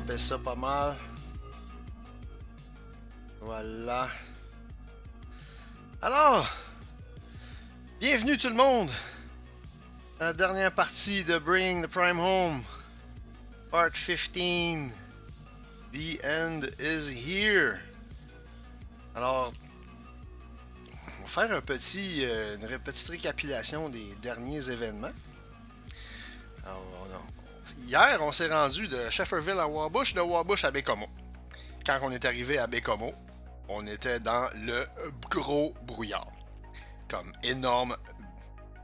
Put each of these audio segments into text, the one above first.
baisse ça pas mal. Voilà. Alors, bienvenue tout le monde à la dernière partie de Bring the Prime Home, Part 15. The end is here. Alors, on va faire une petite récapitulation des derniers événements. Alors, hier, on s'est rendu de Shefferville à Wabush, de Wabush à Baie-Comeau. Quand on est arrivé à Baie-Comeau, on était dans le gros brouillard. Comme énorme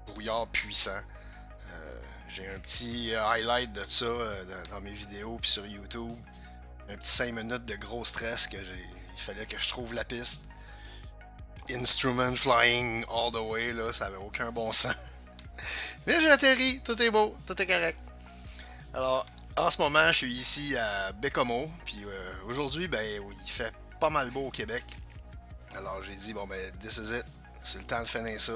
brouillard puissant. J'ai un petit highlight de ça dans mes vidéos puis sur YouTube. Un petit 5 minutes de gros stress que il fallait que je trouve la piste. Instrument flying all the way, là, ça avait aucun bon sens. Mais j'ai atterri, tout est beau, tout est correct. Alors, en ce moment, je suis ici à Baie-Comeau, puis aujourd'hui, ben oui, il fait pas mal beau au Québec. Alors j'ai dit, bon ben, this is it, c'est le temps de finir ça.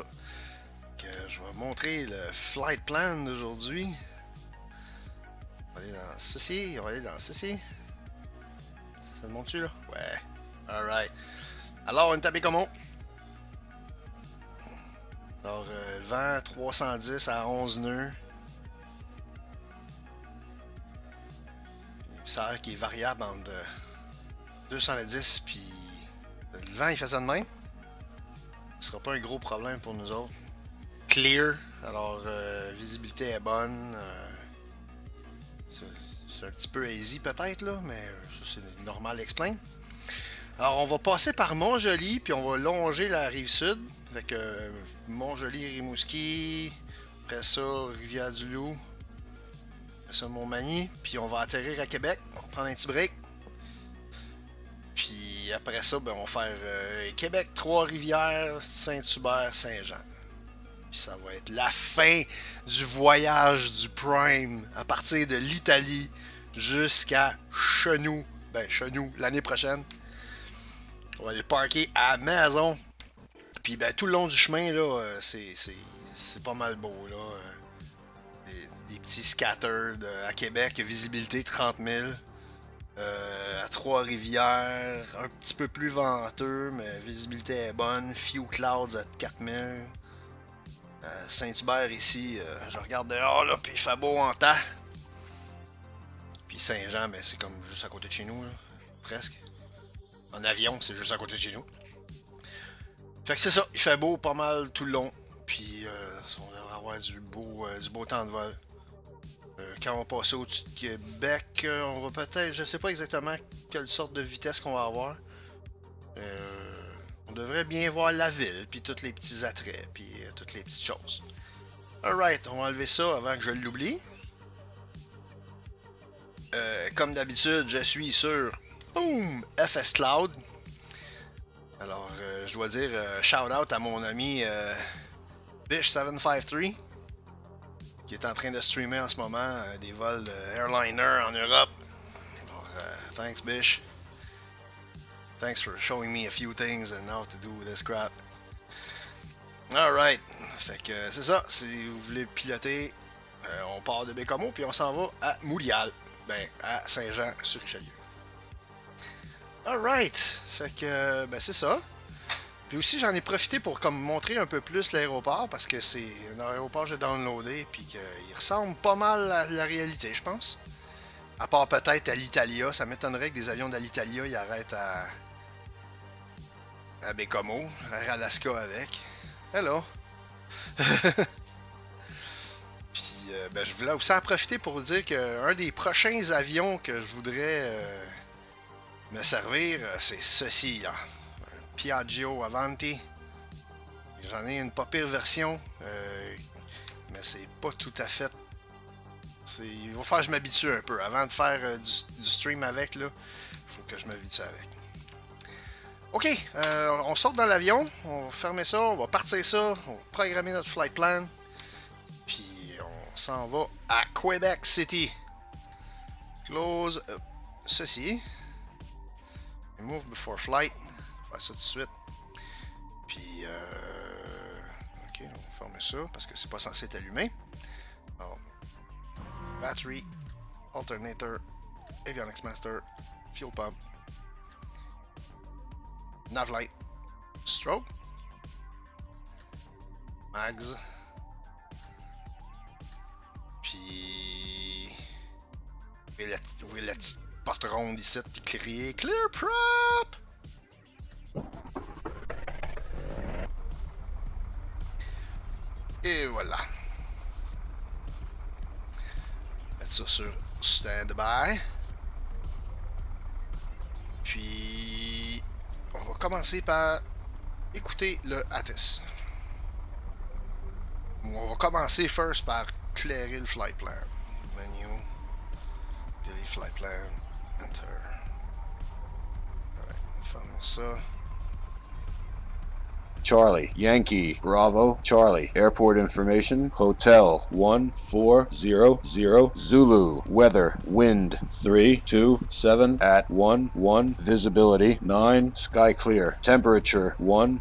Que je vais montrer le flight plan d'aujourd'hui. On va aller dans ceci, on va aller dans ceci. Ça te montre-tu là? Ouais, alright. Alors, on est à Baie-Comeau. Alors, vent 310 à 11 nœuds. Épaisseur qui est variable entre 210 puis le vent il fait ça de même. Ce sera pas un gros problème pour nous autres. Clear, alors visibilité est bonne. C'est un petit peu hazy peut-être là, mais ça c'est normal explain. Alors on va passer par Montjoli puis on va longer la rive sud. Fait que Montjoli, Rimouski, après ça Rivière-du-Loup, après ça Montmagny, puis on va atterrir à Québec, on va prendre un petit break. Puis après ça, ben, on va faire Québec, Trois-Rivières, Saint-Hubert, Saint-Jean. Puis ça va être la fin du voyage du Prime à partir de l'Italie jusqu'à Chenou. Ben, Chenou, l'année prochaine. On va aller parker à la maison. Puis ben, tout le long du chemin, là, c'est pas mal beau. Là. Des petits scatters à Québec, visibilité 30 000. À Trois-Rivières, un petit peu plus venteux, mais visibilité est bonne. Few clouds à 4000. Saint-Hubert ici, je regarde dehors là, puis il fait beau en temps. Puis Saint-Jean, mais c'est comme juste à côté de chez nous, là, presque. En avion, c'est juste à côté de chez nous. Fait que c'est ça, il fait beau pas mal tout le long. Puis on devrait avoir du beau temps de vol. Quand on va passer au-dessus de Québec, on va peut-être, je sais pas exactement quelle sorte de vitesse qu'on va avoir. On devrait bien voir la ville, puis tous les petits attraits, puis toutes les petites choses. Alright, on va enlever ça avant que je l'oublie. Comme d'habitude, je suis sur boom, FS Cloud. Alors, je dois dire shout out à mon ami Bish753 qui est en train de streamer en ce moment des vols airliner en Europe. Alors, thanks Bish. Thanks for showing me a few things and how to do this crap. Alright, fait que c'est ça. Si vous voulez piloter, on part de Baie-Comeau puis on s'en va à Montréal. Ben, à Saint-Jean-sur-Richelieu. Alright, fait que ben c'est ça. Puis aussi j'en ai profité pour comme montrer un peu plus l'aéroport parce que c'est un aéroport que j'ai downloadé puis qu'il ressemble pas mal à la réalité, je pense. À part peut-être à l'Italia, ça m'étonnerait que des avions d'Alitalia ils arrêtent à Baie-Comeau, à Alaska avec. Hello! Puis ben, je voulais aussi en profiter pour vous dire qu'un des prochains avions que je voudrais me servir, c'est ceci là. Un Piaggio Avanti. J'en ai une pas pire version, mais c'est pas tout à fait. Il va falloir que je m'habitue un peu. Avant de faire du stream avec, là, il faut que je m'habitue avec. Ok, on sort dans l'avion, on va fermer ça, on va partir ça, on va programmer notre flight plan, puis on s'en va à Quebec City. Close ceci. Remove before flight. On va faire ça tout de suite. Puis, ok, on va fermer ça parce que c'est pas censé être allumé. Alors, battery, alternator, Avionics Master, Fuel Pump, Navlight, Strobe, Mags, puis ouvrir la petite porte ronde ici, puis crier Clear Prop! Et voilà. Mettre ça sur Standby. Puis, on va commencer par écouter le ATIS. On va commencer first par clairer le flight plan. Menu. Delete flight plan. Enter. Alright, on va fermer ça. Charlie, Yankee, Bravo, Charlie, airport information, Hotel 1400, Zulu, weather, wind 327 at 11, visibility 9, sky clear, temperature 10,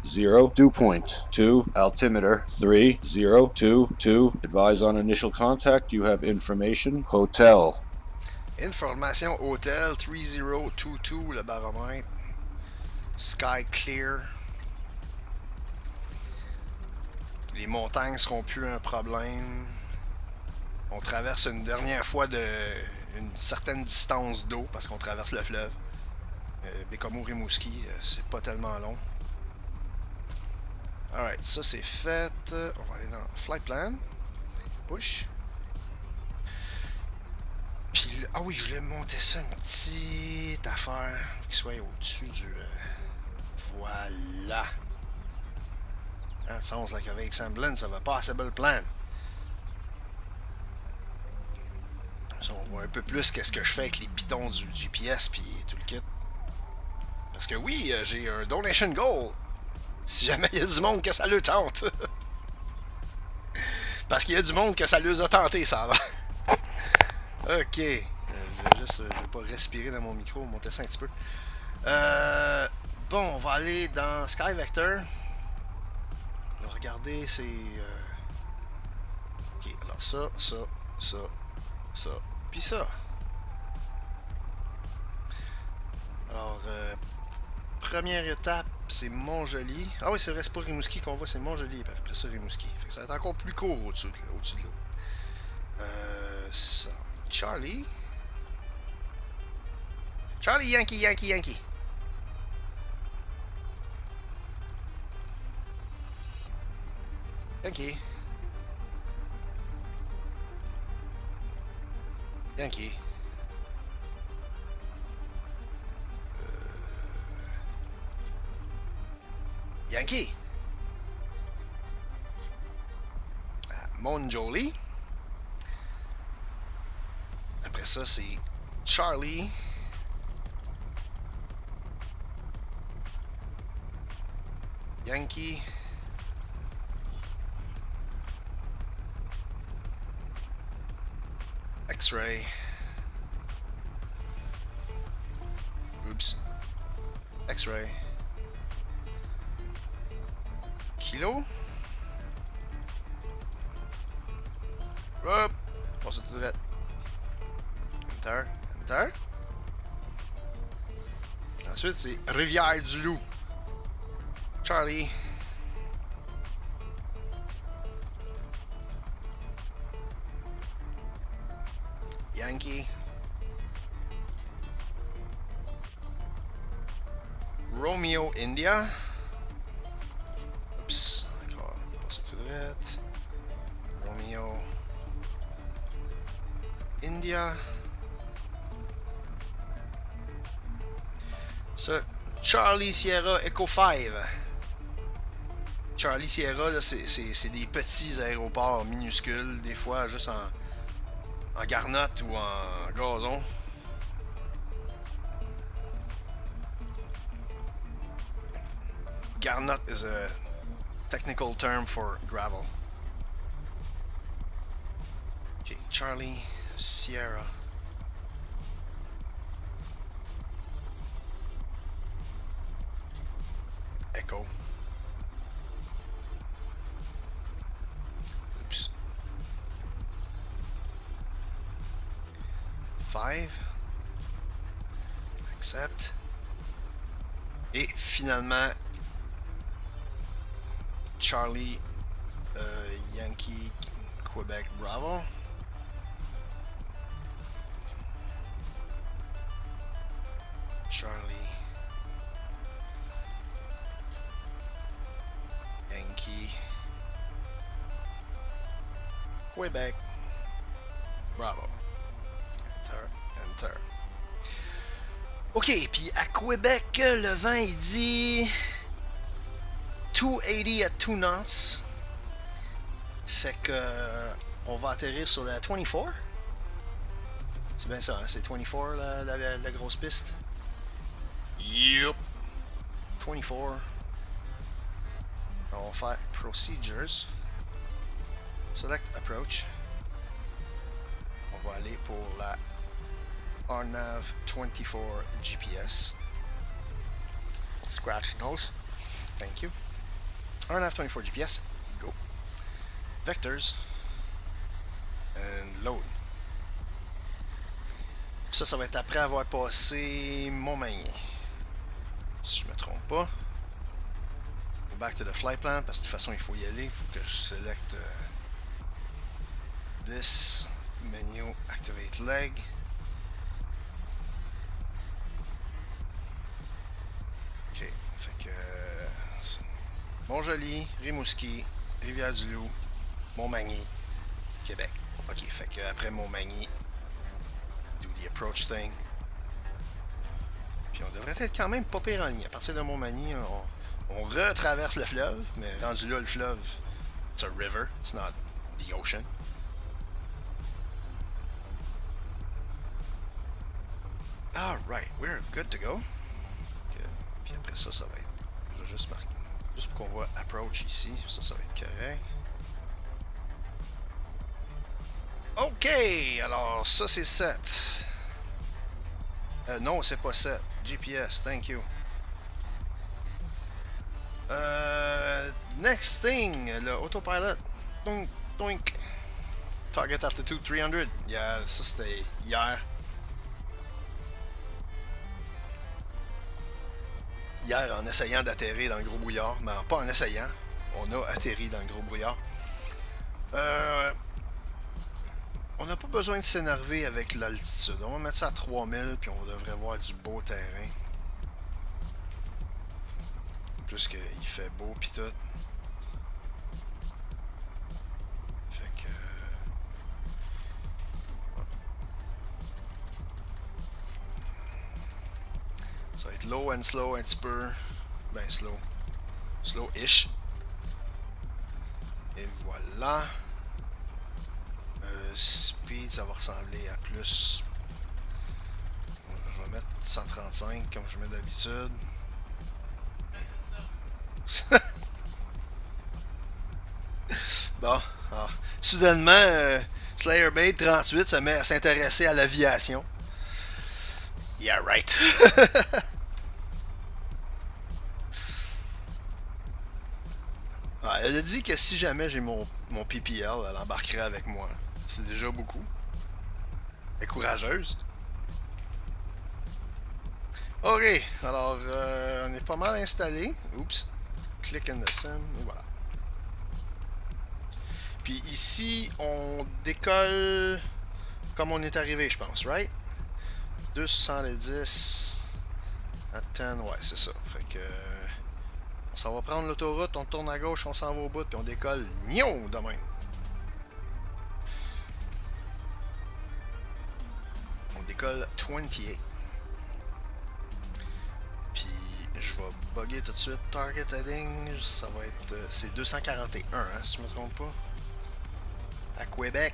dew point 2, altimeter 3022, advise on initial contact, you have information, Hotel. Information Hotel 3022, le baromètre, sky clear. Les montagnes seront plus un problème. On traverse une dernière fois une certaine distance d'eau parce qu'on traverse le fleuve. Baie-Comeau, Rimouski, c'est pas tellement long. Alright, ça c'est fait. On va aller dans Flight Plan. Push. Puis, ah oui, je voulais monter ça une petite affaire qui soit au-dessus du. Voilà. That sounds like a vague semblance of a possible plan. So, on voit un peu plus qu'est-ce que je fais avec les pitons du GPS puis tout le kit. Parce que oui, j'ai un donation goal. Si jamais il y a du monde que ça le tente. Parce qu'il y a du monde que ça les a tenté, ça va. Ok. Je vais pas respirer dans mon micro, monter ça un petit peu. Bon, on va aller dans Sky Vector. Regardez, c'est... Ok, alors ça, puis ça. Alors, première étape, c'est Montjoli. Ah oui, c'est vrai, c'est pas Rimouski qu'on voit, c'est Montjoli, après ça, Rimouski. Fait que ça va être encore plus court au-dessus de l'eau. Ça. Charlie. Charlie, Yankee. Yankee. Yankee. Montjoli. Après ça, c'est Charlie. Yankee. X-ray. Oops. X-ray. Kilo. Hop. Passe tout de suite. Enter. Ensuite, c'est Rivière-du-Loup. Charlie. Yankee. Romeo, India. Oups. D'accord. Passe tout de suite. Romeo. India. Ça, Charlie Sierra Echo 5. Charlie Sierra, là, c'est des petits aéroports minuscules, des fois juste en garnotte ou en gazon. Garnotte is a technical term for gravel. Okay, Charlie Sierra. Echo. Oops. 5. Accept. Et finalement, Charlie, Yankee, Quebec, Bravo. Charlie, Yankee, Quebec, Bravo. Enter, enter. Ok, puis à Québec, le vent il dit 280 at 2 knots. Fait que on va atterrir sur la 24. C'est bien ça, hein? C'est 24 la grosse piste. Yup. 24. On va faire Procedures. Select Approach. On va aller pour la RNAV 24 GPS. Scratch nose. Thank you. RNAV 24 GPS. Go. Vectors. And load. Ça va être après avoir passé Montmagny. Si je me trompe pas. Go back to the flight plan parce que de toute façon il faut y aller. Il faut que je sélecte this menu, activate leg. Ok, fait que Montjoli, Rimouski, Rivière-du-Loup, Montmagny, Québec. Ok, fait que après Montmagny, do the approach thing. Puis on devrait être quand même pas pire en ligne. À partir de Montmagny, on retraverse le fleuve, mais rendu là, le fleuve, it's a river, it's not the ocean. Alright, we're good to go. Okay. Puis après ça, ça va être. Je vais juste marquer. Juste pour qu'on voit approach ici. Ça va être correct. Ok, alors ça c'est 7. Non, c'est pas 7. GPS, thank you. Next thing, le autopilot. Doink, doink. Target altitude 300. Yeah, ça c'était hier. Hier, en essayant d'atterrir dans le gros brouillard, mais pas en essayant, on a atterri dans le gros brouillard. On n'a pas besoin de s'énerver avec l'altitude. On va mettre ça à 3000, puis on devrait voir du beau terrain. Plus qu'il fait beau, puis tout. Fait que... ça va être low and slow un petit peu. Ben slow. Slow-ish. Et voilà. Speed, ça va ressembler à plus. Je vais mettre 135 comme je mets d'habitude. Bon, alors, soudainement, Slayer Bait 38 se met à s'intéresser à l'aviation. Yeah, right. Elle a dit que si jamais j'ai mon PPL, elle embarquerait avec moi. C'est déjà beaucoup. Elle est courageuse. Ok, alors on est pas mal installé. Oups. Click in the sim, et voilà. Puis ici, on décolle comme on est arrivé, je pense, right? 270 à 10, ouais, c'est ça. Fait que ça va prendre l'autoroute, on tourne à gauche, on s'en va au bout, puis on décolle nion de même. On décolle 28. Puis je vais bugger tout de suite. Target heading, ça va être. C'est 241, hein, si je me trompe pas. À Québec.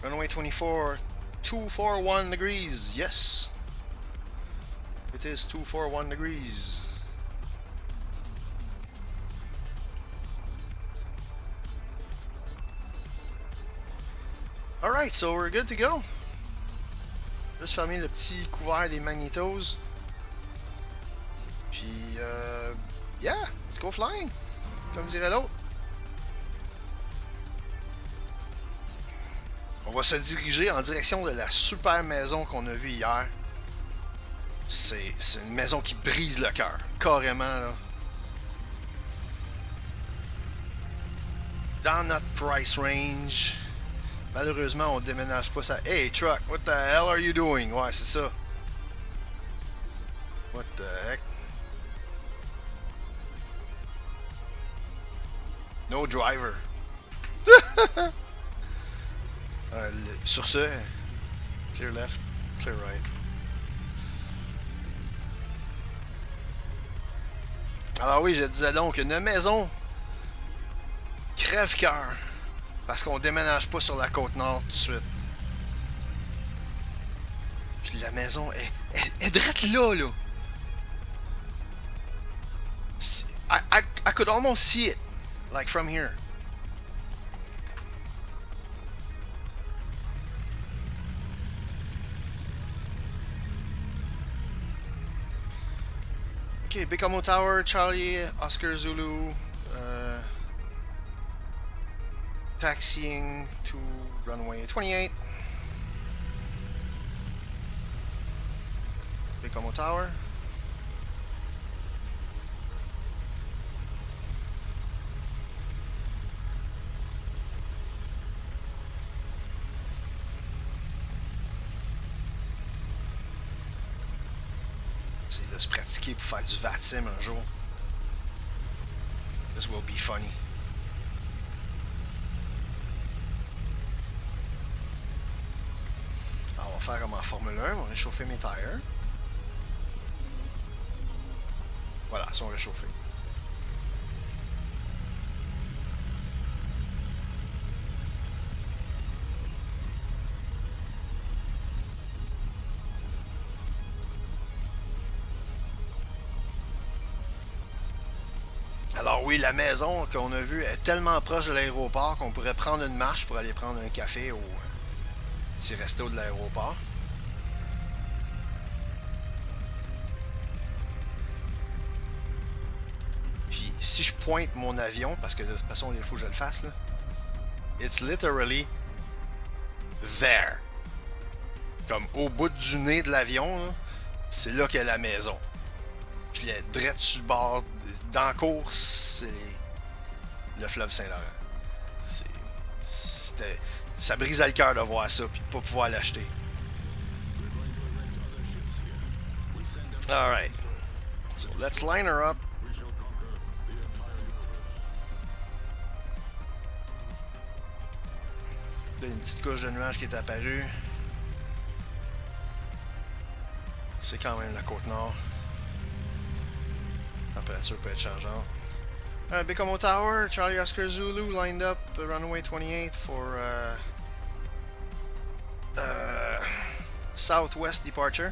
Runway 24, 241 degrees, yes. It is 241 degrees. Alright, so we're good to go. Juste fermer le petit couvert des magnétoses. Puis, yeah, let's go flying. Comme dirait l'autre. On va se diriger en direction de la super maison qu'on a vue hier. C'est une maison qui brise le cœur. Carrément, là. Dans notre price range. Malheureusement, on déménage pas ça. Hey, truck, what the hell are you doing? Ouais, c'est ça. What the heck? No driver. Sur ce, clear left, clear right. Alors oui, je disais donc, une maison crève-cœur. Parce qu'on déménage pas sur la côte nord tout de suite. Puis la maison est drette là, là. I could almost see it. Like from here. Okay, Baie-Comeau Tower, Charlie, Oscar Zulu, taxiing to runway 28. Baie-Comeau Tower. C'est de se pratiquer pour faire du VATSIM un jour. This will be funny. Alors, on va faire comme en Formule 1, on va réchauffer mes tires. Voilà, ils sont réchauffés. Alors oui, la maison qu'on a vue est tellement proche de l'aéroport qu'on pourrait prendre une marche pour aller prendre un café au petit resto de l'aéroport. Puis si je pointe mon avion, parce que de toute façon il faut que je le fasse, là, it's literally there. Comme au bout du nez de l'avion, c'est là qu'est la maison. Puis elle est direct sur le bord, dans la course, c'est le fleuve Saint-Laurent. Ça brisait le cœur de voir ça, puis de pas pouvoir l'acheter. Alright. So let's line her up. Une petite couche de nuages qui est apparue. C'est quand même la côte nord. La température peut être changeante. Baie-Comeau Tower, Charlie Oscar Zulu lined up runway 28 for southwest departure.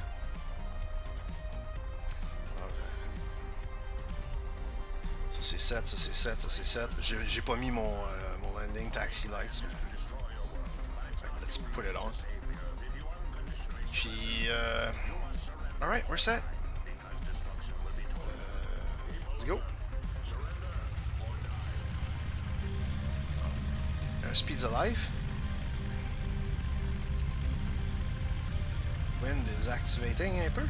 Ça c'est 7, ça c'est 7, ça c'est 7. J'ai pas mis mon landing taxi lights. Let's put it on. Puis, alright, we're set. Let's go. Speed's alive. Wind is activating un peu.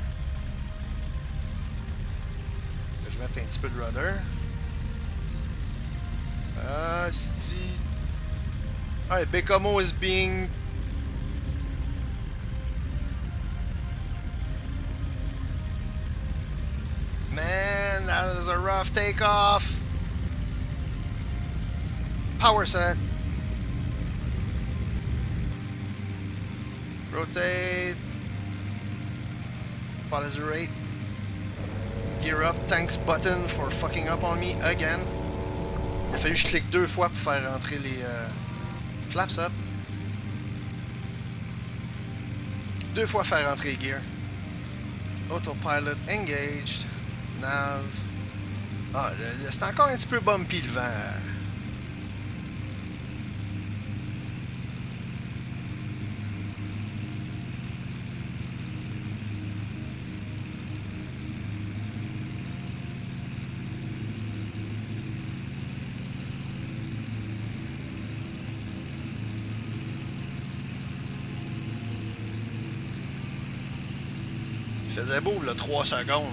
Je vais mettre un petit peu de rudder. Alright, Baie-Comeau is being... Man, that is a rough takeoff. Power set. Rotate. Policy rate. Gear up. Thanks button for fucking up on me again. Il a fallu que je clique 2 fois pour faire rentrer les flaps up. 2 fois faire rentrer les gears. Autopilot engaged. Nav. Ah, c'est encore un petit peu bumpy le vent. faisait beau, là, 3 secondes.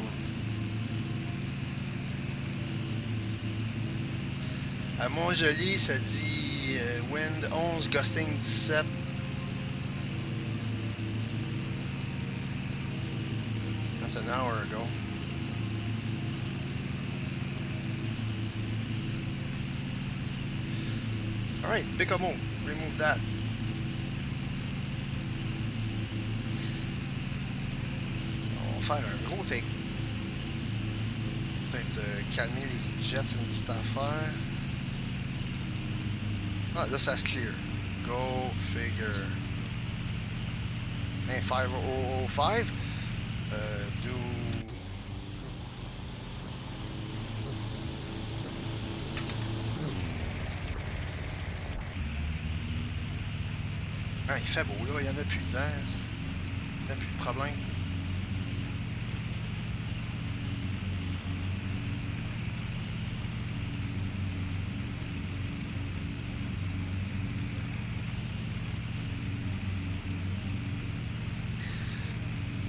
À Mont-Joli, ça dit wind 11, gusting 17. That's an hour ago. Alright, Baie-Comeau, remove that. On va faire un gros take. Peut-être calmer les jets, une petite affaire. Ah, là, ça se clear. Go figure. Hey, 5005. Do... Ah, il fait beau, là. Il n'y en a plus de vent. Il n'y a plus de problème.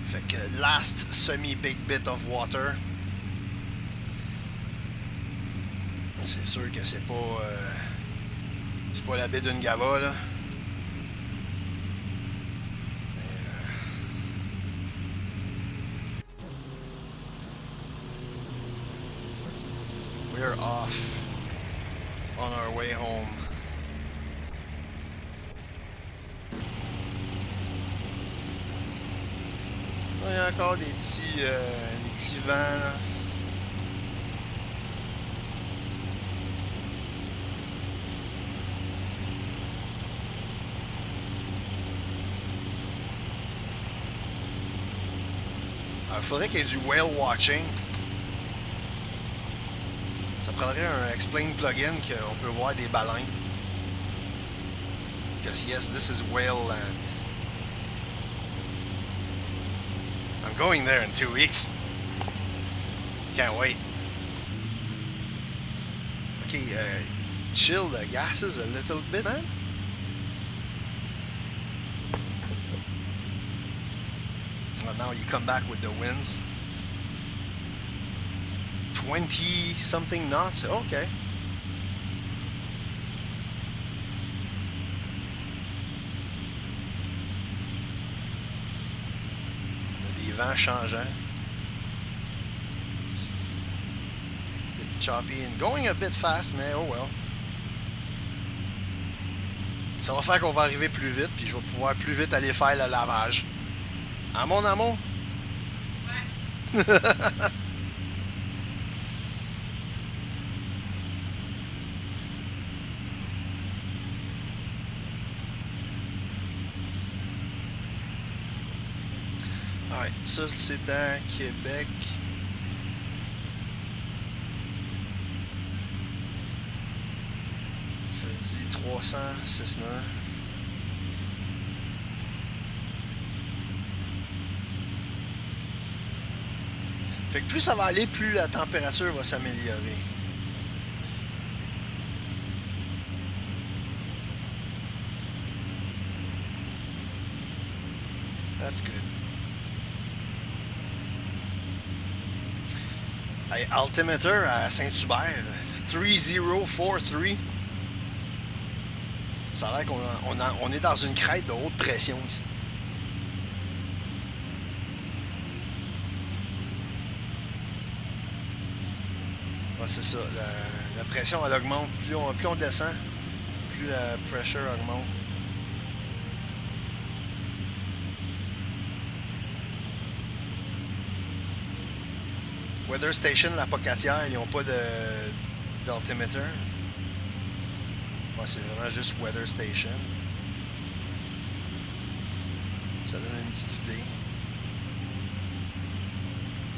Fait que last semi-big bit of water. C'est sûr que c'est pas la baie d'une Gava, là. We're off on our way home. Il y a encore des petits vents, là. Il faudrait qu'il y ait du whale watching. Ça prendrait un explain plugin qu'on peut voir des baleines. Because yes, this is whale land. I'm going there in 2 weeks. Can't wait. Okay, chill the gases a little bit, man. Well, now you come back with the winds. 20 something knots. Okay. On a des vents changeants. A bit choppy and going a bit fast, mais oh well. Ça va faire qu'on va arriver plus vite, puis je vais pouvoir plus vite aller faire le lavage. À mon amour? Ouais. Alright, ça c'est à Québec. Ça dit 306 nœuds. Fait que plus ça va aller, plus la température va s'améliorer. That's good. Hey, altimeter à Saint-Hubert, 3043. Ça a l'air qu'on est dans une crête de haute pression ici. Ouais, c'est ça. La pression, elle augmente. Plus on descend, plus la pressure augmente. Weather Station, la Pocatière, ils n'ont pas d'altimeter. Ouais, c'est vraiment juste Weather Station. Ça donne une petite idée.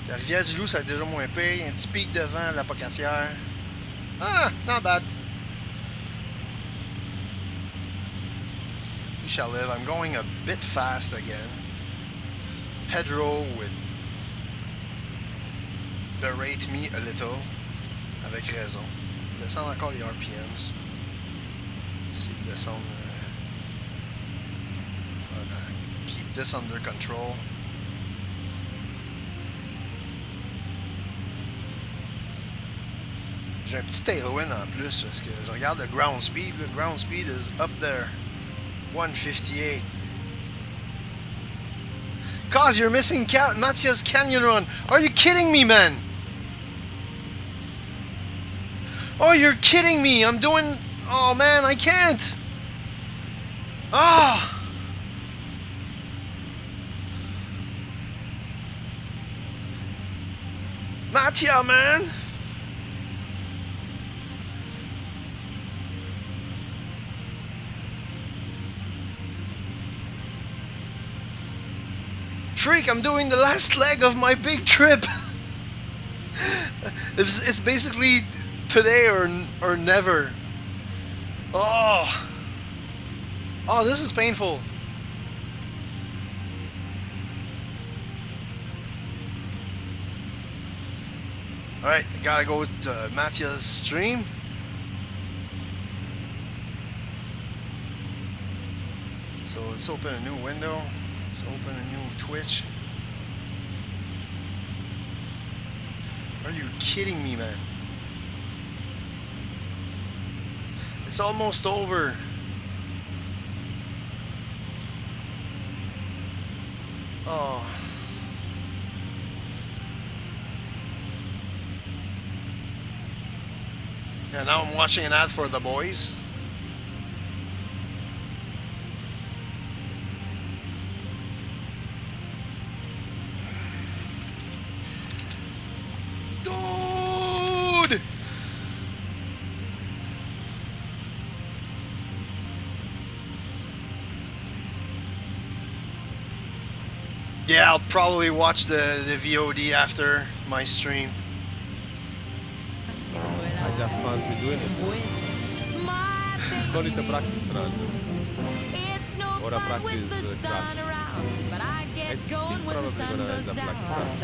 La Rivière-du-Loup, ça a déjà moins pire. Un petit pic de vent de la Pocatière. Ah, not bad. We shall live. I'm going a bit fast again. Pedro would berate me a little. Avec raison. Descendre encore les RPMs. Essayer de descendre. Voilà. Keep this under control. J'ai un petit tailwind en plus parce que je regarde le ground speed. Le ground speed is up there. 158. Cause you're missing Matthias Canyon Run. Are you kidding me, man? Oh, you're kidding me. I'm doing... Oh, man, I can't. Ah. Mattia, man. Freak, I'm doing the last leg of my big trip. It's basically today or never. Oh. Oh, this is painful. Alright, I gotta go to Mattia's stream. So let's open a new window. Let's open a new Twitch. Are you kidding me, man? It's almost over. Oh. Yeah, now I'm watching an ad for the boys. Dude! Yeah, I'll probably watch the VOD after my stream. I just fancy doing it. Call it a practice run. Or a practice crash. I think probably gonna end up like crash,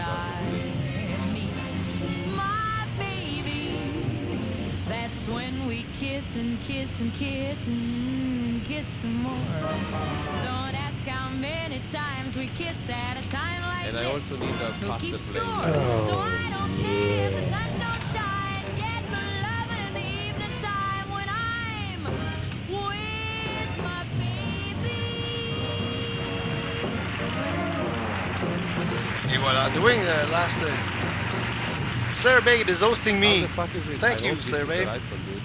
That's when we kiss and kiss and kiss and kiss some more. Don't ask how many times we kiss at a time like and this. I also need a faster Keep plane. score. So I don't care if the sun don't shine. Get my love in the evening time when I'm with my baby. Et voilà, doing the last... Slayer Babe is hosting me. How the fuck is it? Thank I you, hope this Slayer is the Babe. right one, dude.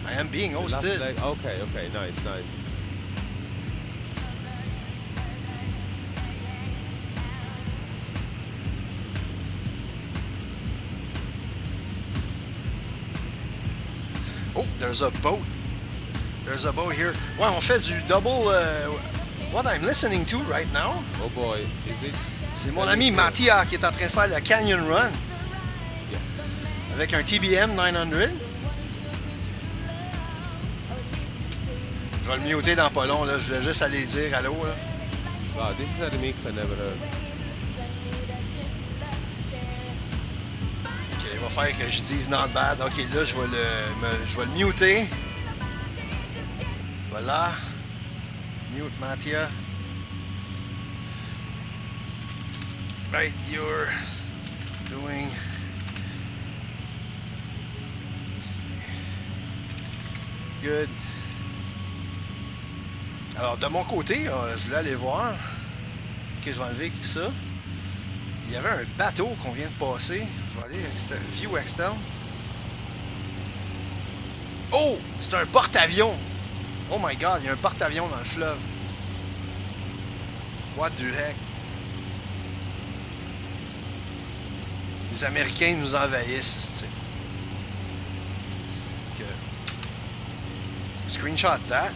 I am being The last hosted. leg- Okay, nice. Oh, there's a boat. There's a boat here. Ouais, on fait du double... what I'm listening to right now, Oh boy, is it? c'est mon ami Mattia qui est en train de faire le Canyon Run Yes. avec un TBM 900. Je vais le muter dans pas long, là. Je voulais juste aller dire allô, là. Wow, this is a remix I never heard. Ok, il va faire que je dise not bad. Ok, là, je vais le muter. Voilà. Mute Mattia. Right, you're doing... Good. Alors, de mon côté, je voulais aller voir. Ok, je vais enlever ça. Il y avait un bateau qu'on vient de passer. Je vais aller view externe. Oh! C'est un porte-avions! Oh my god, il y a un porte-avions dans le fleuve. What the heck? Les Américains nous envahissent, c'est-tu. Ok. Screenshot that.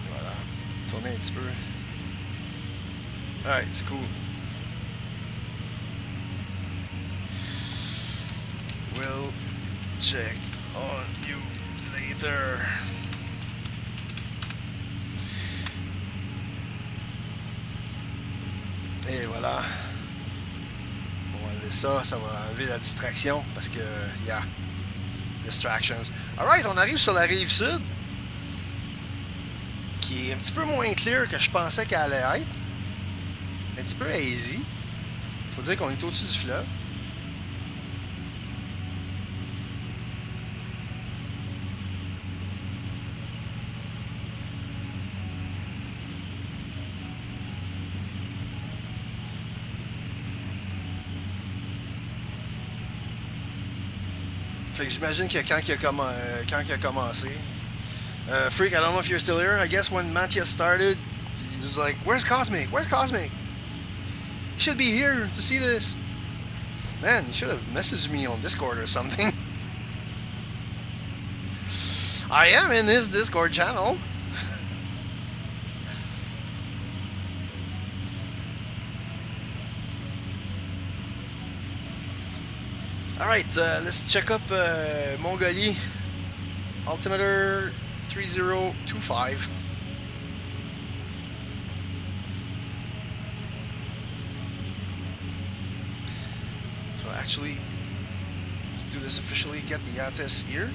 Voilà. Tourner un petit peu. Alright, c'est cool. We'll check on you later. Et voilà. On va enlever ça, ça va enlever la distraction parce que yeah, distractions. Alright, on arrive sur la rive sud, qui est un petit peu moins claire que je pensais qu'elle allait être. Un petit peu hazy. Faut dire qu'on est au-dessus du fleuve. Fait que j'imagine que quand il a commencé, Freak, I don't know if you're still here. I guess when Matthias started, he was like, "Where's Cosmic? Where's Cosmic? He should be here to see this." Man, you should have messaged me on Discord or something. I am in his Discord channel. Alright, let's check up Mongolie. Altimeter 3025. So actually, let's do this officially. Get the ATIS here.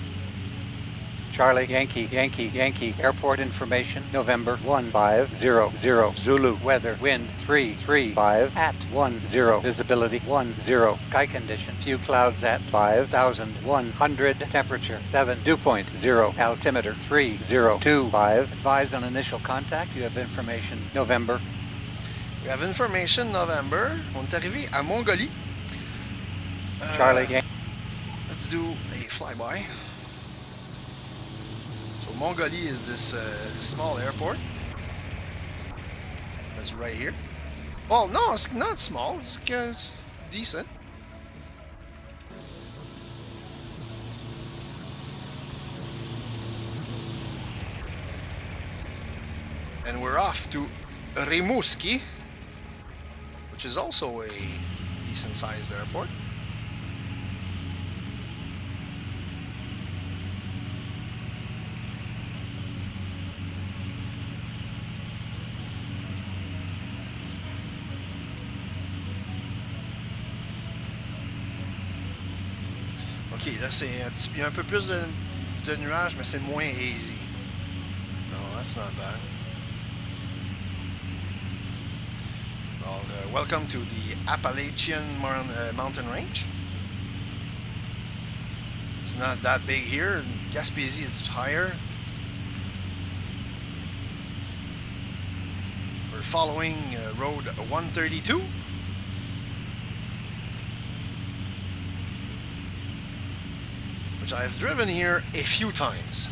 Charlie, Yankee, Yankee, Yankee, airport information, November 1500, Zulu, weather, wind 335 at 10, visibility 10, sky condition, few clouds at 5100, temperature 7, dew point 0, altimeter 3025, advise on initial contact, you have information, November. We have information, November. On est arrivé à Mongolie. Charlie, Yankee. Let's do a flyby. So Mongolie is this small airport. That's right here. Well, no, it's not small. It's decent. And we're off to Rimouski, which is also a decent-sized airport. Ok, là il y a un peu plus de nuages, mais c'est moins hazy. No, that's not bad. Well, welcome to the Appalachian mountain range. It's not that big here. In Gaspésie, it's higher. We're following road 132. Which I've driven here a few times.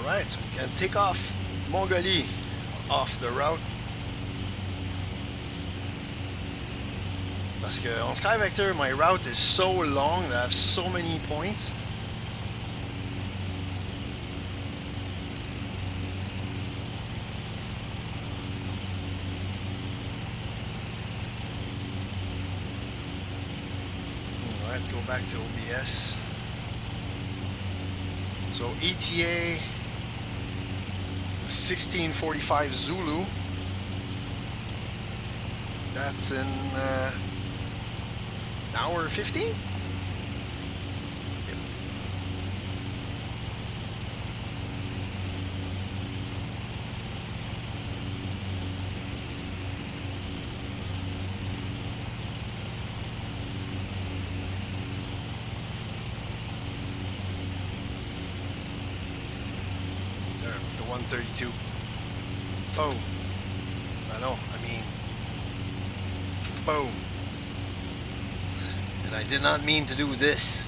Alright, so we can take off Mongolie off the route. Parce que on Sky Vector, my route is so long that I have so many points. Let's go back to OBS. So ETA 1645 Zulu. That's in an hour 15? Yep. There, with the 132. Boom. I know, I mean, boom. And I did not mean to do this.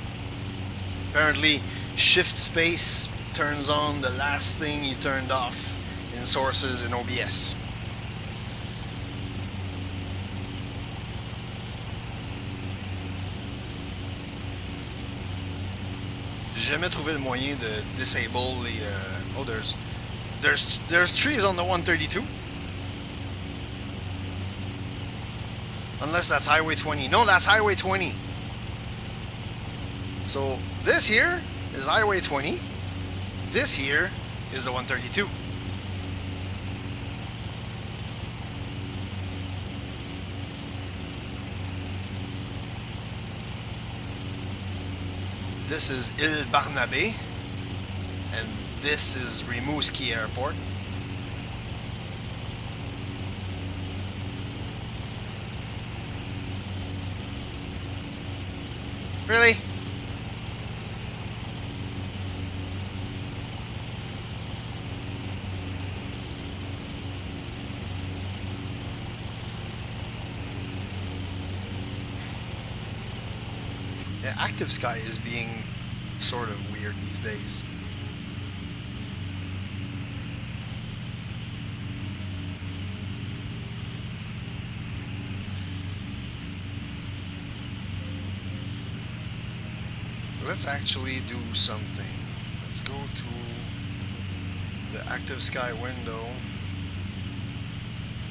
Apparently, shift space turns on the last thing you turned off in sources in OBS. J'ai jamais trouvé le moyen de disable les... oh, there's There's trees on the 132. Unless that's Highway 20. No, that's Highway 20. So this here is Highway 20. This here is the 132. This is Île Barnabé, and this is Rimouski Airport. Really? Yeah, Active Sky is being sort of weird these days. Let's actually do something. Let's go to the Active Sky window.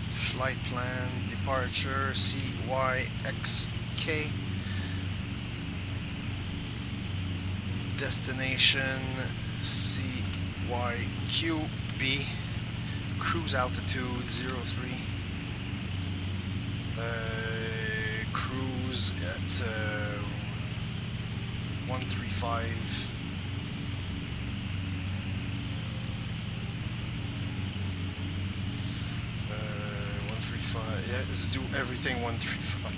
Flight plan, departure, CYXK. Destination, CYQB. Cruise altitude, 03. Cruise at 135. Yeah, let's do everything 135.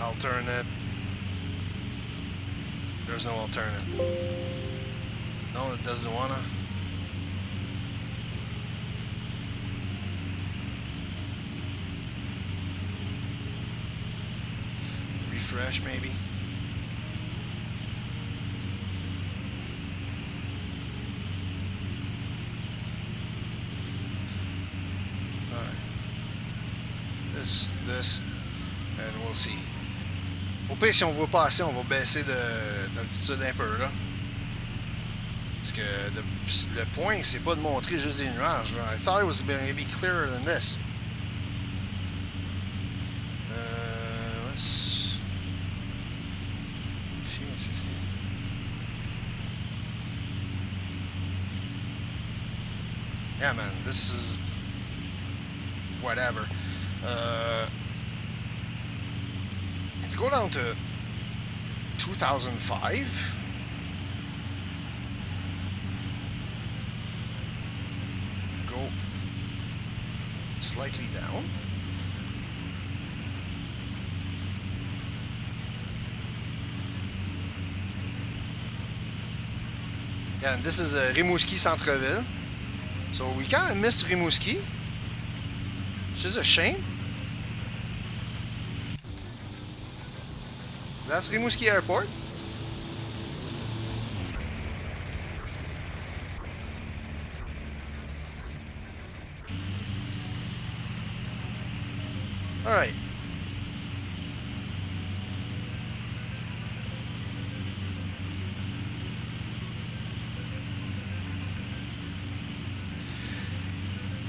Alternate. There's no alternate. No, it doesn't wanna. Refresh maybe. This, and we'll see. Au pire, si on voit pas assez, on va baisser d'altitude un peu là. Parce que le point, c'est pas de montrer juste des nuages. Là. I thought it was going to be clearer than this. Let's... Yeah, man, this is whatever. Let's go down to 2005. Go slightly down. Yeah, and this is Rimouski Centreville. So we kind of missed Rimouski, which is a shame. That's Rimouski Airport. Alright.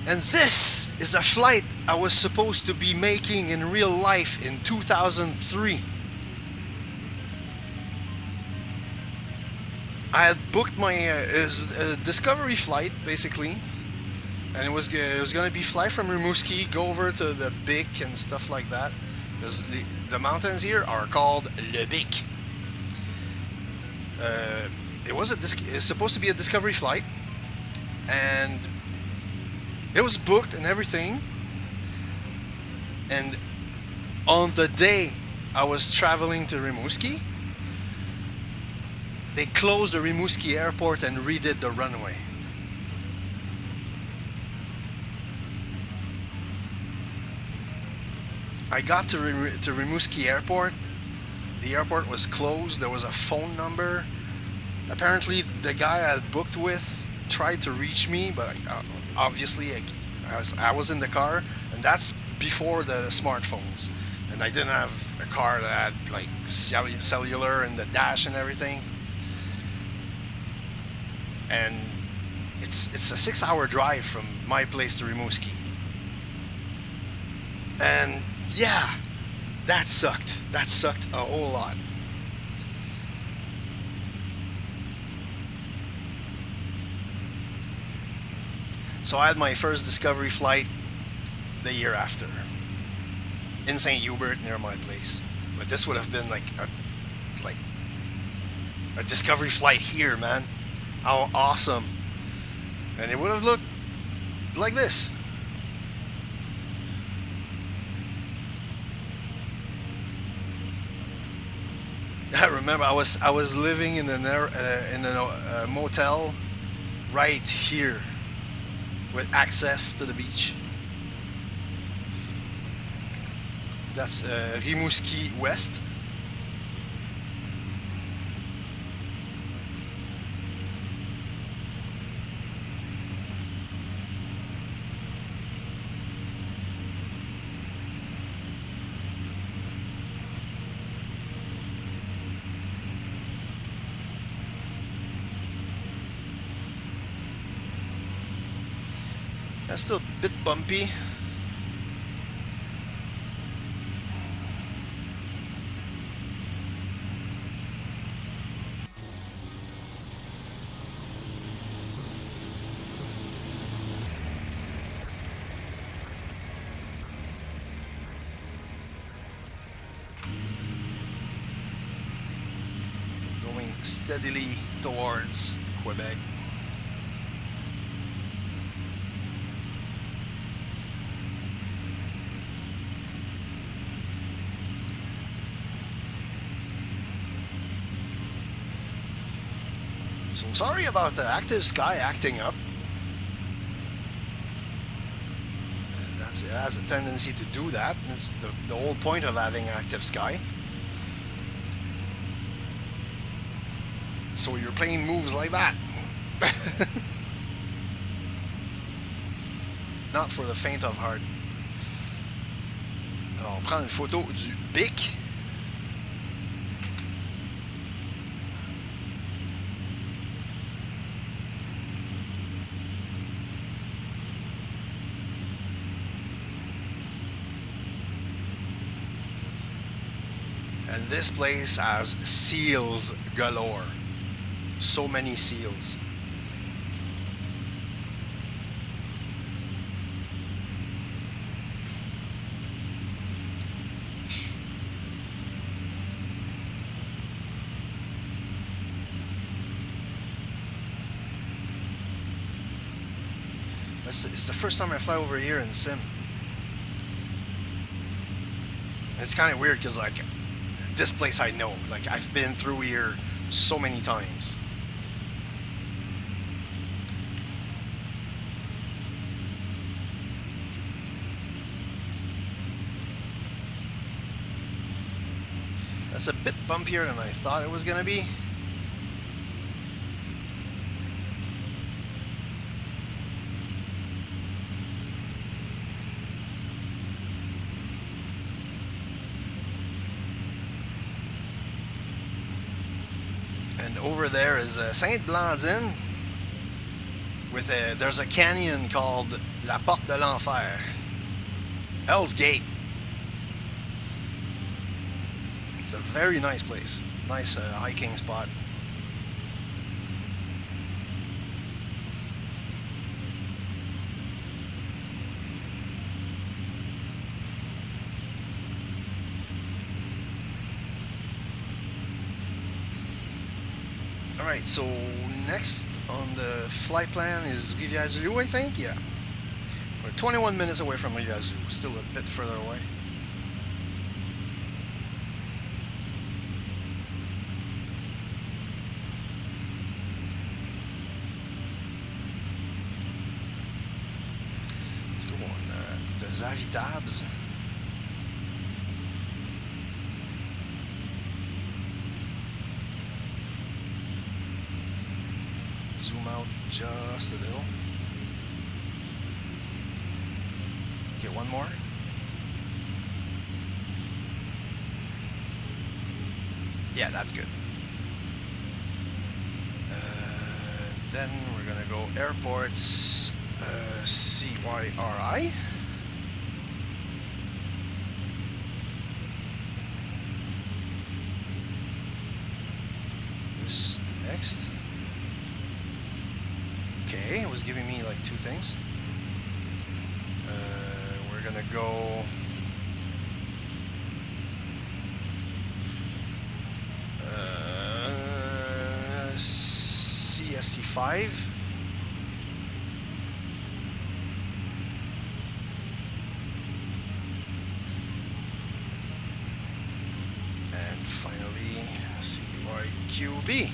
And this is a flight I was supposed to be making in real life in 2003. I had booked my discovery flight basically, and it was gonna be fly from Rimouski, go over to the Bic and stuff like that. Because the mountains here are called Le Bic. It's supposed to be a discovery flight, and it was booked and everything. And on the day I was traveling to Rimouski, they closed the Rimouski airport and redid the runway. I got to Rimouski airport. The airport was closed. There was a phone number. Apparently the guy I had booked with tried to reach me, but obviously I was in the car, and that's before the smartphones, and I didn't have a car that had like cellular and the dash and everything. and it's a 6-hour drive from my place to Rimouski. And yeah, that sucked. That sucked a whole lot. So I had my first Discovery flight the year after in St. Hubert near my place. But this would have been like a Discovery flight here, man. How awesome. And it would have looked like this. I remember I was living in a motel right here with access to the beach. That's Rimouski West. That's still a bit bumpy. Going steadily towards Quebec. So sorry about the active sky acting up. It has a tendency to do that. It's the whole point of having active sky. So your plane moves like that. Not for the faint of heart. Alors on prend une photo du pic. And this place has seals galore. So many seals. It's the first time I fly over here in Sim. It's kind of weird because like this place I know, like I've been through here so many times. That's a bit bumpier than I thought it was gonna be. And over there is Sainte Blandine with there's a canyon called La Porte de l'Enfer, Hell's Gate. It's a very nice place, nice hiking spot. Alright, so next on the flight plan is Rivière-du-Loup, I think? Yeah. We're 21 minutes away from Rivière-du-Loup, still a bit further away. Let's go on the Zavitabs. Zoom out just a little. Get one more. Yeah, that's good. Then we're gonna go airports, CYRI. This next. Okay, it was giving me like two things. We're gonna go. CSC5. And finally, CYQB.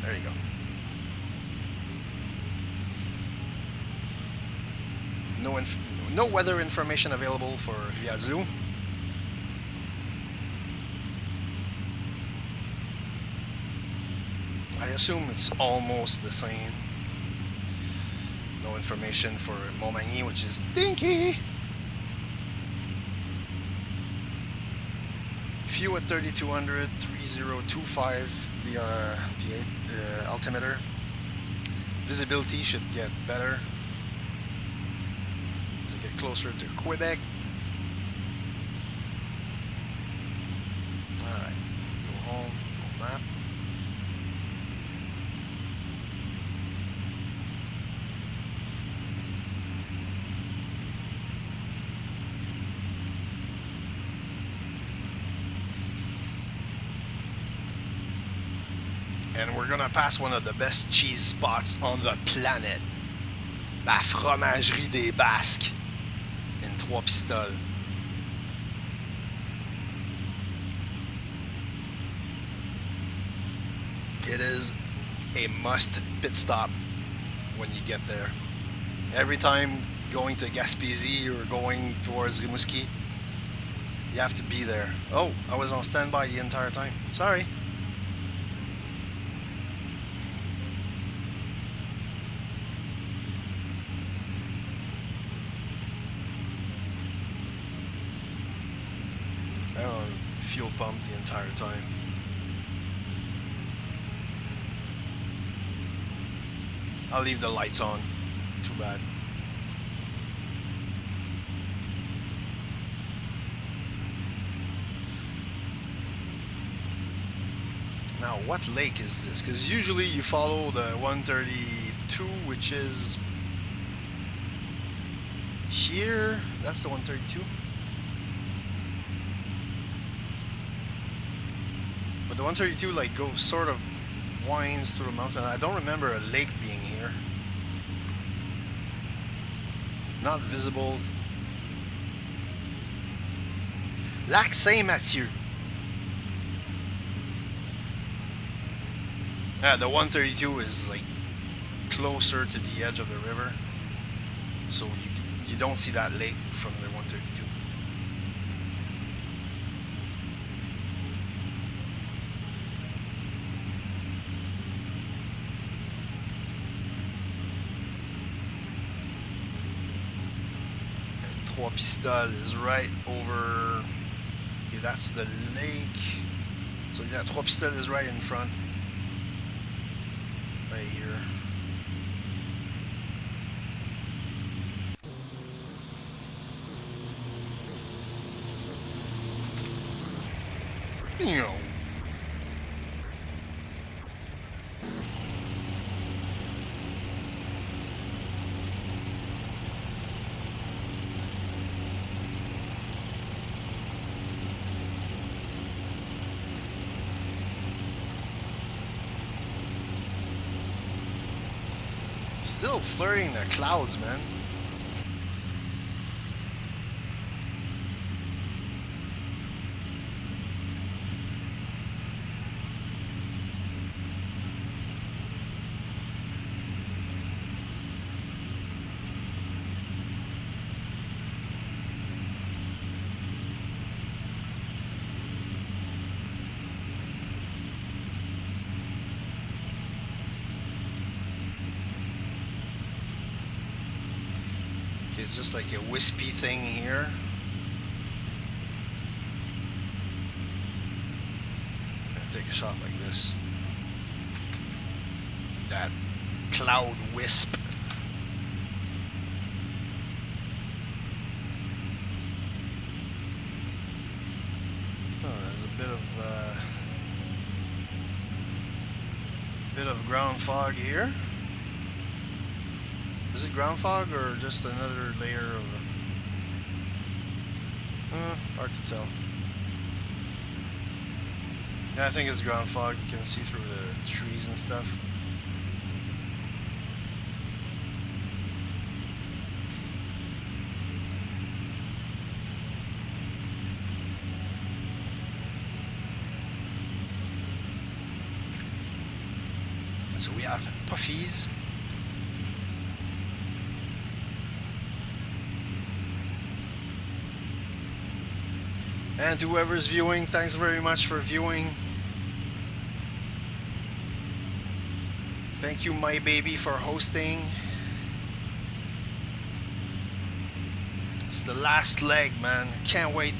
There you go. No weather information available for Riazulu. I assume it's almost the same. No information for Montmagny, which is stinky. Few at 3200, 3025, the altimeter. Visibility should get better as I get closer to Quebec. Alright, go home, go map. And we're gonna pass one of the best cheese spots on the planet. La fromagerie des Basques. In Trois Pistoles. It is a must pit stop when you get there. Every time going to Gaspésie or going towards Rimouski, you have to be there. Oh, I was on standby the entire time. Sorry. I don't fuel pump the entire time. I'll leave the lights on. Too bad. Now, what lake is this? Because usually you follow the 132, which is here. That's the 132. But the 132 like goes sort of winds through the mountain. I don't remember a lake being here. Not visible. Lac Saint-Mathieu. Yeah, the 132 is like closer to the edge of the river, so you don't see that lake from the 132. And Trois Pistoles is right over. Okay, that's the lake. So yeah, Trois Pistoles is right in front. Right here. You know. Still flirting the clouds, man. It's just like a wispy thing here. take a shot like this. That cloud wisp. Oh, there's a bit of ground fog here. Is it ground fog or just another layer of? Hard to tell. Yeah, I think it's ground fog. You can see through the trees and stuff. So we have puffies. And to whoever's viewing, thanks very much for viewing. Thank you, my baby, for hosting. It's the last leg, man. Can't wait.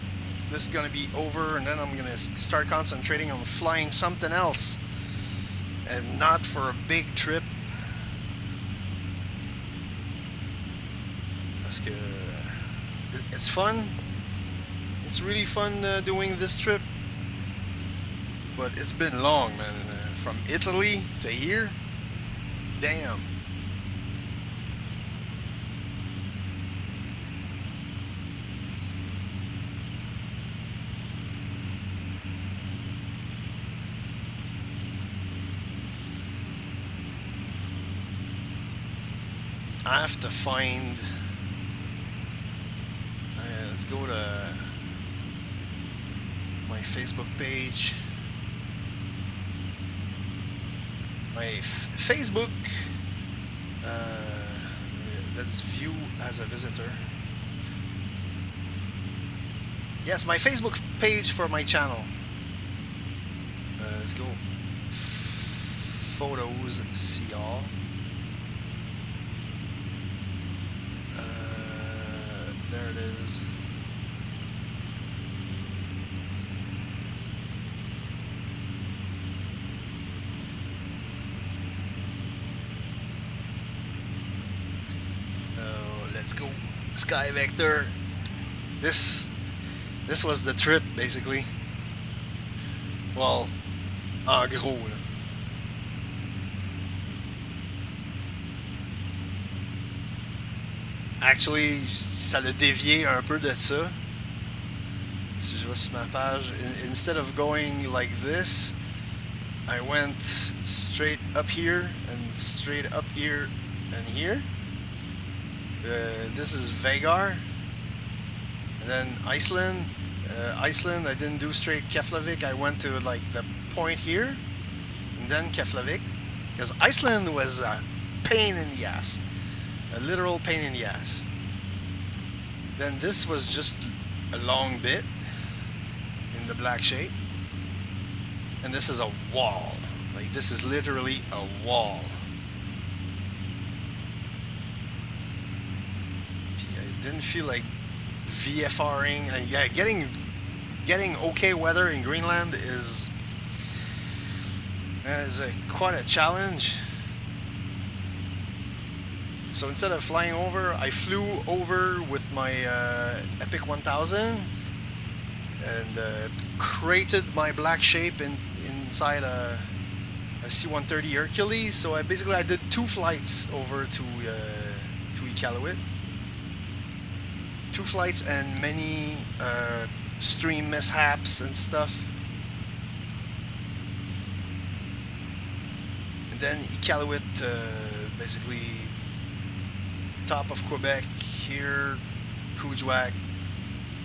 This is gonna be over, and then I'm gonna start concentrating on flying something else, and not for a big trip. Parce que it's fun. It's really fun doing this trip, but it's been long, man. From Italy to here, damn. I have to find. Let's go to my Facebook page. My Facebook. Let's view as a visitor. Yes, my Facebook page for my channel. Let's go. Photos, see all. There it is. Let's go, Sky Vector. This was the trip, basically. Well, en gros, là. Actually, ça l'a dévié un peu de ça. Si je vois sur ma page, instead of going like this, I went straight up here and straight up here and here. This is Vegar, and then Iceland. Iceland, I didn't do straight Keflavik. I went to like the point here, and then Keflavik, because Iceland was a pain in the ass, a literal pain in the ass. Then this was just a long bit in the black shape, and this is a wall. Like this is literally a wall. Didn't feel like VFRing, and yeah, getting okay weather in Greenland is quite a challenge. So instead of flying over, I flew over with my Epic 1000 and created my black shape inside a C-130 Hercules. So I did 2 flights over to Iqaluit. 2 flights and many stream mishaps and stuff. And then Iqaluit, basically top of Quebec here, Coujouac,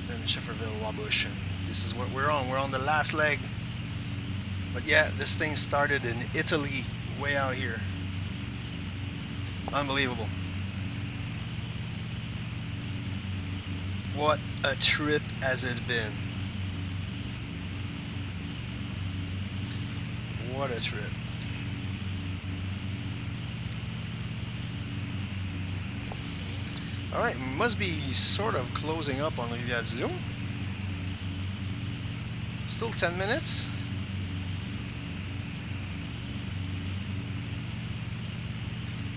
then Schefferville, Wabush, and this is what we're on. We're on the last leg. But yeah, this thing started in Italy, way out here. Unbelievable. What a trip has it been. What a trip. Alright, must be sort of closing up on Rivière-du-Loup. Still 10 minutes.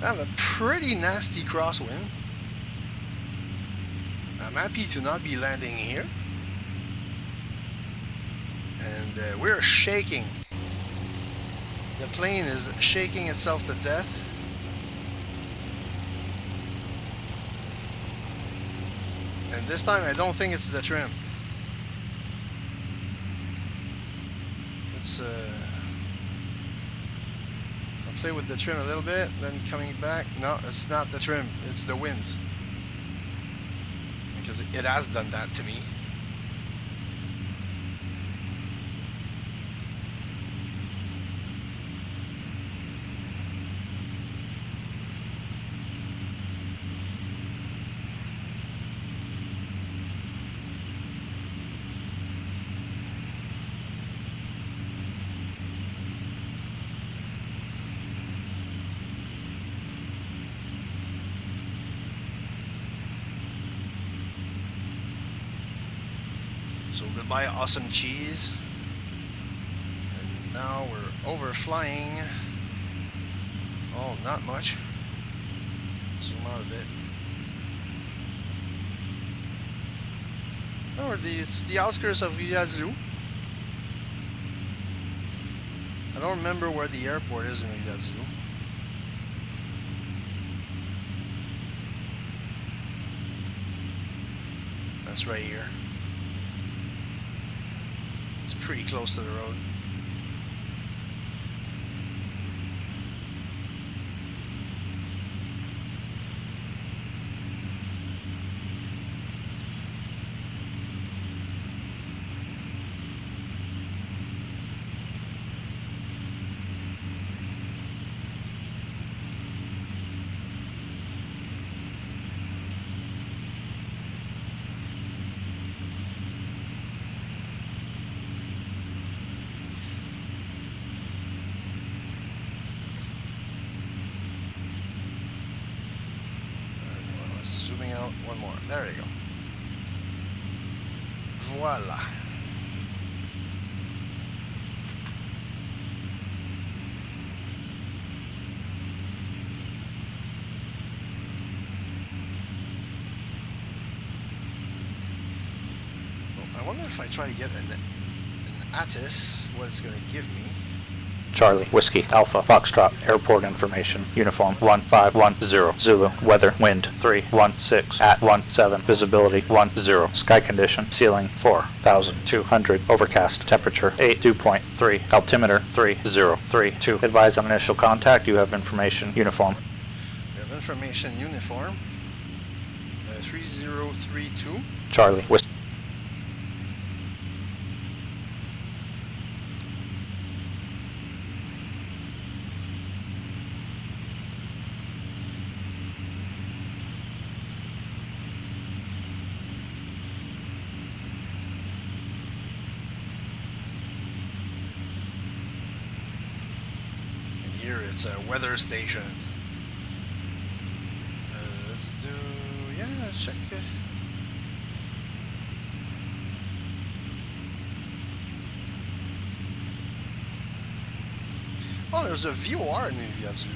I have a pretty nasty crosswind. I'm happy to not be landing here. And we're shaking. The plane is shaking itself to death. And this time I don't think it's the trim. It's I'll play with the trim a little bit, then coming back. No, it's not the trim, it's the winds. Because it has done that to me. So goodbye, awesome cheese. And now we're overflying. Oh, not much. Zoom out a bit. Oh, it's the outskirts of Riazou. I don't remember where the airport is in Riazou. That's right here. It's pretty close to the road. Zooming out one more. There you go. Voila. I wonder if I try to get an Attis, what it's going to give me. Charlie, Whiskey, Alpha, Foxtrot, Airport Information, Uniform 1510, Zulu, Weather, Wind 316, at 17, Visibility 10, Sky Condition, Ceiling 4200, Overcast, Temperature 82.3, Altimeter 3032. Advise on initial contact, you have information, Uniform. We have information, Uniform 3032. Charlie, Whiskey. Here it's a weather station. Let's do, yeah, let's check. Oh, there's a VOR in Riazou.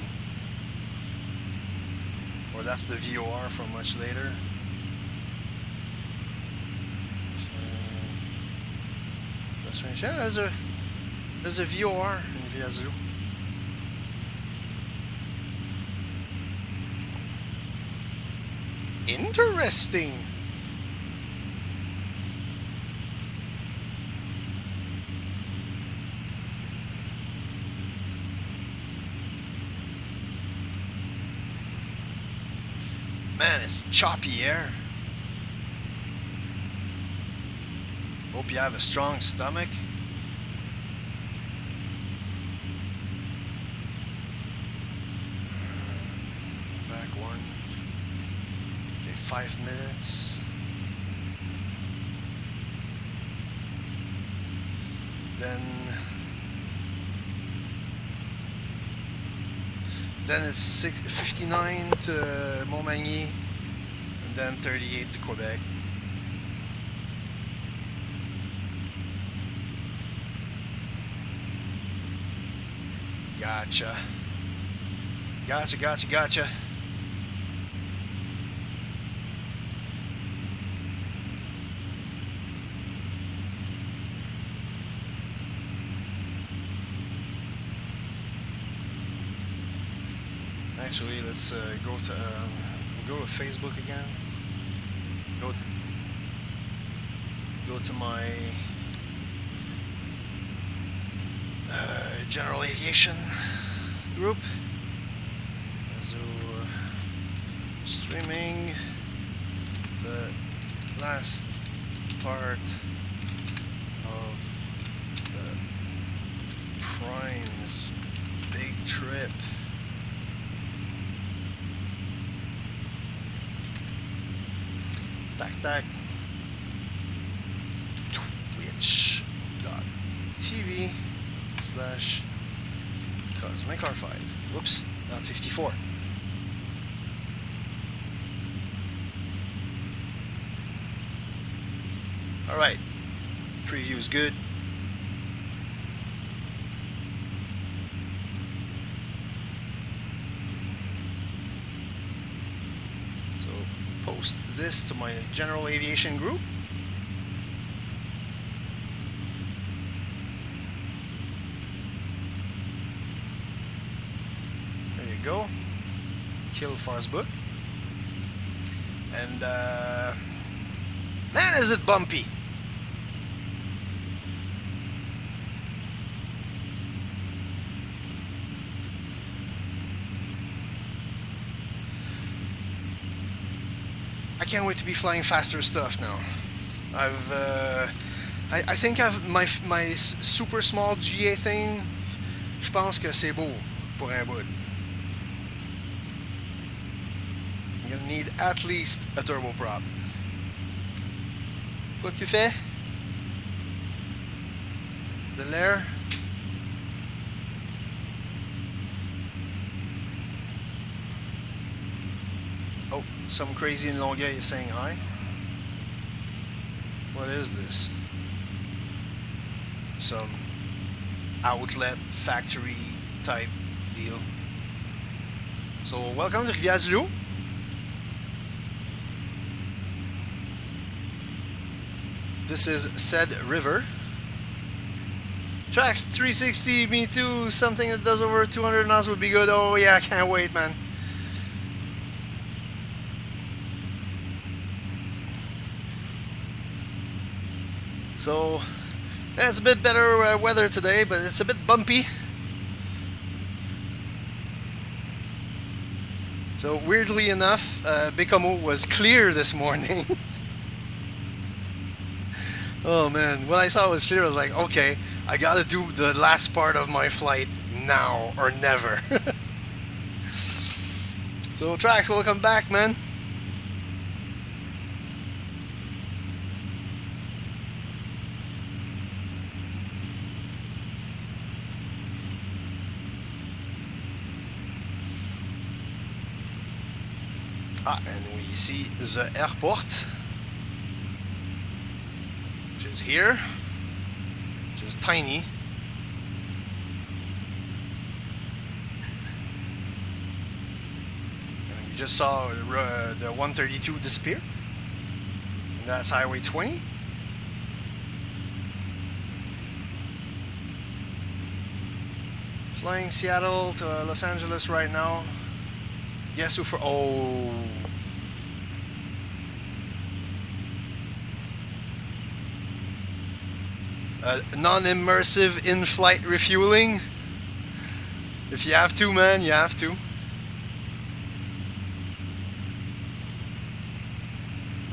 Or that's the VOR from much later. Yeah, there's a VOR in Riazou. Interesting. Man, it's choppy air. Hope you have a strong stomach. Back one. 5 minutes. Then it's 59 to Montmagny, and then 38 to Quebec. Gotcha. Gotcha. Actually, let's go to Facebook again. Go to my general aviation group. So streaming the last part of the Prime's big trip. Tac. Twitch.tv/Cosmic R5. Whoops, not 54. Alright. Preview is good. So post this to my general aviation group. There you go. Kill Farsbook. And man, is it bumpy. I can't wait to be flying faster stuff now. I think I've my super small GA thing. Je pense que c'est beau pour un bout. I'm gonna need at least a turboprop. Quoi que tu fais? De l'air? Oh, some crazy in Longueuil is saying hi. What is this? Some outlet factory type deal. So welcome to Rivière-du-Loup. This is said river. Tracks 360, me too. Something that does over 200 knots would be good. Oh yeah, I can't wait, man. So, yeah, it's a bit better weather today, but it's a bit bumpy. So, weirdly enough, Baie-Comeau was clear this morning. Oh man, when I saw it was clear, I was like, okay, I gotta do the last part of my flight now or never. So, Trax, welcome back, man. Ah, and we see the airport, which is here, which is tiny. And we just saw the 132 disappear, and that's Highway 20. Flying Seattle to Los Angeles right now. Guess who for... Oh. Non-immersive in-flight refueling. If you have to, man, you have to.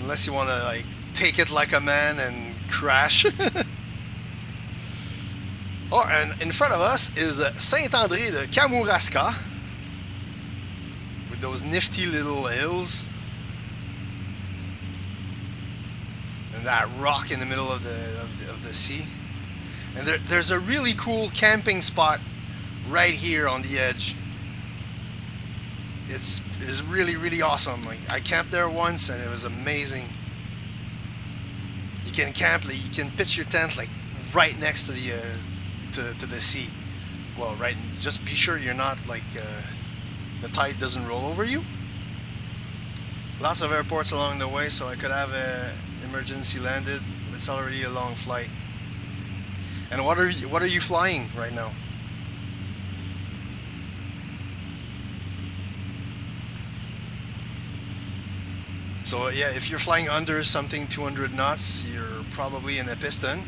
Unless you want to, like, take it like a man and crash. Oh, and in front of us is Saint-André de Kamouraska. Those nifty little hills and that rock in the middle of the sea, and there's a really cool camping spot right here on the edge. It's really awesome. Like, I camped there once and it was amazing. You can camp, like, you can pitch your tent like right next to the to the sea. Well, right, just be sure you're not like the tide doesn't roll over you. Lots of airports along the way, so I could have a emergency landed. It's already a long flight. And what are you flying right now? So yeah, if you're flying under something 200 knots, you're probably in a piston.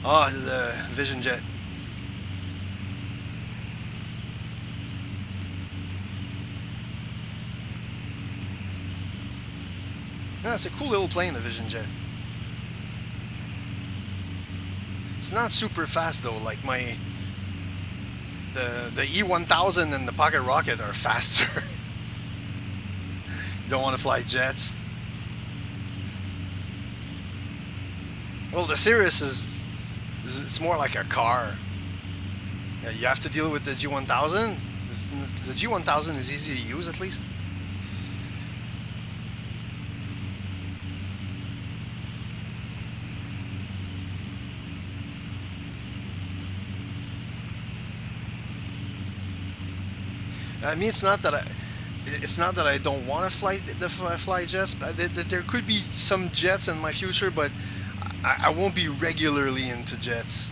Oh, the Vision Jet. Yeah, it's a cool little plane, the Vision Jet. It's not super fast though, like the E1000 and the Pocket Rocket are faster. You don't want to fly jets. Well, the Cirrus is it's more like a car. Yeah, you have to deal with the G1000. The G1000 is easy to use, at least. I mean, it's not that I don't want to fly jets. But there could be some jets in my future, but I won't be regularly into jets.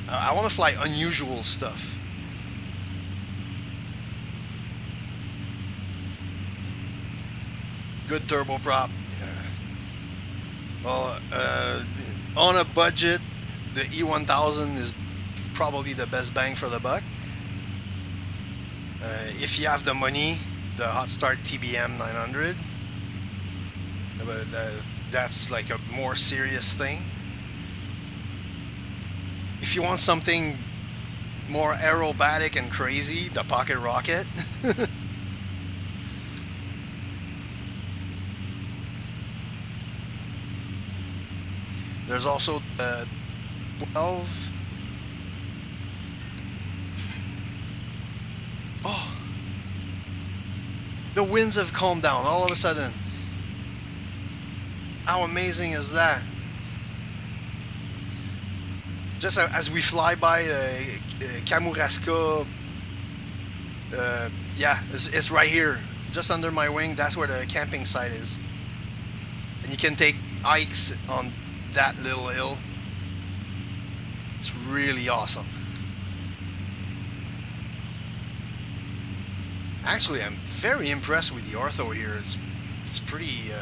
I want to fly unusual stuff. Good turboprop. Yeah. Well, on a budget, the E1000 is probably the best bang for the buck. If you have the money, the Hot Start TBM 900, but that's like a more serious thing. If you want something more aerobatic and crazy, the Pocket Rocket. There's also the 12. Oh, the winds have calmed down all of a sudden. How amazing is that? Just as we fly by Kamouraska, yeah, it's right here, just under my wing. That's where the camping site is, and you can take hikes on that little hill. It's really awesome. Actually, I'm very impressed with the ortho here. It's pretty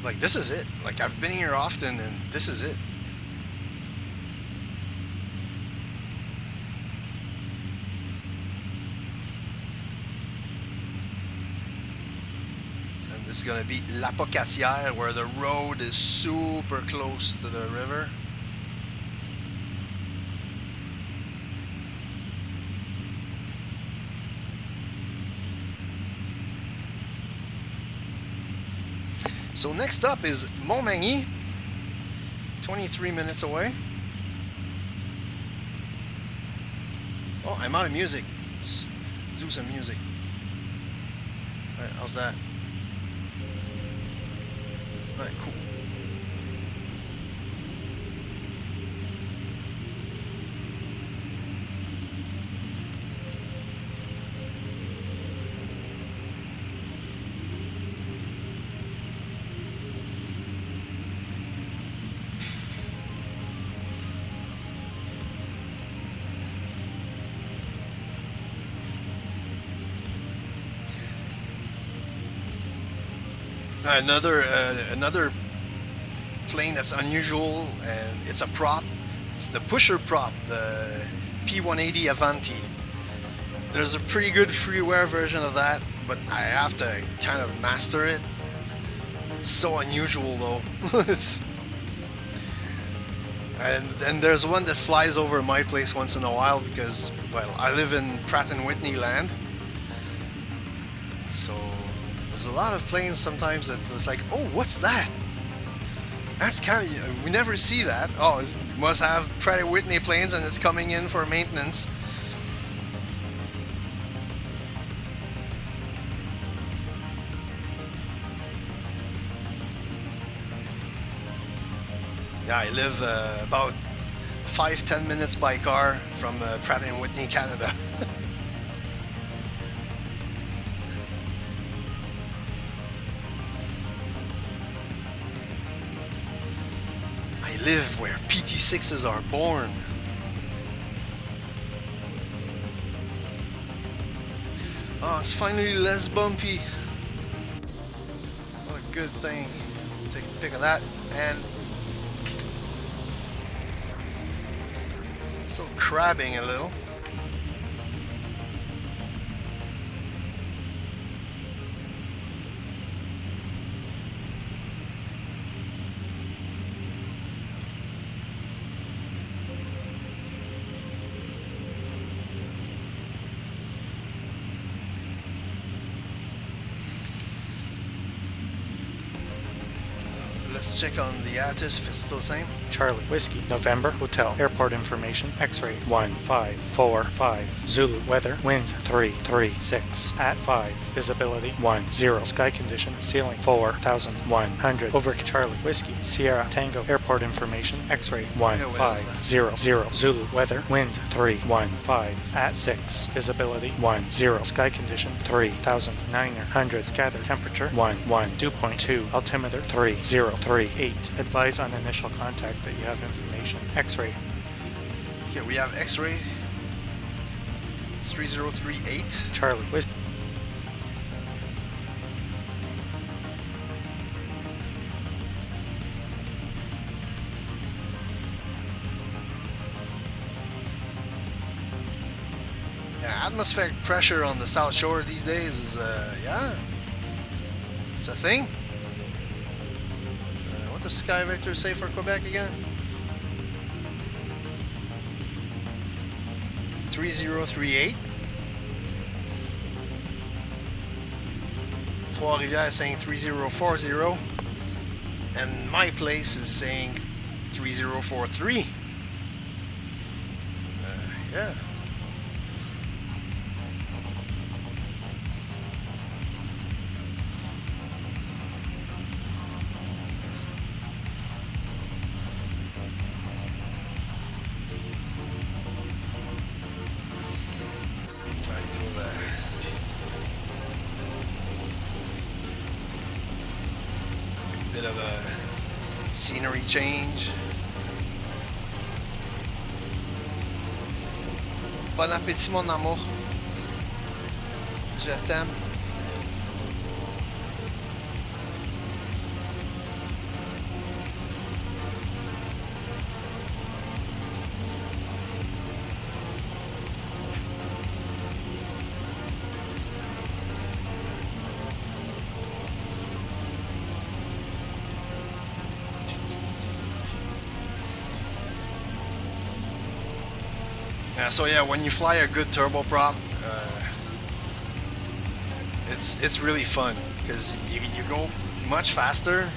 like, this is it. Like, I've been here often, and this is it. And this is gonna be La Pocatière, where the road is super close to the river. So next up is Montmagny, 23 minutes away. Oh, I'm out of music. Let's do some music. Alright, how's that? Alright, cool. Another plane that's unusual, and it's a prop. It's the pusher prop, the P180 Avanti. There's a pretty good freeware version of that, but I have to kind of master it. It's so unusual though. and there's one that flies over my place once in a while because, well, I live in Pratt & Whitney land. So there's a lot of planes sometimes that it's like, oh, what's that? That's kind of, we never see that. Oh, it must have Pratt & Whitney planes and it's coming in for maintenance. Yeah, I live about 5-10 minutes by car from Pratt & Whitney, Canada. I live where PT6s are born. Oh, it's finally less bumpy. What a good thing. Take a pic of that, and still crabbing a little. Let's check on the ATIS if it's still the same. Charlie Whiskey November Hotel Airport Information X-ray 1545 Zulu Weather Wind 336 at 5 Visibility 10 Sky Condition Ceiling 4100 Over Charlie Whiskey Sierra Tango Airport Information X-ray 1500 Zulu Weather Wind 315 at 6 Visibility 10 Sky Condition 3900 Gather Temperature 11 Dew point 2 Altimeter 3038 Advise on initial contact that you have information. X-ray. Okay, we have X-ray 3038. Charlie Whiskey. Yeah, atmospheric pressure on the South Shore these days is, yeah, it's a thing. What does Sky Vector say for Quebec again? 3038. Trois-Rivières saying 3040. And my place is saying 3043. Yeah. Bit of a scenery change. Bon appétit, mon amour. Je t'aime. Yeah, so yeah, when you fly a good turboprop, it's really fun because you go much faster,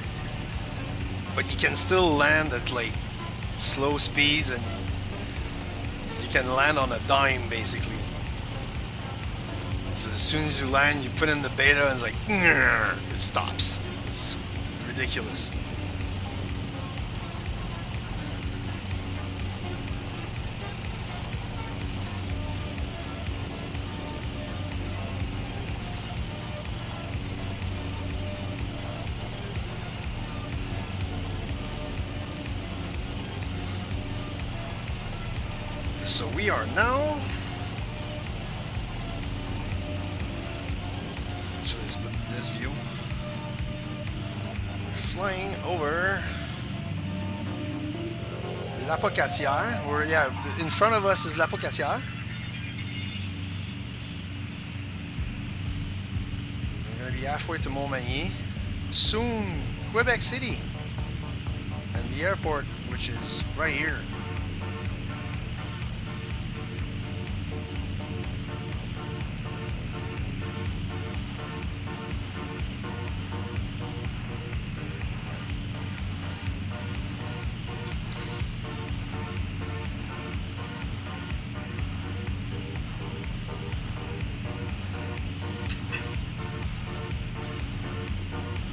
but you can still land at like slow speeds, and you can land on a dime basically. So as soon as you land, you put in the beta, and it's like it stops. It's ridiculous. So we are now, actually let's put this view, we're flying over La Pocatière. We're, yeah, in front of us is La Pocatière. We're going to be halfway to Montmagny. Soon, Quebec City. And the airport, which is right here.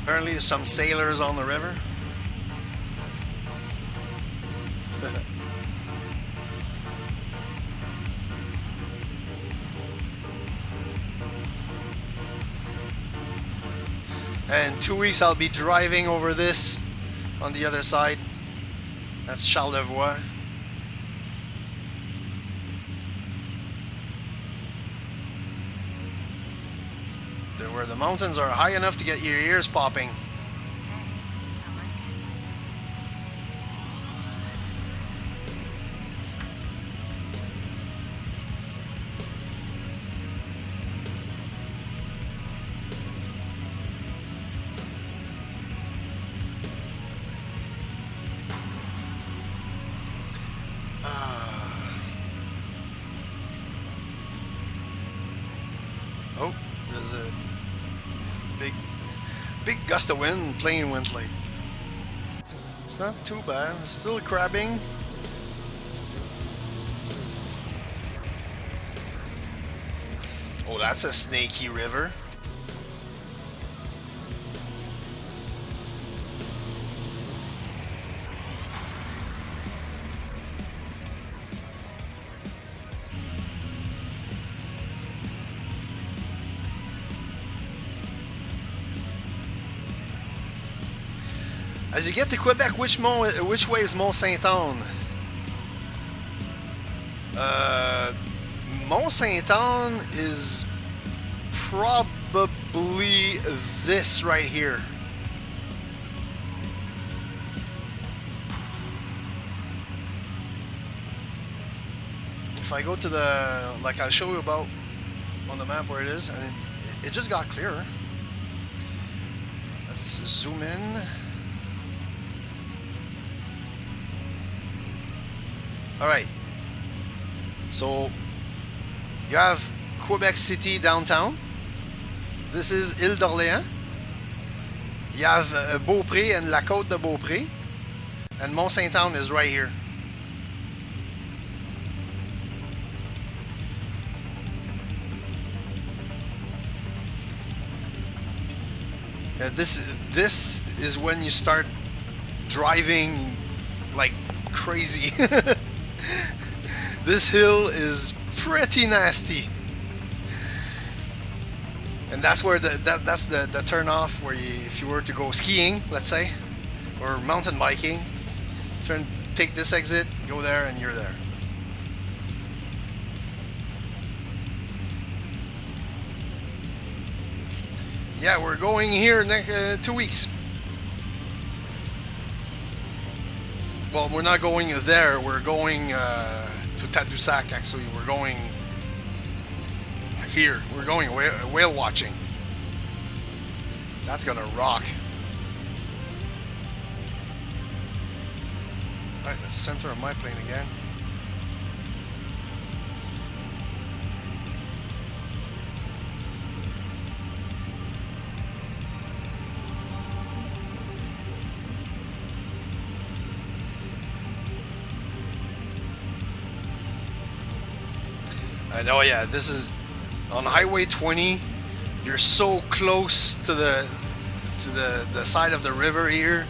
Apparently there's some sailors on the river. And 2 weeks I'll be driving over this on the other side. That's Charlevoix. Where the mountains are high enough to get your ears popping. Oh, there's a big gust of wind. Plane went like. It's not too bad. It's still crabbing. Oh, that's a snaky river. As you get to Quebec, which way is Mont Saint-Anne? Mont Saint-Anne is probably this right here. If I go to the, like I'll show you about on the map where it is, and it just got clearer. Let's zoom in. Alright, so you have Quebec City downtown. This is Île d'Orléans. You have Beaupré and La Côte de Beaupré. And Mont Saint-Anne is right here. This is when you start driving like crazy. This hill is pretty nasty, and that's where that's the turn off where if you were to go skiing, let's say, or mountain biking, take this exit, go there, and you're there. Yeah, we're going here next 2 weeks. Well, we're not going there. We're going to Tadoussac, actually. We're going here. We're going whale watching. That's gonna rock. Alright, let's center on my plane again. And oh yeah, this is on Highway 20. You're so close to the side of the river here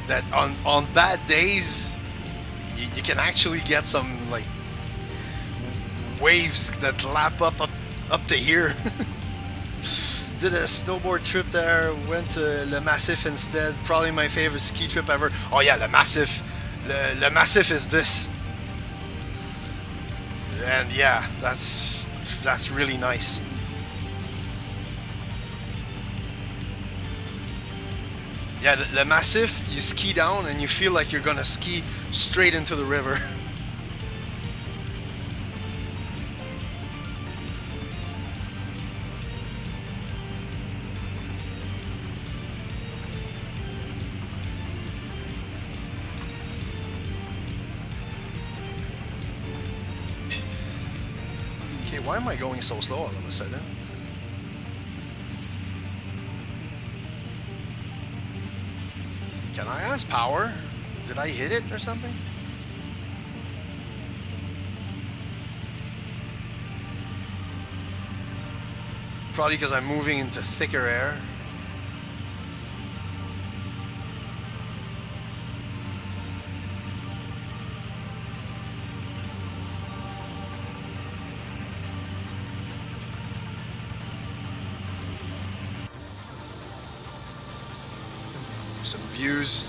that on bad days you can actually get some like waves that lap up to here. Did a snowboard trip there, went to Le Massif instead. Probably my favorite ski trip ever. Oh yeah, Le Massif. Le Massif is this. And yeah, that's really nice. Yeah, the Massif, you ski down and you feel like you're gonna ski straight into the river. Okay, why am I going so slow all of a sudden? Can I ask power? Did I hit it or something? Probably because I'm moving into thicker air. some views.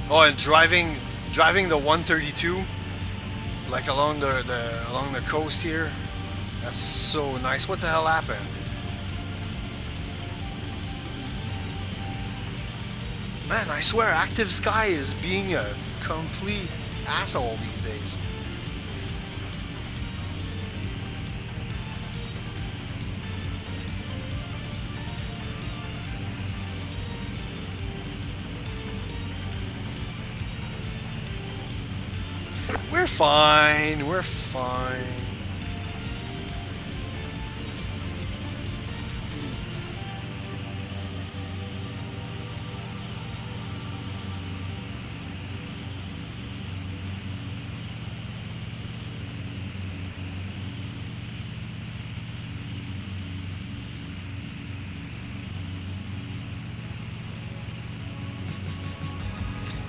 Oh, and driving the 132, like along the coast here, that's so nice. What the hell happened? Man, I swear, Active Sky is being a complete asshole these days. We're fine, we're fine.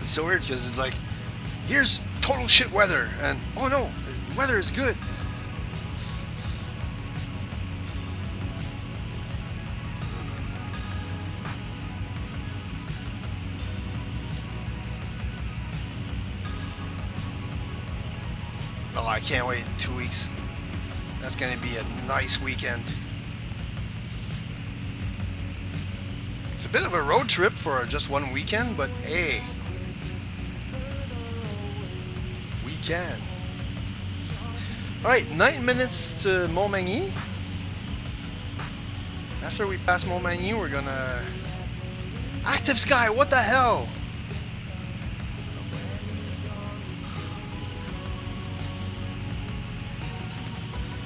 It's so weird because it's like, here's total shit weather, and oh no, the weather is good. Oh, I can't wait 2 weeks. That's gonna be a nice weekend. It's a bit of a road trip for just one weekend, but hey, we can. Alright, 9 minutes to Montmagny. After we pass Montmagny, we're gonna... Active Sky, what the hell?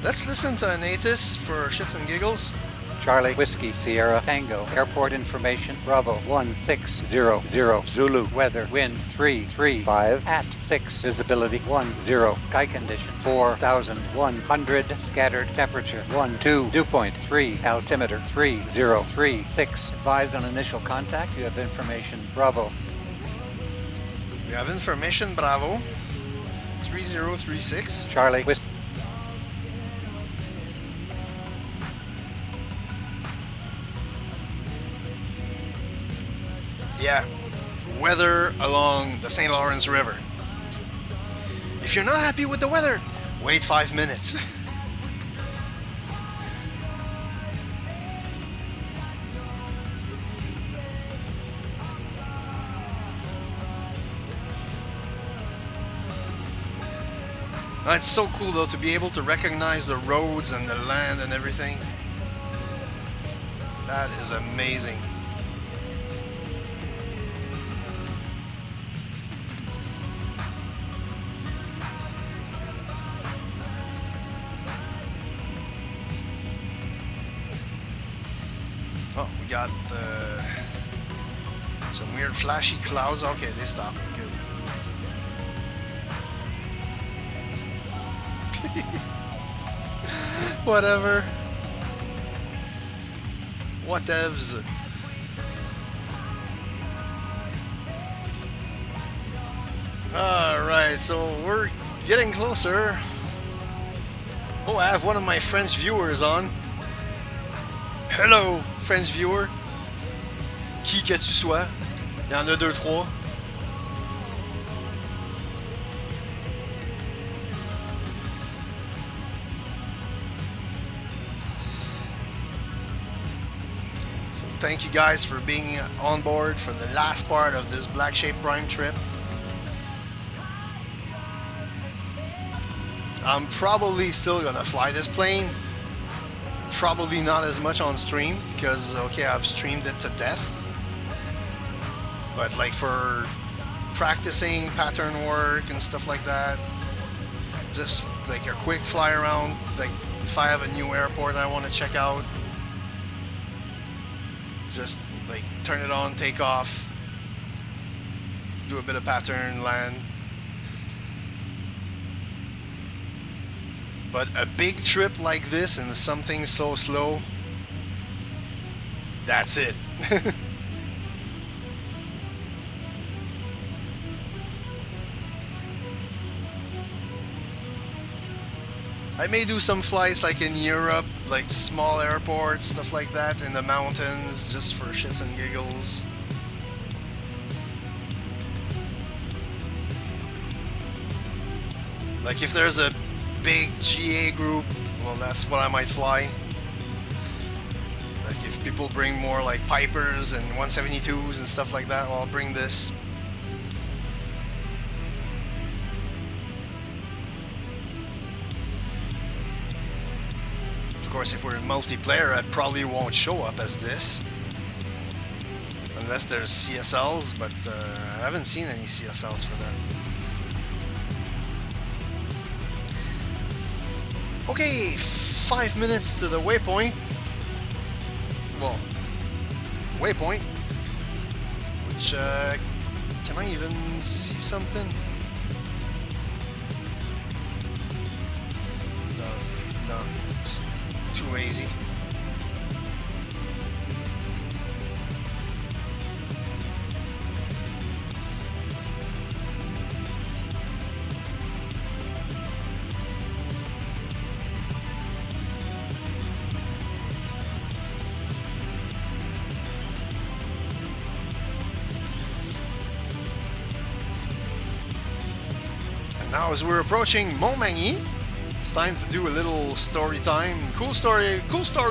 Let's listen to Anatus for shits and giggles. Charlie, Whiskey, Sierra, Tango, airport information, Bravo 1600, Zulu, weather, wind 335, at 6, visibility 10, sky condition 4100, scattered, temperature 12, dew point 3, altimeter 3036, advise on initial contact, you have information, Bravo. We have information, Bravo 3036. Charlie, Whiskey. Yeah, weather along the St. Lawrence River. If you're not happy with the weather, wait 5 minutes. It's so cool though to be able to recognize the roads and the land and everything. That is amazing. Oh, we got some weird flashy clouds. Okay, they stopped. Good. Whatever. Whatevs. Alright, so we're getting closer. Oh, I have one of my French viewers on. Hello, French viewer. Qui que tu sois. Il y en a 2, 3. So thank you guys for being on board for the last part of this Black Shape Prime trip. I'm probably still gonna fly this plane. Probably not as much on stream because, okay, I've streamed it to death. But like for practicing pattern work and stuff like that, just like a quick fly around, like if I have a new airport I want to check out, just like turn it on, take off, do a bit of pattern, land. But a big trip like this and something so slow, that's it. I may do some flights like in Europe, like small airports, stuff like that, in the mountains, just for shits and giggles. Like if there's a big GA group, well, that's what I might fly. Like if people bring more like Pipers and 172s and stuff like that, well, I'll bring this. Of course, if we're in multiplayer, I probably won't show up as this. Unless there's CSLs, but I haven't seen any CSLs for that. Okay, 5 minutes to the waypoint. Well, waypoint. Which, can I even see something? No, it's too lazy. Now as we're approaching Montmagny, it's time to do a little story time. Cool story,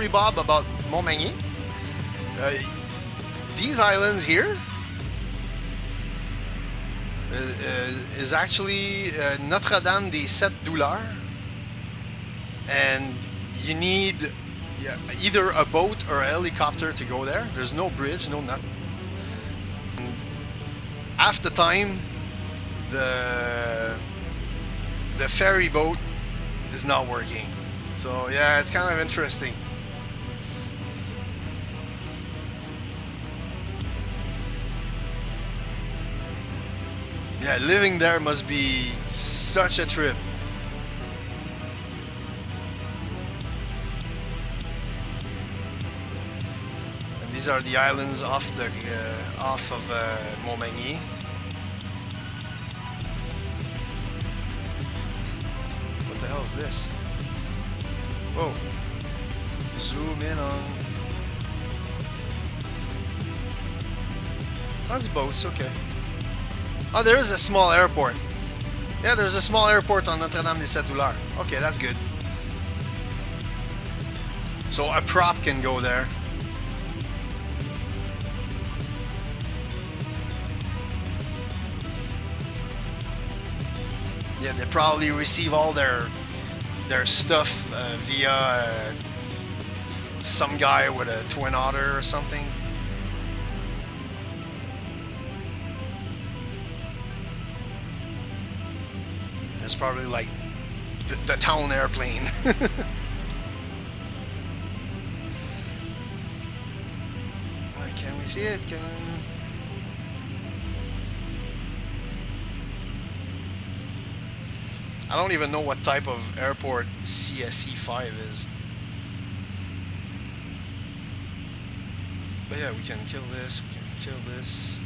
Bob, about Montmagny. These islands here is actually Notre-Dame des Sept Douleurs, and you need either a boat or a helicopter to go there. There's no bridge, no nothing. Half the time, the ferry boat is not working. So yeah, it's kind of interesting. Yeah, living there must be such a trip. And these are the islands off of Montmagny. What the hell is this? Whoa. Zoom in on. That's boats, okay. Oh, there is a small airport. Yeah, there's a small airport on Notre-Dame des Sept Douleurs. Okay, that's good. So a prop can go there. Yeah, they probably receive all their stuff via some guy with a Twin Otter or something. It's probably like the town airplane. Can we see it? I don't even know what type of airport CSE5 is. But yeah, we can kill this, we can kill this.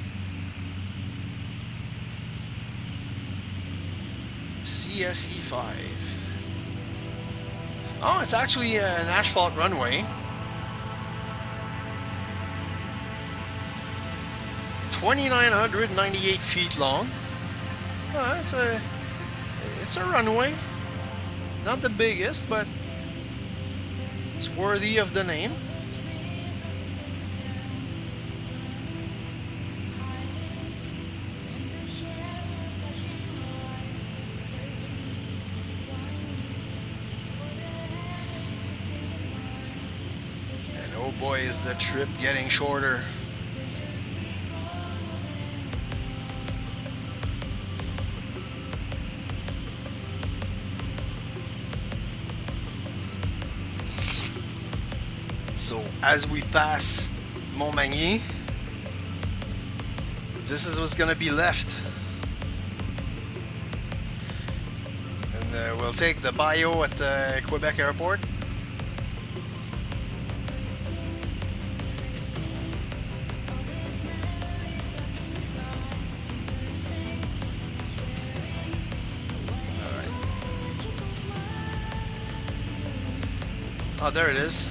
CSE5. Oh, it's actually an asphalt runway. 2,998 feet long. Oh, it's a runway. Not the biggest, but it's worthy of the name. Oh boy, is the trip getting shorter. So as we pass Montmagny, this is what's gonna be left. And we'll take the bio at Quebec Airport. Oh, there it is.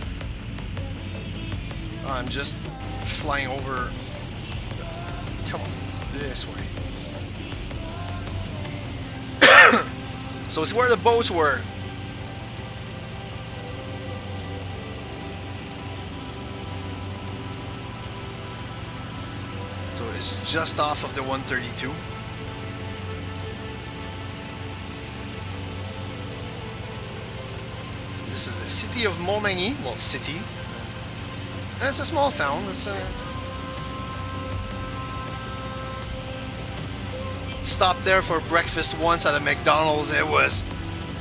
Oh, I'm just flying over. Come on, this way. So it's where the boats were. So it's just off of the 132. This is the city of Montmagny. Well, city. And it's a small town. It's a... Stopped there for breakfast once at a McDonald's. It was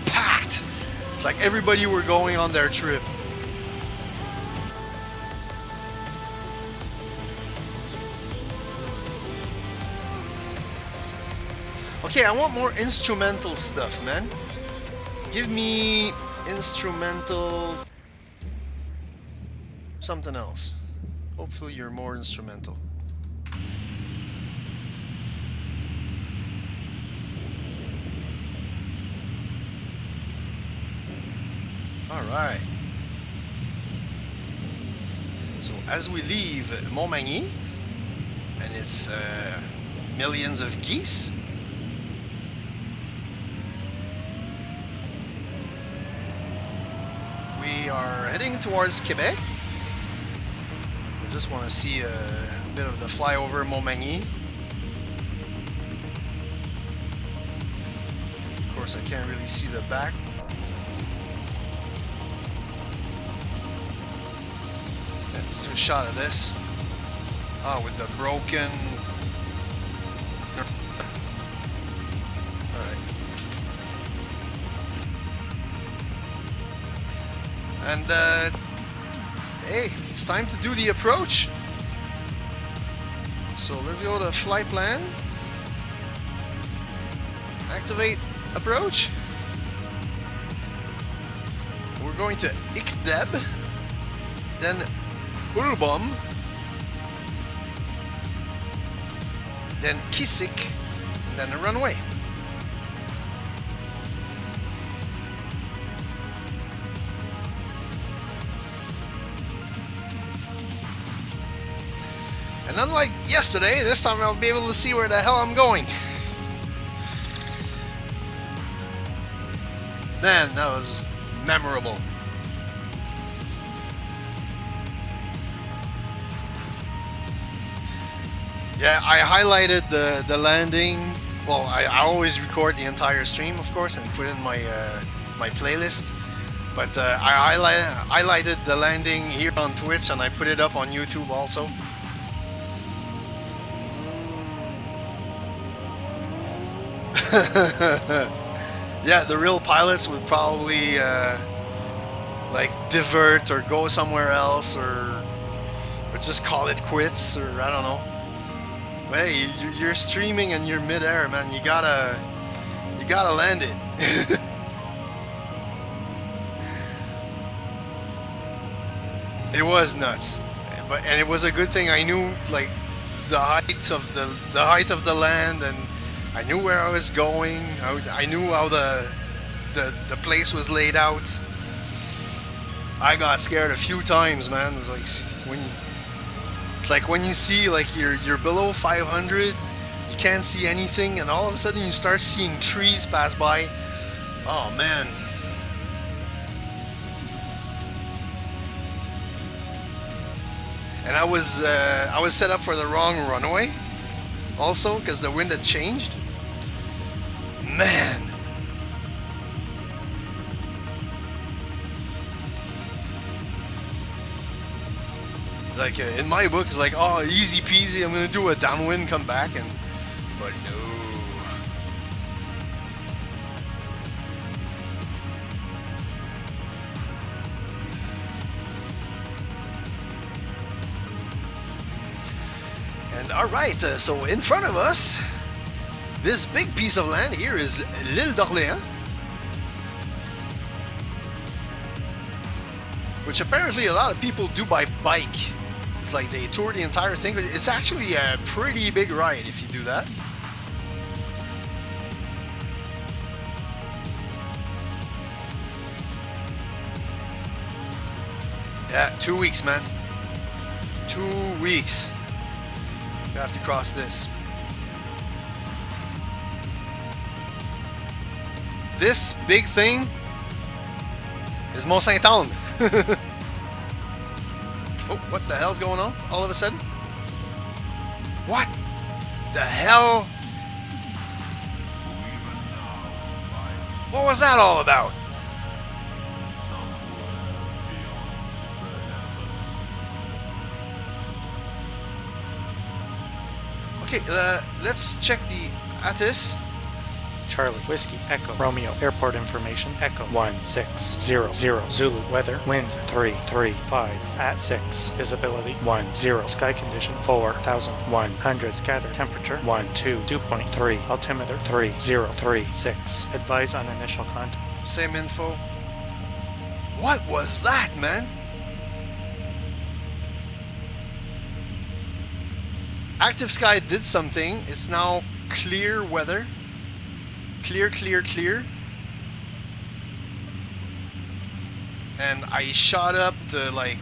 packed. It's like everybody were going on their trip. Okay, I want more instrumental stuff, man. Give me instrumental something else. Hopefully you're more instrumental. Alright. So as we leave Montmagny, and it's millions of geese, we are heading towards Quebec. I just want to see a bit of the flyover Montmagny. Of course, I can't really see the back. Let's do a shot of this. Oh, with the broken... Alright. And, hey, it's time to do the approach. So let's go to flight plan. Activate approach. We're going to Ikdeb. Then Ulbom, then Kisik, and then the runway. And unlike yesterday, this time I'll be able to see where the hell I'm going. Man, that was memorable. Yeah, I highlighted the landing. Well, I always record the entire stream, of course, and put in my my playlist. But I highlighted the landing here on Twitch, and I put it up on YouTube also. Yeah, the real pilots would probably like divert or go somewhere else, or just call it quits, or I don't know. Hey, you're streaming and you're mid-air, man. You gotta land it. It was nuts, and it was a good thing I knew like the height of the land, and I knew where I was going. I knew how the place was laid out. I got scared a few times, man. It's like when you see like you're below 500, you can't see anything, and all of a sudden you start seeing trees pass by. Oh man. And I was set up for the wrong runway also, because the wind had changed. Man. Like in my book, it's like, oh, easy peasy. I'm gonna do a downwind, come back, but no. And all right, so in front of us, this big piece of land here is l'Île d'Orléans, which apparently a lot of people do by bike. It's like they tour the entire thing. It's actually a pretty big ride if you do that. Yeah, 2 weeks, man. 2 weeks. We have to cross this. This big thing is Mont Saint-Anne. Oh, what the hell's going on all of a sudden? What the hell? What was that all about? Okay, let's check the ATIS. Charlie, Whiskey, Echo, Romeo, airport information, Echo, 1600, Zulu, weather, wind, 335, at 6, visibility, 10, sky condition, 4100, scatter, temperature, 12, dew point, 3, altimeter, 3036, advise on initial contact. Same info. What was that, man? Active Sky did something. It's now clear weather. Clear, clear, clear. And I shot up to like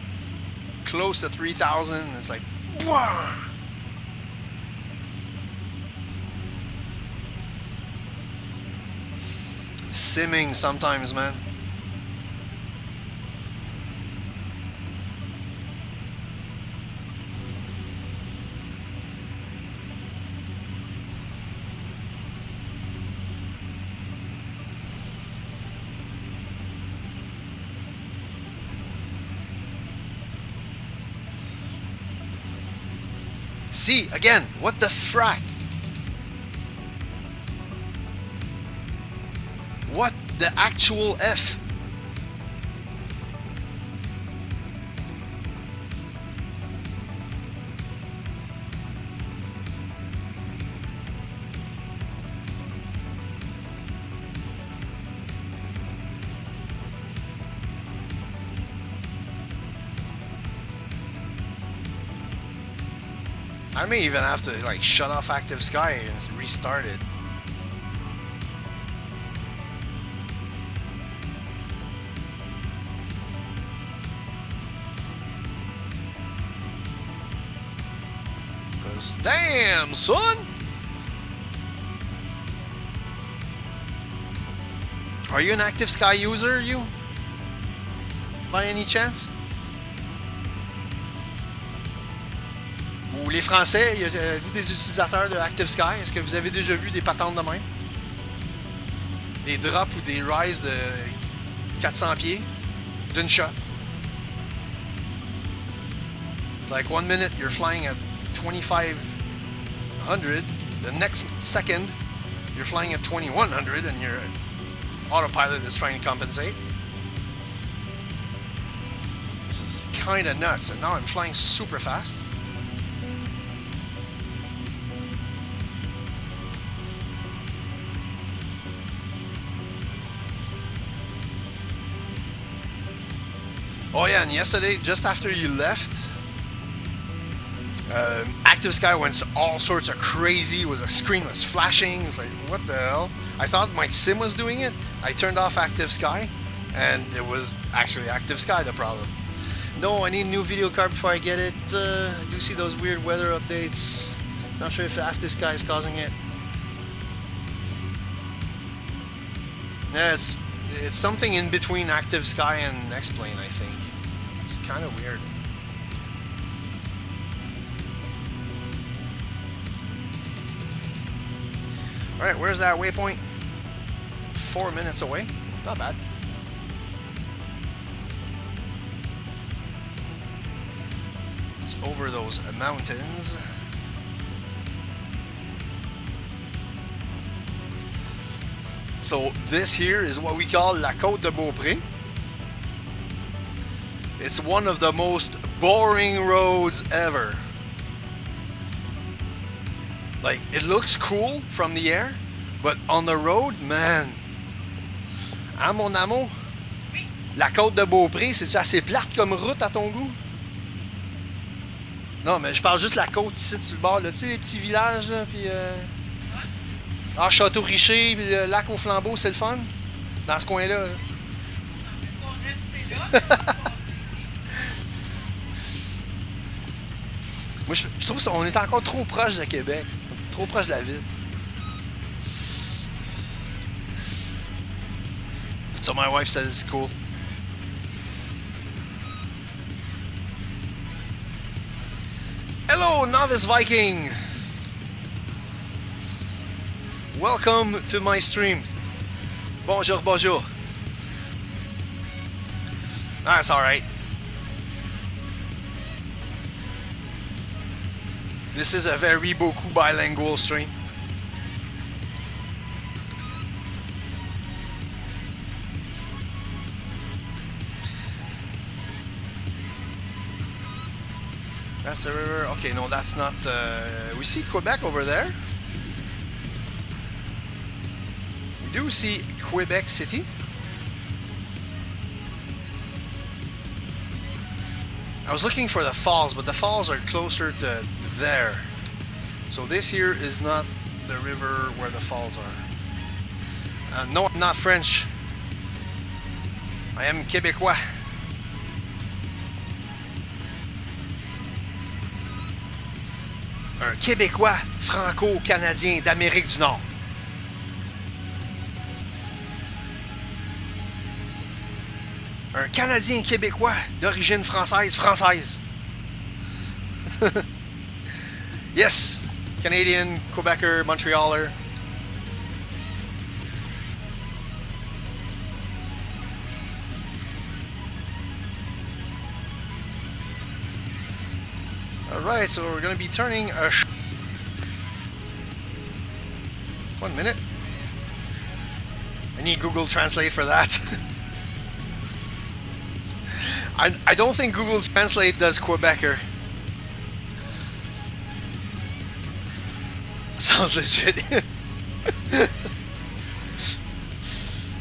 close to 3,000. It's like, wow. Simming sometimes, man. See, again, what the frack? What the actual F? I may even have to like shut off Active Sky and restart it. Cause damn, son! Are you an Active Sky user, you? By any chance? Ou les Français, il y a des utilisateurs de Active Sky. Est-ce que vous avez déjà vu des patentes de même? Des drops ou des rise de 400 pieds d'une shot. It's like 1 minute you're flying at 2,500. The next second you're flying at 2,100 and your autopilot is trying to compensate. This is kind of nuts. And now I'm flying super fast. Oh yeah, and yesterday, just after you left, Active Sky went all sorts of crazy. The screen was flashing. It's like, what the hell? I thought my sim was doing it. I turned off Active Sky, and it was actually Active Sky the problem. No, I need a new video card before I get it. I do see those weird weather updates. Not sure if Active Sky is causing it. Yeah, it's something in between Active Sky and X-Plane, I think. It's kind of weird. Alright, where's that waypoint? 4 minutes away. Not bad. It's over those mountains. So this here is what we call La Côte de Beaupré. It's one of the most boring roads ever. Like, it looks cool from the air, but on the road, man. Hein, mon amour? Oui. La Côte de Beaupré, c'est-tu assez plate comme route à ton goût? Non, mais je parle juste de la côte ici, sur le bord, là, tu sais, les petits villages, là, puis... Ah, Château-Richer, puis le lac aux flambeaux, c'est le fun? Dans ce coin-là. Moi, je trouve ça, on est encore trop proche de Québec. Trop proche de la ville. So my wife says it's cool. Hello, Novice Viking! Welcome to my stream. Bonjour, bonjour. That's alright. This is a very beaucoup bilingual stream. That's a river. Okay, no, that's not. We see Quebec over there. We do see Quebec City. I was looking for the falls, but the falls are closer to there. So this here is not the river where the falls are. No, I'm not French. I am Québécois. Un Québécois franco-canadien d'Amérique du Nord. Un Canadien québécois d'origine française. Yes, Canadian, Quebecer, Montrealer. Alright, so we're going to be turning a... 1 minute. I need Google Translate for that. I don't think Google Translate does Quebecer. Sounds legit.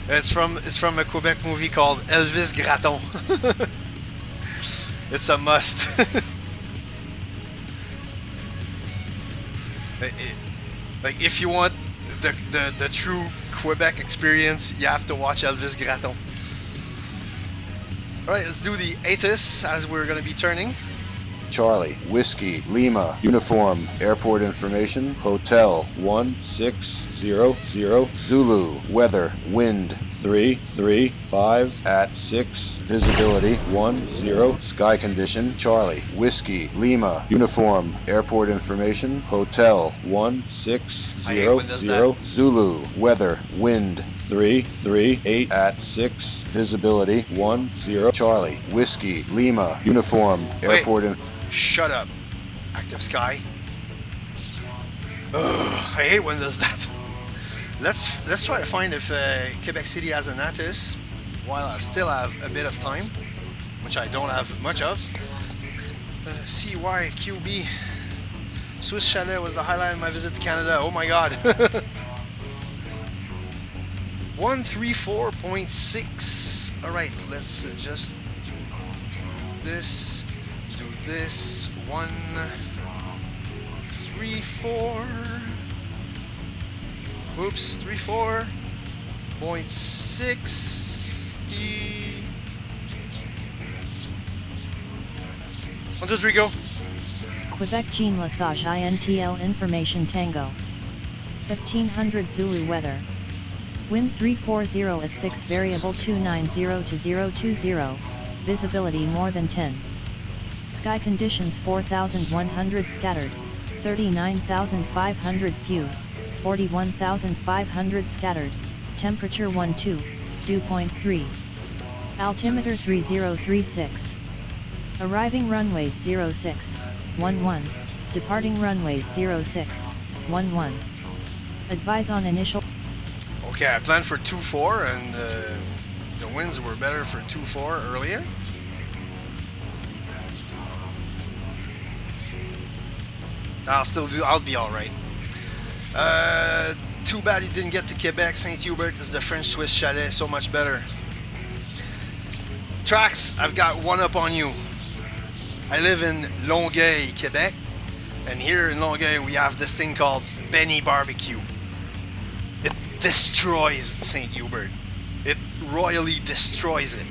It's from a Quebec movie called Elvis Gratton. It's a must. Like if you want the true Quebec experience, you have to watch Elvis Gratton. Alright, let's do the ATIS as we're going to be turning. Charlie, Whiskey, Lima, Uniform, Airport Information, Hotel 1600, Zulu, Weather, Wind 335 at 6, Visibility 10, Sky Condition, Charlie, Whiskey, Lima, Uniform, Airport Information, Hotel 1600, Zulu, Weather, Wind 338 at 6, Visibility 10, Charlie, Whiskey, Lima, Uniform, Airport Information. Shut up. Active sky. Ugh, I hate when it does that. Let's try to find if Quebec City has an ATIS while I still have a bit of time, which I don't have much of. CYQB. Swiss Chalet was the highlight of my visit to Canada. Oh my god. 134.6. Alright, let's just do this. Do this. 134. Oops, 34.60. 1, 2, 3, go. Quebec Jean Lesage INTL Information Tango. 1500 Zulu weather. Wind 340 at 6 variable 290 to 020. Visibility more than 10. Sky conditions 4100 scattered. 39,500 few. 41,500 scattered. Temperature 12, dew point 3. Altimeter 3036. Arriving runways 06, 11. Departing runways 06, 11. Advise on initial. Okay, I planned for 2-4 and the winds were better for 2-4 earlier. I'll be alright. Too bad he didn't get to Quebec. Saint Hubert is the French Swiss chalet, so much better. Trax, I've got one up on you. I live in Longueuil, Quebec, and here in Longueuil we have this thing called Benny Barbecue. It destroys Saint Hubert. It royally destroys it.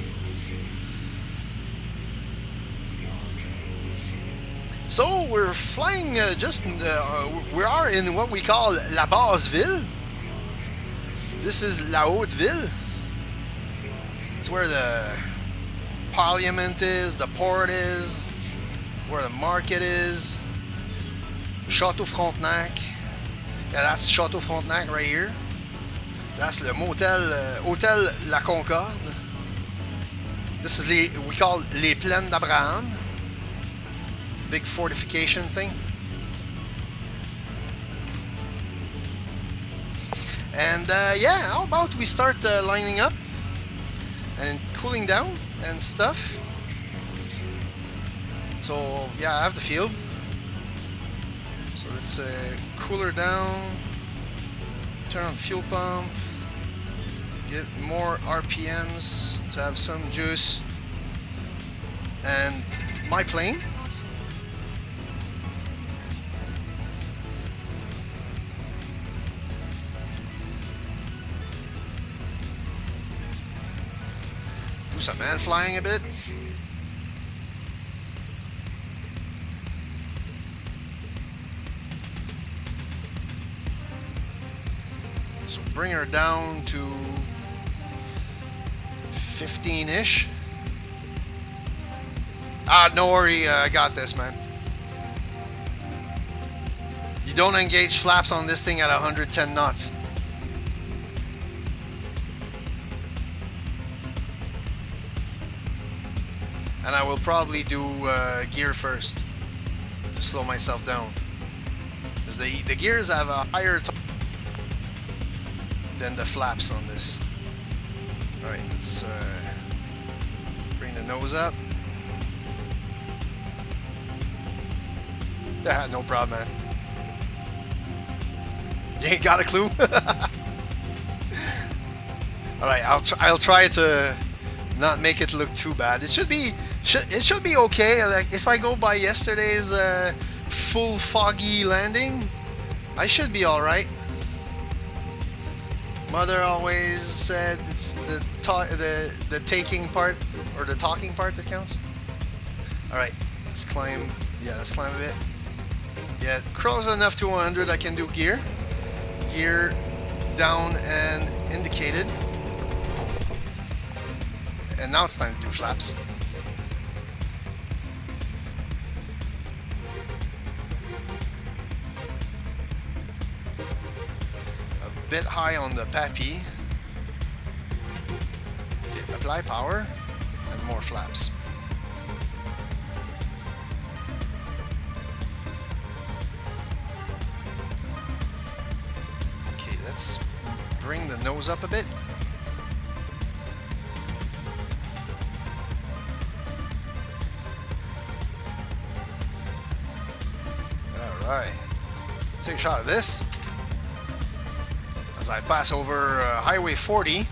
So we're flying we are in what we call La Basse Ville. This is La Haute Ville. It's where the Parliament is, the port is, where the market is. Château Frontenac. Yeah, that's Château Frontenac right here. That's le motel, Hôtel La Concorde. This is we call Les Plaines d'Abraham. Big fortification thing. And yeah, how about we start lining up and cooling down and stuff. So yeah, I have the field. So let's cool her down. Turn on the fuel pump. Get more RPMs to have some juice. And my plane. Do some man flying a bit. So bring her down to 15-ish. Ah, no worry, I got this, man. You don't engage flaps on this thing at 110 knots. And I will probably do gear first to slow myself down. Because the gears have a higher than the flaps on this. Alright, let's bring the nose up. Yeah, no problem, man. You ain't got a clue? Alright, I'll try to not make it look too bad. It should be okay. Like if I go by yesterday's full foggy landing, I should be all right. Mother always said it's the taking part or the talking part that counts. All right, let's climb. Yeah, let's climb a bit. Yeah, close enough to 100. I can do gear down and indicated. And now it's time to do flaps. A bit high on the pappy. Okay, apply power and more flaps. Okay, let's bring the nose up a bit. Alright, let's take a shot of this as I pass over Highway 40,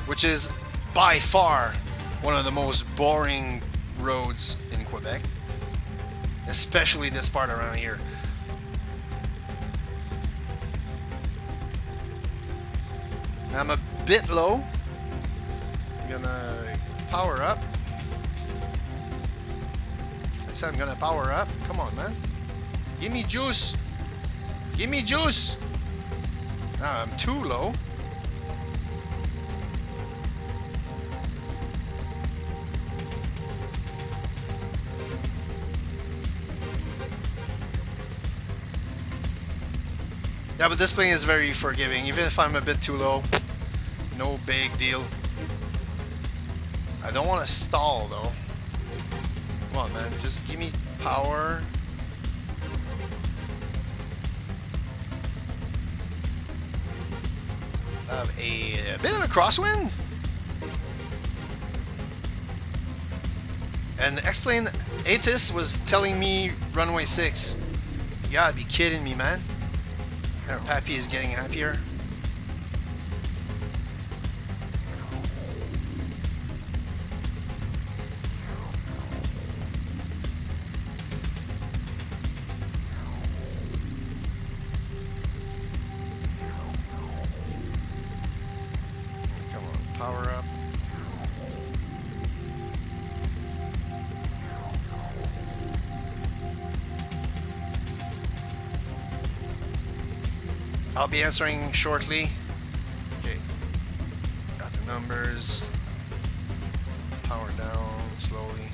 which is by far one of the most boring roads in Quebec, especially this part around here. Now I'm a bit low. I'm gonna power up. I said I'm gonna power up. Come on, man. Give me juice. Give me juice. Now I'm too low. Yeah, but this plane is very forgiving. Even if I'm a bit too low, no big deal. I don't want to stall though. Come on, man, just give me power. Have a bit of a crosswind. And X-Plane Atis was telling me runway 6. You gotta be kidding me, man. Our Pappy is getting happier. Power up. I'll be answering shortly. Okay, got the numbers. Power down slowly.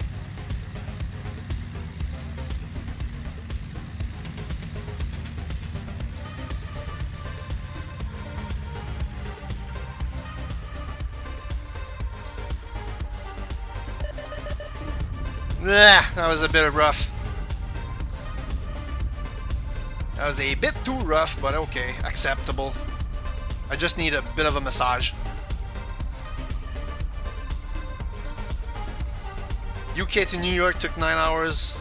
That was a bit rough. That was a bit too rough, but okay, acceptable. I just need a bit of a massage. UK to New York took 9 hours.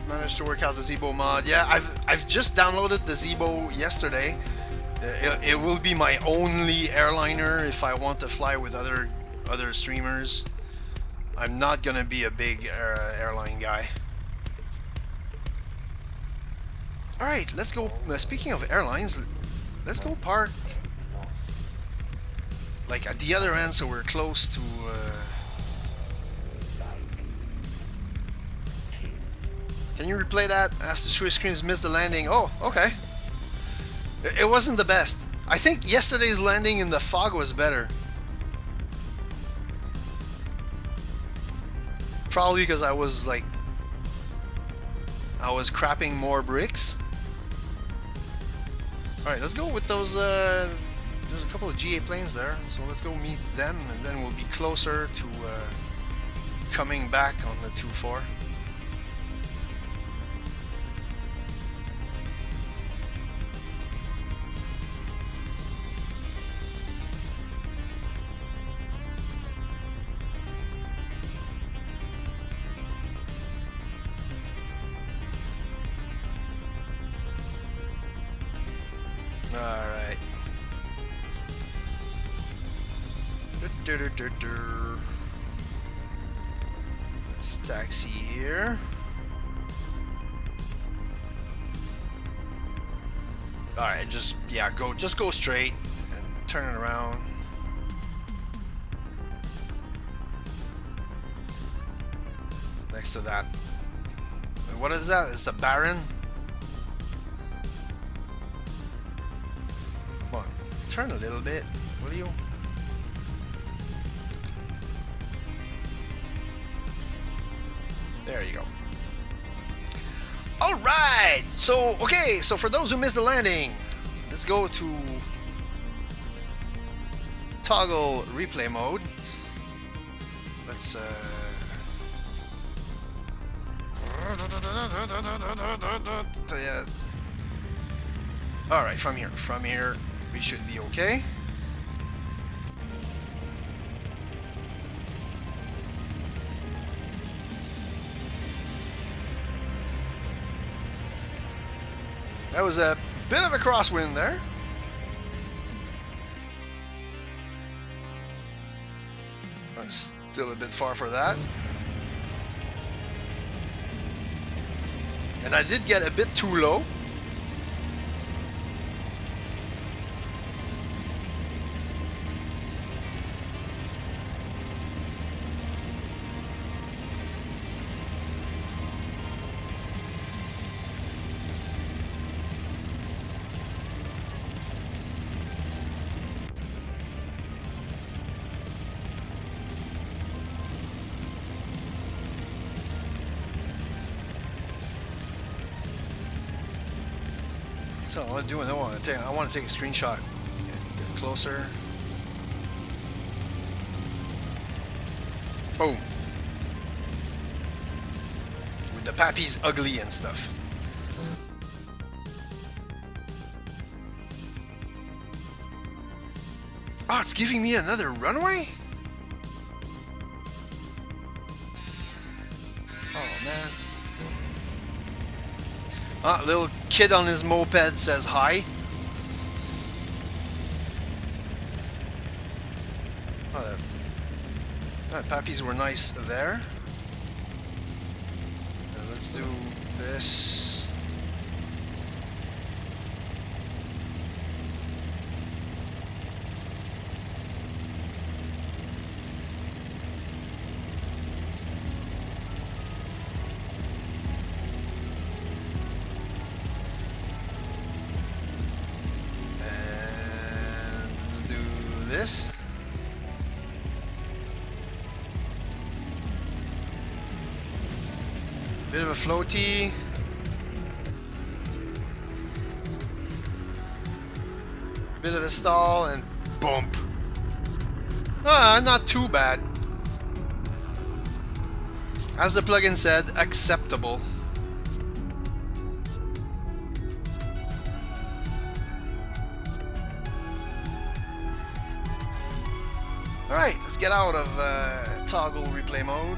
Managed to work out the Zebo mod. Yeah, I've just downloaded the Zebo yesterday. It will be my only airliner if I want to fly with other streamers. I'm not gonna be a big airline guy. Alright, let's go. Speaking of airlines, let's go park like at the other end so we're close to Can you replay that? As the Swiss screens missed the landing. Oh, okay. It wasn't the best. I think yesterday's landing in the fog was better. Probably because I was crapping more bricks. Alright, let's go with those, there's a couple of GA planes there, so let's go meet them and then we'll be closer to coming back on the 2-4. Alright. Let's taxi here. Alright, just go straight and turn it around. Next to that. What is that? It's the Baron. Turn a little bit, will you? There you go. Alright! So, okay, so for those who missed the landing, let's go to toggle replay mode. Let's yeah. Alright, from here we should be okay. That was a bit of a crosswind there. Still a bit far for that. And I did get a bit too low. So what I'm doing, I want to take a screenshot. Get closer. Boom. With the pappies ugly and stuff. Oh, it's giving me another runway? Oh man. Ah, little kid on his moped says hi. Oh, the pappies were nice there. Let's do this. Bit of a floaty. Bit of a stall and bump. Ah, not too bad. As the plugin said, acceptable. Alright, let's get out of toggle replay mode.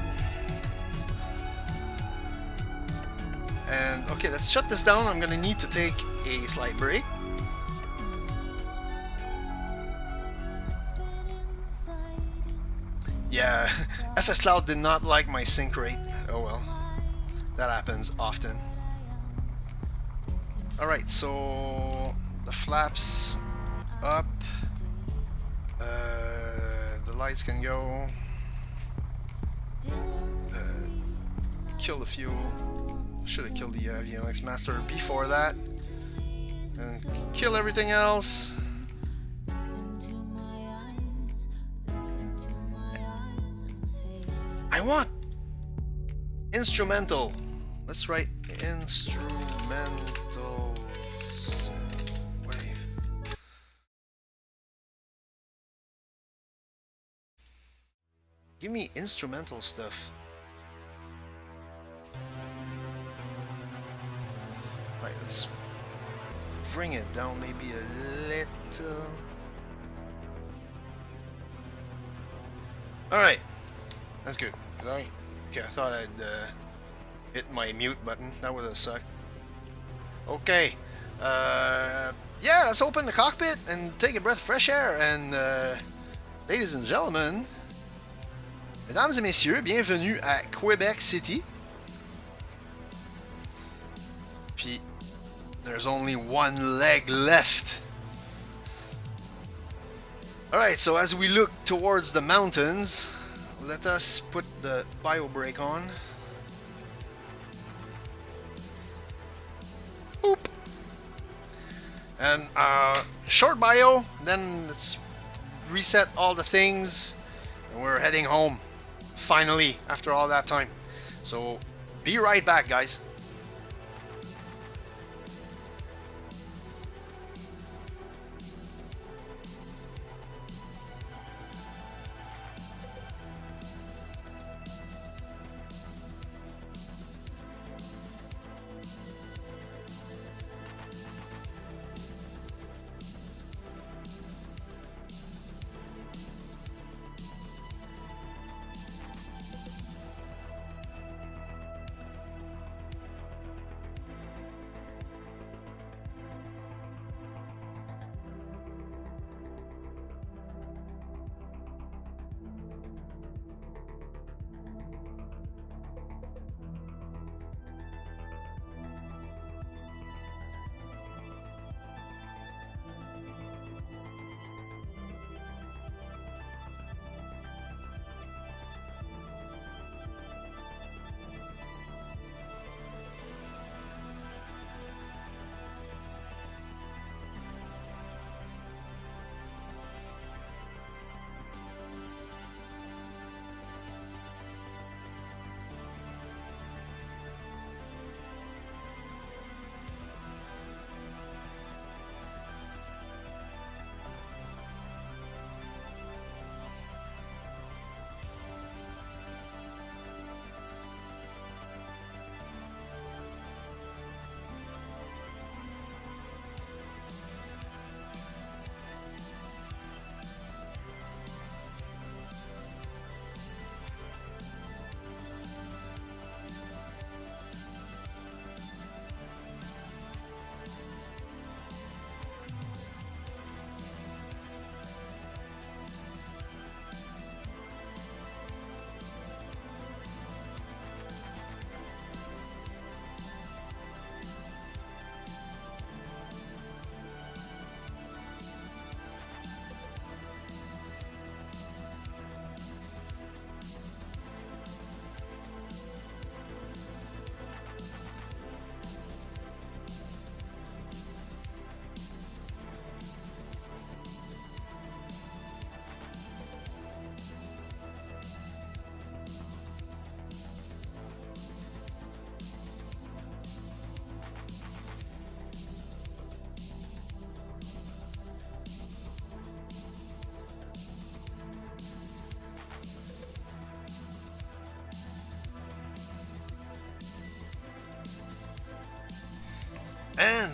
And okay, let's shut this down. I'm gonna need to take a slight break. Yeah, FS Cloud did not like my sync rate. Oh well, that happens often. Alright, so the flaps up. The lights can go. Kill the fuel. Should have killed the VMX Master before that. And kill everything else. I want instrumental. Let's write instrumentals. Wave. Give me instrumental stuff. Right, let's bring it down maybe a little. Alright, that's good. Okay, I thought I'd hit my mute button. That would have sucked. Okay, yeah, let's open the cockpit and take a breath of fresh air. And ladies and gentlemen, mesdames et messieurs, bienvenue à Quebec City. Puis, there's only one leg left. Alright, so as we look towards the mountains, let us put the bio brake on. Boop. And short bio, then let's reset all the things, and we're heading home. Finally, after all that time. So, be right back, guys.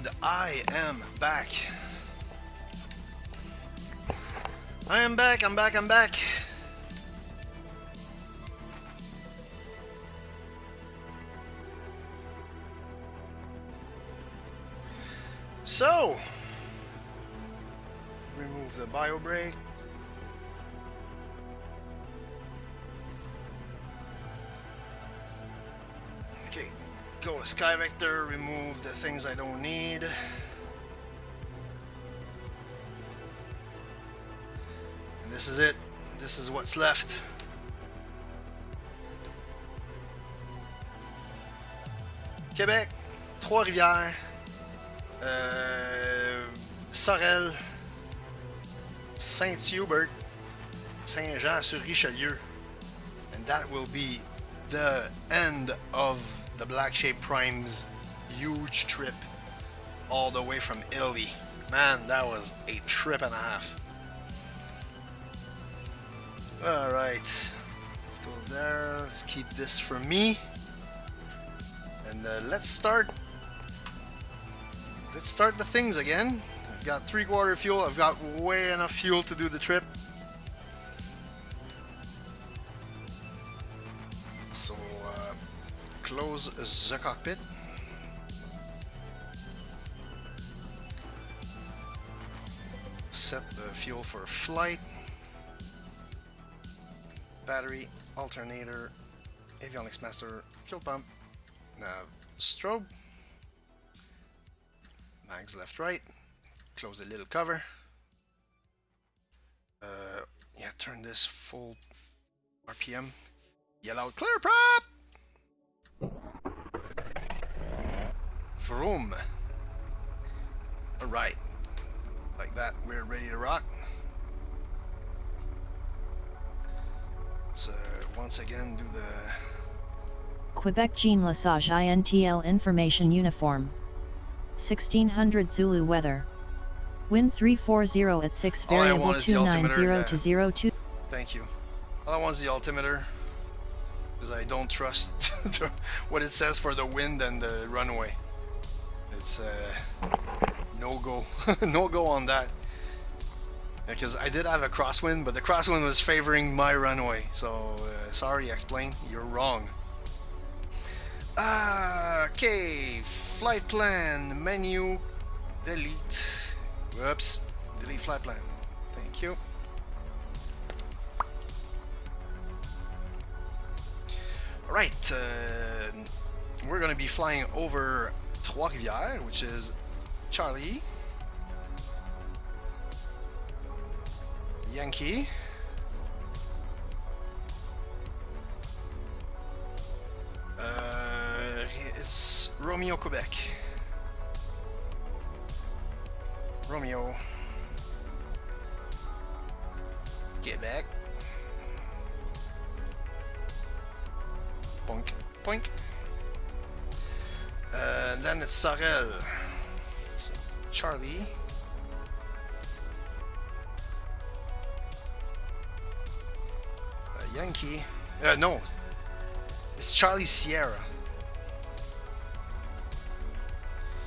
And I am back. I'm back. So, remove the bio brake. Okay, go to Sky Vector, remove the things I don't need. And this is it. This is what's left. Québec, Trois-Rivières, Sorel, Saint-Hubert, Saint-Jean-sur-Richelieu. And that will be the end of the Black Shape Prime's huge trip all the way from Italy. Man, that was a trip and a half. Alright, let's go there. Let's keep this for me. And let's start the things again. I've got 3/4 fuel. I've got way enough fuel to do the trip. So close the cockpit. Set the fuel for flight. Battery, alternator, avionics master, fuel pump, nav, strobe, mags left, right, close the little cover. Yeah, turn this full RPM. Yell out, clear prop! Vroom. Alright, like that, we're ready to rock. Let's once again do the Quebec Jean Lesage INTL Information Uniform. 1600 Zulu weather. Wind 340 at 6 All I variable want is the altimeter, 290 yeah. to 02. Thank you. All I want is the altimeter, because I don't trust what it says for the wind and the runway. It's no go, no go on that. Because I did have a crosswind, but the crosswind was favoring my runway. So sorry, explain. You're wrong. Okay, flight plan menu, delete. Whoops, delete flight plan. Thank you. Alright, we're going to be flying over Trois-Rivières, which is Charlie, Yankee, it's Romeo, Quebec, Romeo, Quebec, boink, boink, then it's Sorel, so Charlie, Yankee, no, it's Charlie Sierra.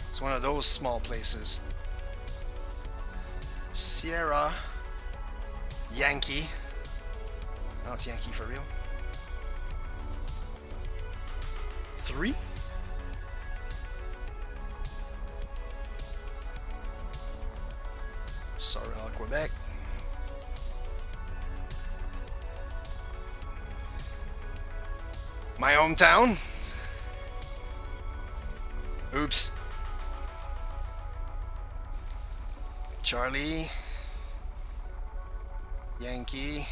It's one of those small places. Sierra, Yankee. Now it's Yankee for real. 3. Sorel, Quebec. My hometown. Oops. Charlie, Yankee,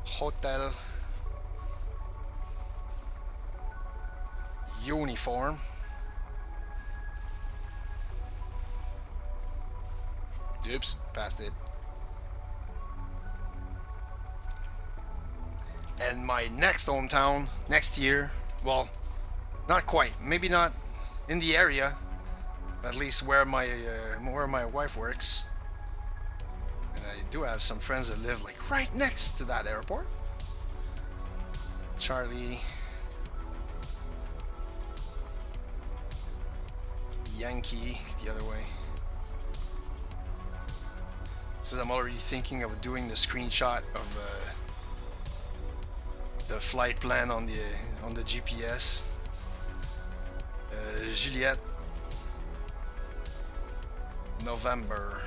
Hotel, Uniform, oops, passed it. And my next hometown, next year, well, not quite, maybe not in the area, at least where my wife works, and I do have some friends that live like right next to that airport. Yankee the other way. Since I'm already thinking of doing the screenshot of the flight plan on the GPS. Juliette, November.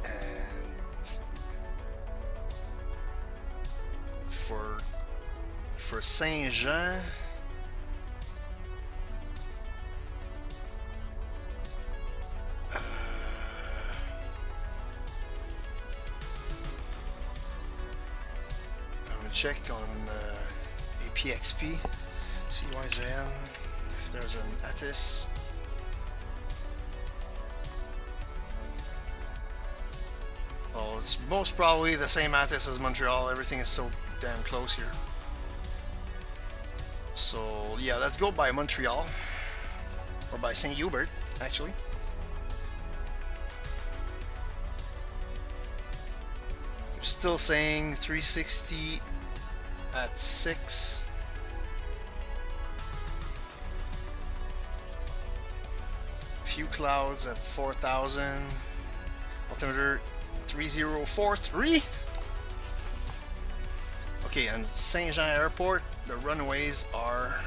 And for Saint-Jean, check on APXP, CYJN, if there's an ATIS. Well, it's most probably the same ATIS as Montreal. Everything is so damn close here. So yeah, let's go by Montreal, or by St. Hubert, actually. We're still saying 360 at 6. Few clouds at 4,000. Altimeter 3043. Okay, and Saint-Jean Airport, the runways are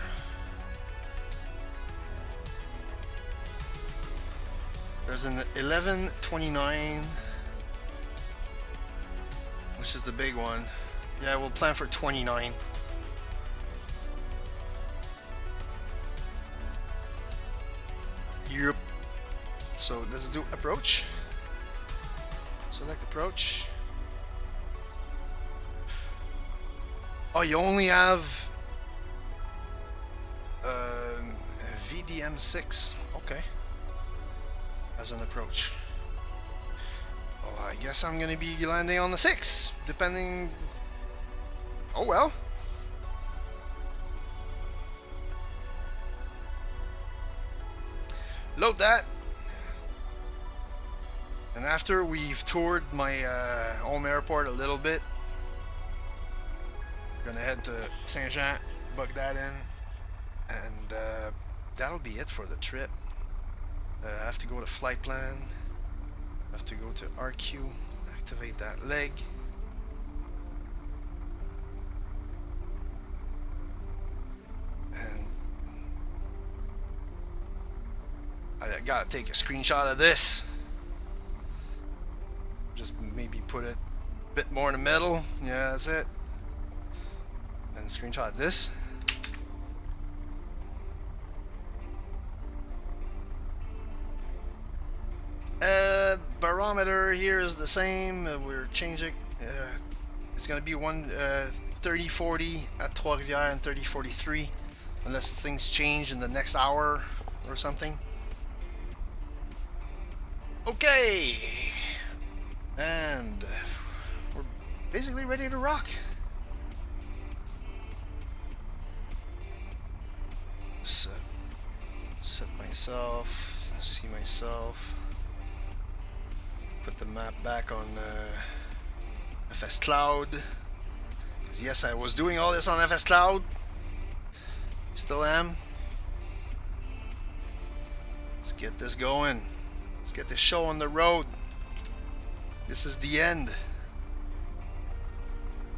there's an 1129, which is the big one. Yeah, we'll plan for 29. Yep. So let's do approach. Select approach. Oh, you only have VDM6. Okay. As an approach. Well, I guess I'm gonna be landing on the 6, depending. Oh well. Load that. And after we've toured my home airport a little bit, we're gonna head to Saint-Jean, bug that in, and that'll be it for the trip. I have to go to flight plan. I have to go to RQ, activate that leg. And I gotta take a screenshot of this. Just maybe put it a bit more in the middle. Yeah, that's it. And screenshot this. Barometer here is the same. We're changing. It's gonna be 3040 at Trois-Rivières and 3043, unless things change in the next hour or something. Okay, and we're basically ready to rock. So, set myself, see myself. Put the map back on FS Cloud. Because yes, I was doing all this on FS Cloud. Still am. Let's get this going. Let's get this show on the road. This is the end.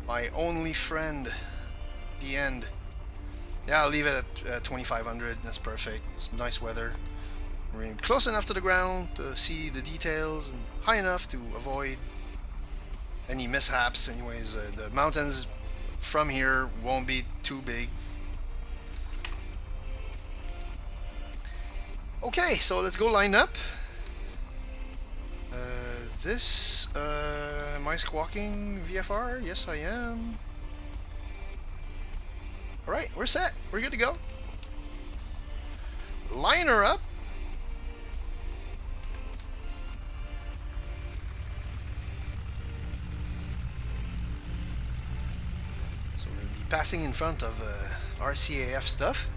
My only friend. The end. Yeah, I'll leave it at 2500. That's perfect. It's nice weather. We're close enough to the ground to see the details, and high enough to avoid any mishaps. Anyways, the mountains from here won't be too big. Okay, so let's go line up. Am I squawking VFR? Yes, I am. Alright, we're set. We're good to go. Line her up. So we're going to be passing in front of RCAF stuff.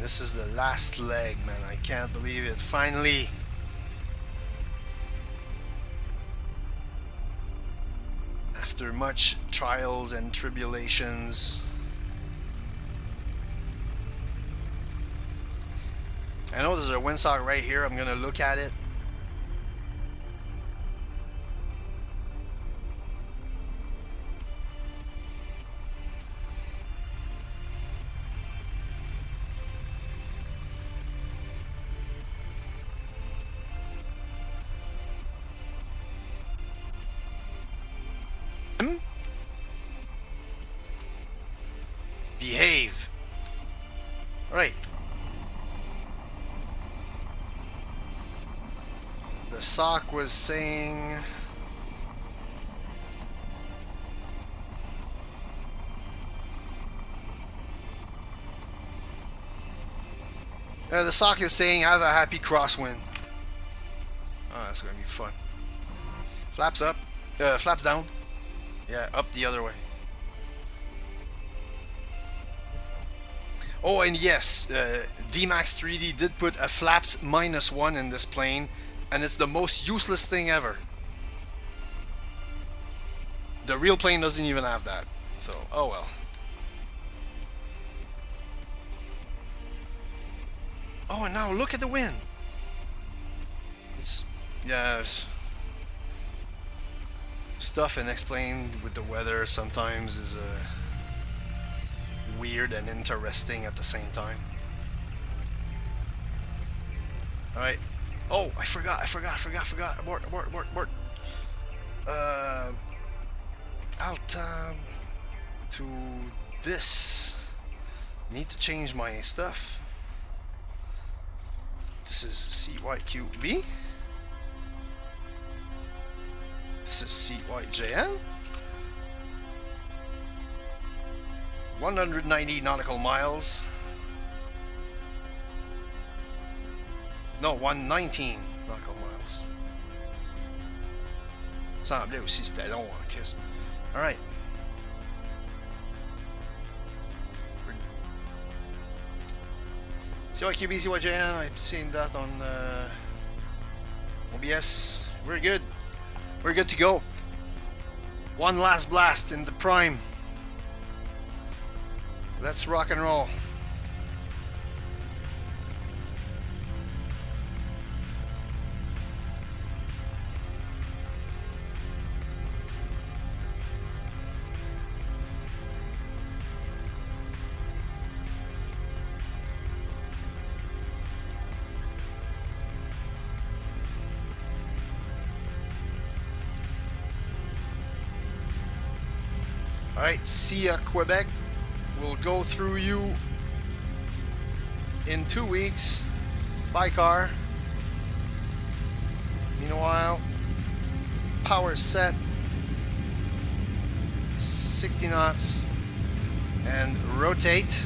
This is the last leg, man. I can't believe it. Finally. After much trials and tribulations. I know there's a windsock right here. I'm gonna look at it. Behave. Right. The sock was saying the sock is saying have a happy crosswind. Oh, that's gonna be fun. Flaps up, flaps down. Yeah, up the other way. Oh, and yes, D-Max 3D did put a flaps -1 in this plane, and it's the most useless thing ever. The real plane doesn't even have that, so oh well. Oh, and now look at the wind. It's, yeah, stuff unexplained with the weather sometimes is weird and interesting at the same time. Alright. Oh, I forgot. Abort. Alt to this. Need to change my stuff. This is CYQB. This is CYJN. 190 nautical miles. No, 119 nautical miles. Semblait aussi c'était long, hein, Chris. Alright. CYQB, CYJN, I've seen that on OBS. We're good. We're good to go. One last blast in the prime. Let's rock and roll. Alright, see ya, Quebec. We'll go through you in 2 weeks by car. Meanwhile, power set, 60 knots, and rotate.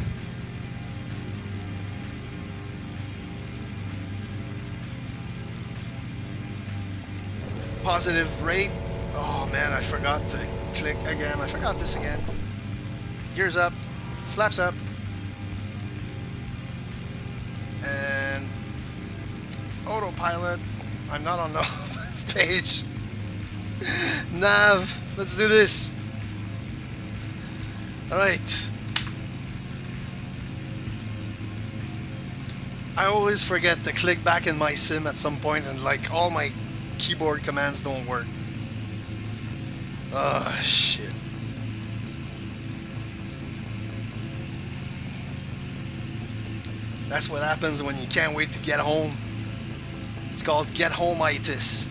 Positive rate. Oh man, I forgot to click again. I forgot this again. Gears up. Flaps up, and autopilot. I'm not on the page. Nav, let's do this. Alright. I always forget to click back in my sim at some point, and like all my keyboard commands don't work. Oh shit. That's what happens when you can't wait to get home. It's called get home-itis.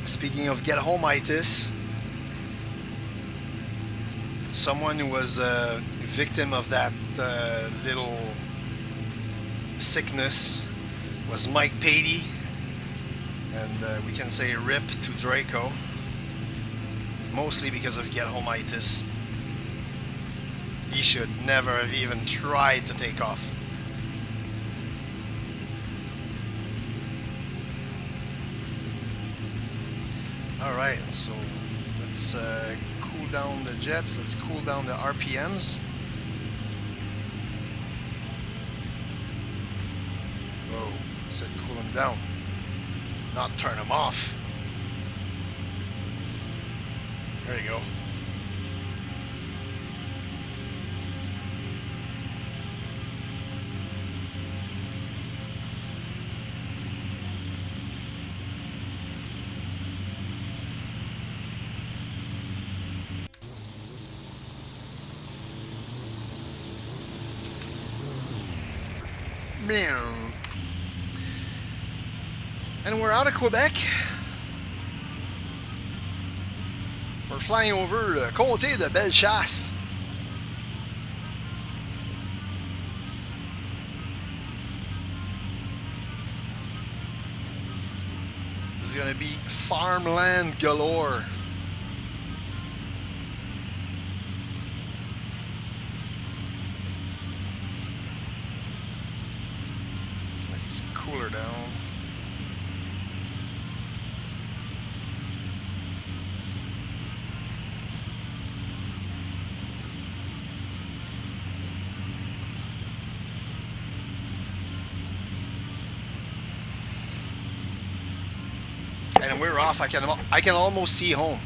Speaking of get home-itis, someone who was a victim of that little sickness was Mike Patey. And we can say rip to Draco, mostly because of get home-itis. He should never have even tried to take off. Alright, so let's cool down the jets, let's cool down the RPMs. Whoa, I said cool them down, not turn them off. There you go. And we're out of Quebec. We're flying over le comté de Bellechasse. This is gonna be farmland galore. Let's cool her down. And we're off. I can almost see home.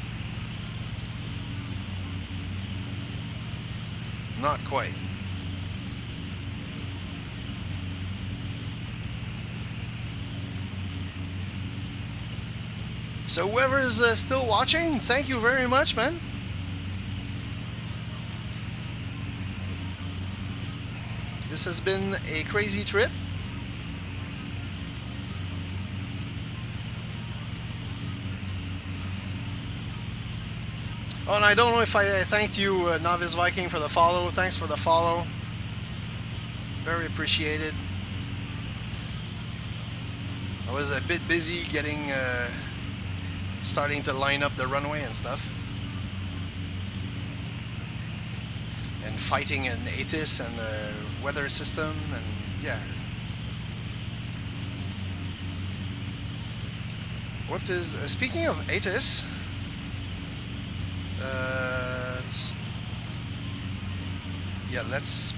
Not quite. So whoever's still watching, thank you very much, man. This has been a crazy trip. Oh, and I don't know if I thanked you, Novice Viking, for the follow. Thanks for the follow. Very appreciated. I was a bit busy getting, starting to line up the runway and stuff. And fighting an ATIS and the weather system, and yeah. What is, speaking of ATIS, let's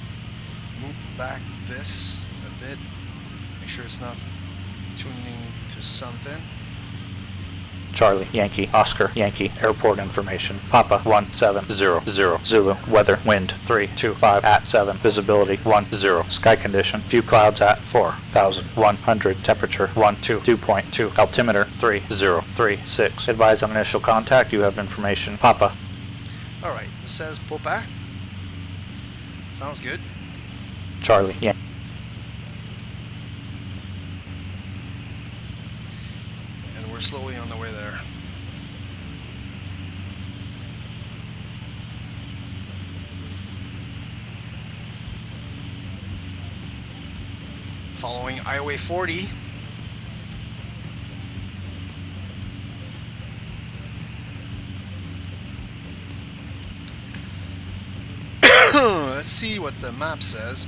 move back this a bit. Make sure it's not tuning to something. Charlie, Yankee, Oscar, Yankee, airport information. Papa 1700, Zulu, weather, wind 325 at 7, visibility 10, sky condition, few clouds at 4100, temperature 12, dew point 2, altimeter 3036. Advise on initial contact, you have information. Papa. Alright, this says Popa. Sounds good. Charlie, Yankee. And we're slowly on the way there. Following Highway 40. Let's see what the map says.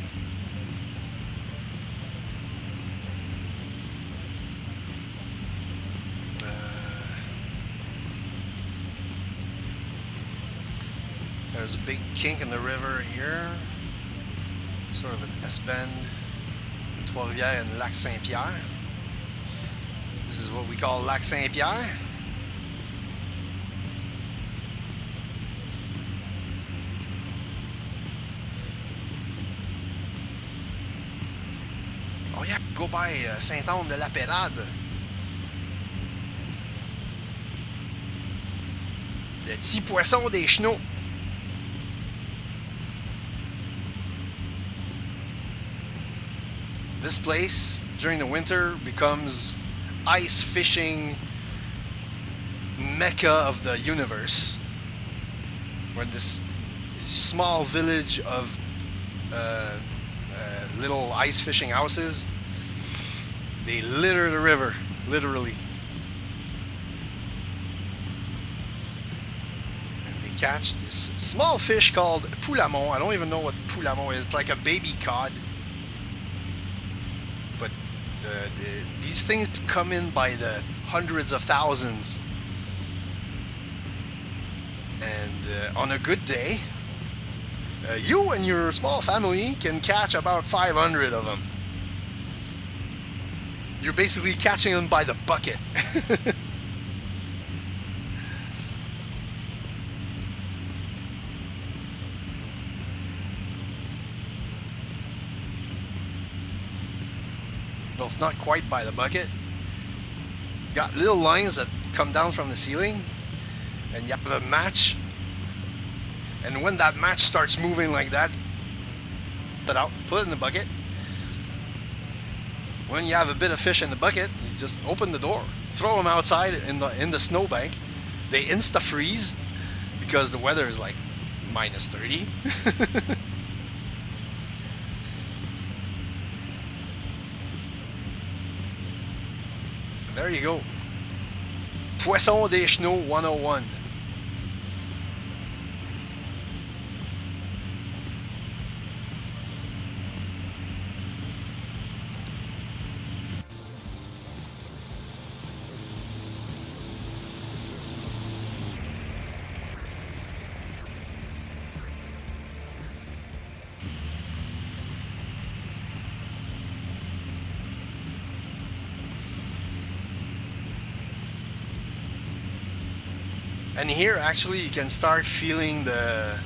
There's a big kink in the river here. Sort of an S-bend. Trois-Rivières and Lac Saint-Pierre. This is what we call Lac Saint-Pierre. Oh yeah, go by Saint-Anne-de-la-Pérade. Le petit poisson des chenaux. This place during the winter becomes ice fishing mecca of the universe, where this small village of little ice fishing houses, they litter the river, literally. And they catch this small fish called poulamon. I don't even know what poulamon is. It's like a baby cod. But these things come in by the hundreds of thousands. on a good day, you and your small family can catch about 500 of them. You're basically catching them by the bucket. Well, it's not quite by the bucket. Got little lines that come down from the ceiling, and you have a match. And when that match starts moving like that, put it in the bucket. When you have a bit of fish in the bucket, you just open the door, throw them outside in the snowbank. They insta freeze because the weather is like minus 30. There you go. Poisson des Chenaux 101. And here actually you can start feeling the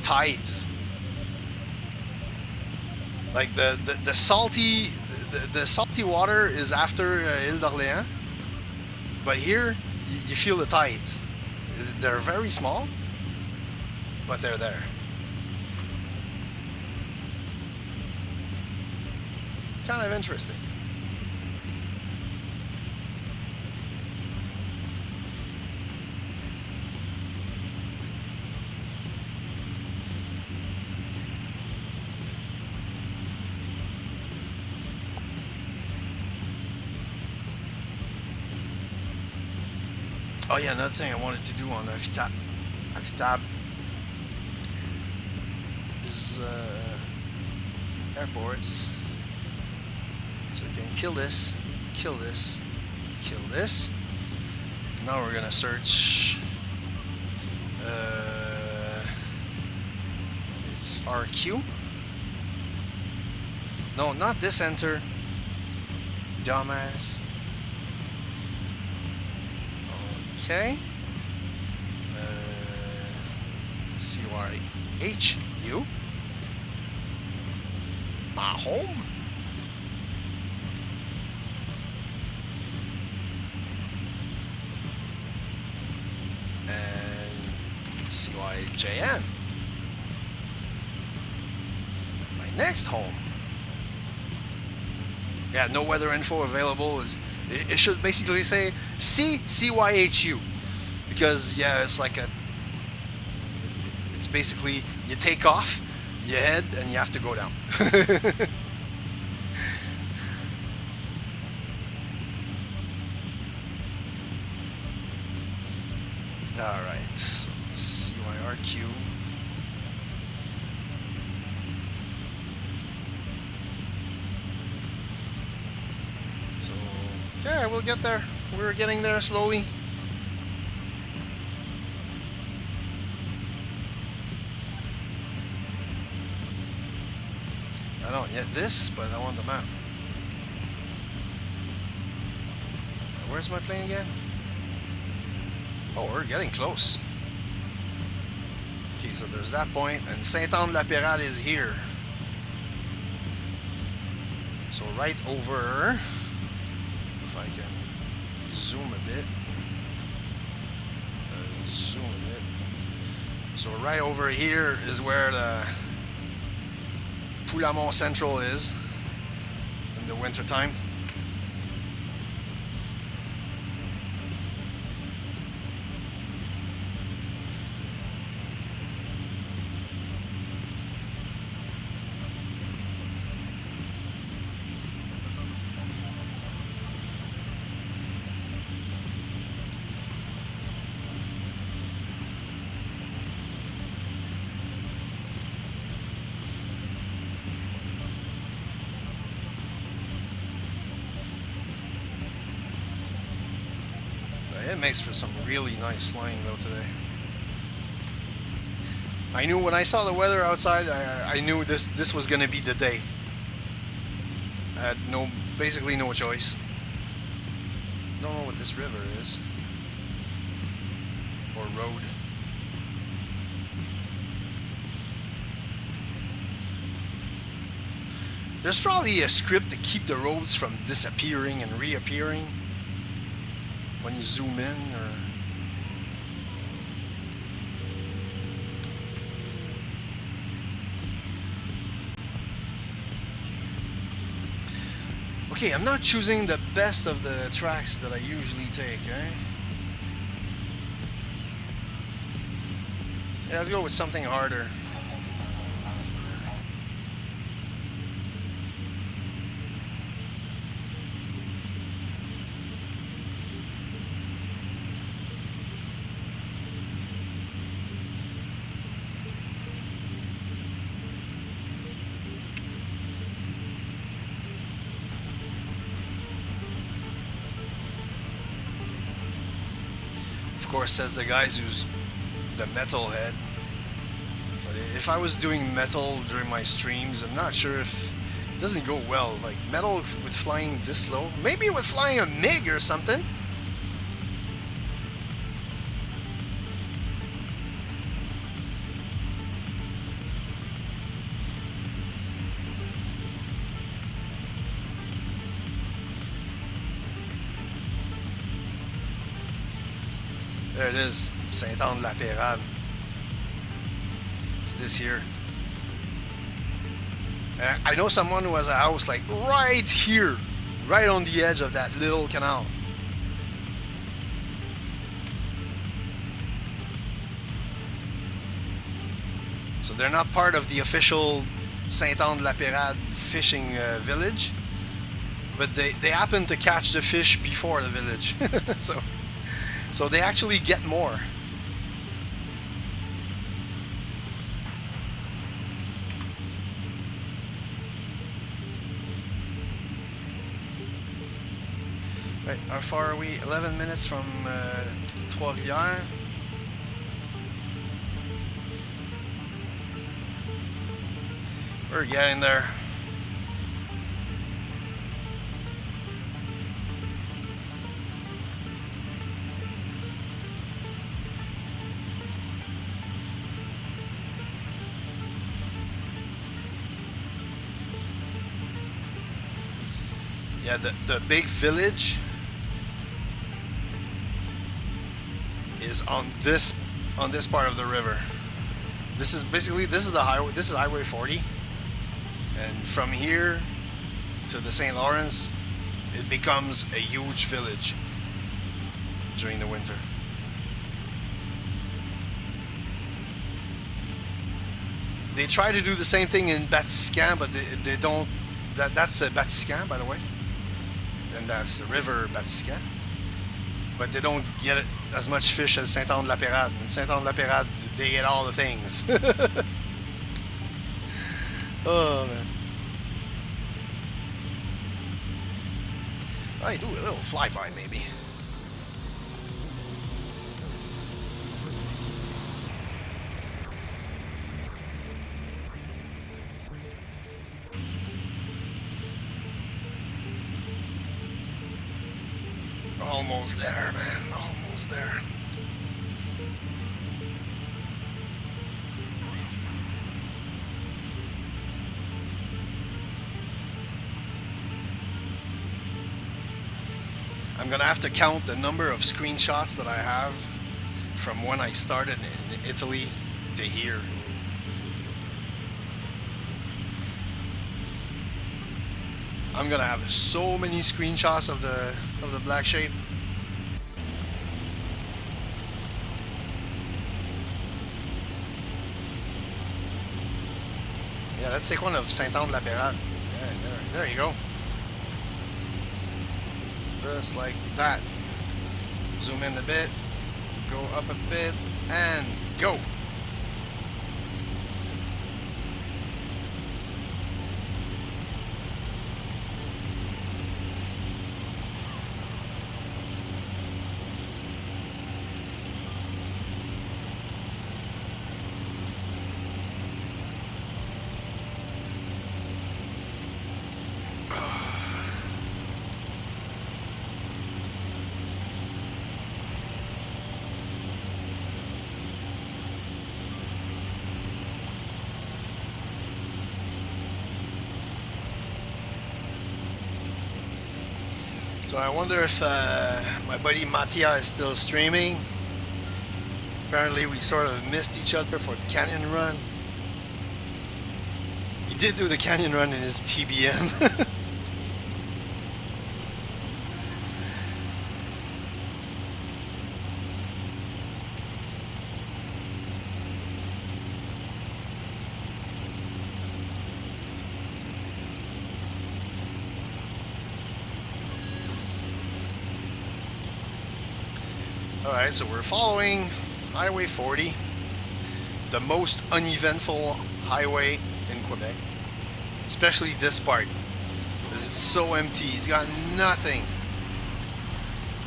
tides. Like the salty water is after Ile d'Orléans, but here you feel the tides. They're very small, but they're there. Kind of interesting. Oh yeah, another thing I wanted to do on Avitab is the airports. So we can kill this, kill this, kill this. Now we're gonna search. It's RQ. No, not this enter. Dumbass. Okay. CYHU. My home. And CYJN. My next home. Yeah, no weather info available. It should basically say CYHU, because yeah, it's like it's basically you take off, you head, and you have to go down. All right, CYRQ. So yeah, we'll get there. We're getting there slowly. I don't get this, but I want the map. Where's my plane again? Oh, we're getting close. Okay, so there's that point, and Saint-Anne-de-la-Pérade is here. So right over. If I can zoom a bit. Zoom a bit. So right over here is where the Poulamont Central is in the winter time. It makes for some really nice flying though today. I knew when I saw the weather outside, I knew this was gonna be the day. I had basically no choice. Don't know what this river is. Or road. There's probably a script to keep the roads from disappearing and reappearing when you zoom in, or... Okay, I'm not choosing the best of the tracks that I usually take, eh? Yeah, let's go with something harder. Of course, says the guys who's the metalhead. But if I was doing metal during my streams, I'm not sure if it doesn't go well. Like metal with flying this slow, maybe with flying a MiG or something. There it is, Saint-Anne-de-la-Pérade. It's this here. I know someone who has a house like right here, right on the edge of that little canal. So they're not part of the official Saint-Anne-de-la-Pérade fishing village, but they happen to catch the fish before the village. So they actually get more. Right, how far are we? 11 minutes from Trois-Rivières. We're getting there. Yeah, the big village is on this part of the river. This is the highway. This is Highway 40, and from here to the St. Lawrence, it becomes a huge village during the winter. They try to do the same thing in Baie-Comeau, but they don't. That's Baie-Comeau, by the way. And that's the river Baie-Comeau. But they don't get as much fish as Saint-Anne-de-la-Pérade. In Saint-Anne-de-la-Pérade, they get all the things. Oh, man. I do a little flyby, maybe. Almost there, man. Almost there. I'm gonna have to count the number of screenshots that I have from when I started in Italy to here. I'm gonna have so many screenshots of the black shape. Yeah, let's take one of Saint-Anne-de-la-Pérade. Yeah, there you go. Just like that. Zoom in a bit, go up a bit, and go. So I wonder if my buddy Mattia is still streaming. Apparently we sort of missed each other for the canyon run. He did do the canyon run in his TBM. Alright, so we're following Highway 40, the most uneventful highway in Quebec, especially this part, because it's so empty. It's got nothing.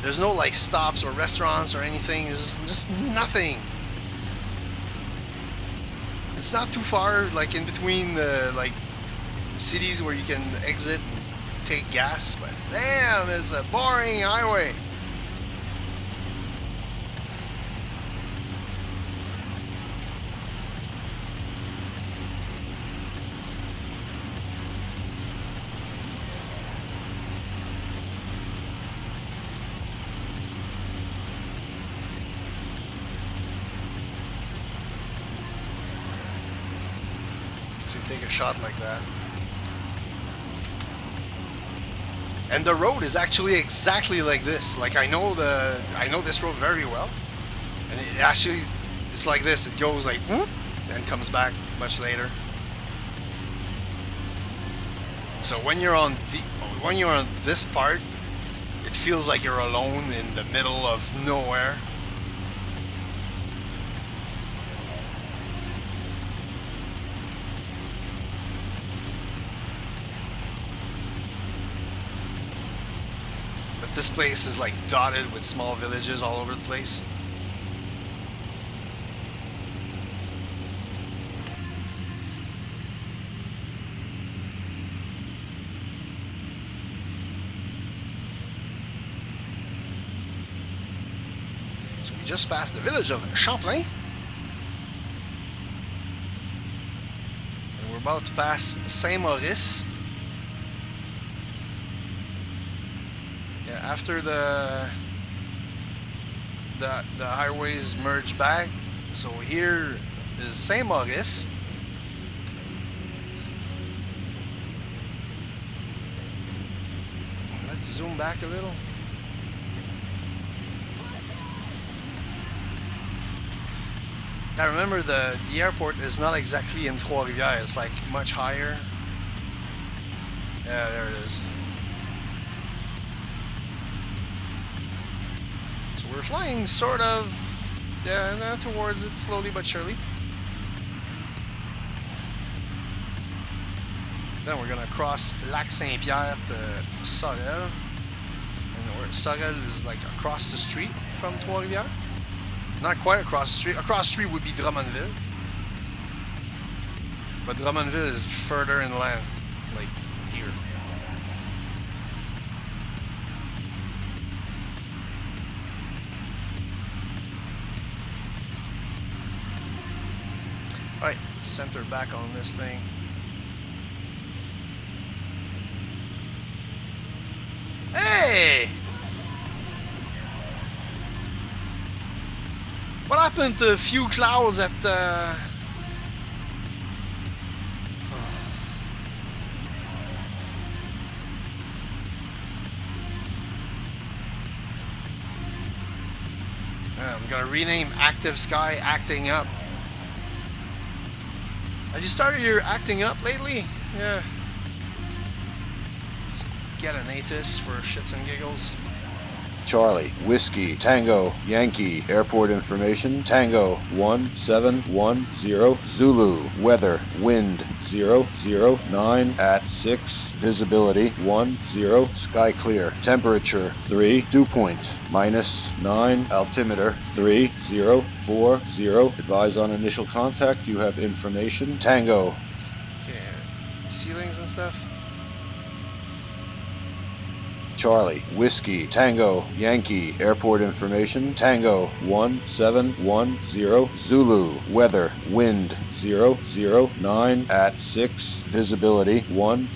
There's no like stops or restaurants or anything. There's just nothing. It's not too far, like in between the like cities where you can exit and take gas, but damn, it's a boring highway. Take a shot like that. And the road is actually exactly like this. Like I know this road very well. And it actually it's like this. It goes like whoop, and comes back much later. So when you're on this part, it feels like you're alone in the middle of nowhere. This place is like dotted with small villages all over the place. So we just passed the village of Champlain. And we're about to pass Saint-Maurice. After the highways merge back, so here is Saint-Maurice. Let's zoom back a little. Now remember, the airport is not exactly in Trois-Rivières, it's like much higher. Yeah, there it is. We're flying sort of towards it slowly but surely. Then we're gonna cross Lac Saint-Pierre to Sorel. And Sorel is like across the street from Trois-Rivières. Not quite across the street. Across the street would be Drummondville. But Drummondville is further inland, like here. Alright, center back on this thing. Hey! What happened to a few clouds at I'm gonna rename Active Sky Acting Up. Have you started your acting up lately? Yeah. Let's get an ATIS for shits and giggles. Charlie, Whiskey, Tango, Yankee, airport information, Tango, 1710, Zulu, weather, wind, 009 at 6, visibility, 10, sky clear, temperature, 3, dew point, -9, altimeter, 3040, advise on initial contact, you have information, Tango. Okay, ceilings and stuff. Charlie, Whiskey, Tango, Yankee, airport information, Tango, 1710, Zulu, weather, wind, 009 at 6, visibility, 10,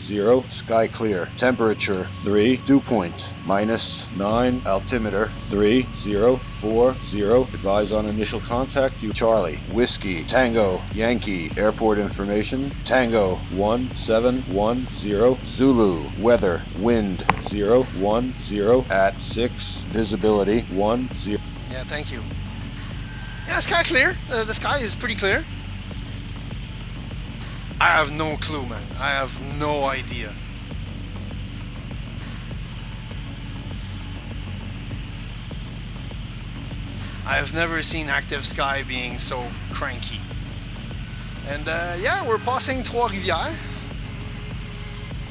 sky clear, temperature, 3, dew point, -9, altimeter 3040. Advise on initial contact. You Charlie, Whiskey, Tango, Yankee, airport information, Tango 1710, Zulu, weather, wind 010 at 6, visibility 10. Yeah, thank you. Yeah, sky clear. The sky is pretty clear. I have no clue, man. I have no idea. I have never seen active sky being so cranky. And yeah, we're passing Trois-Rivières.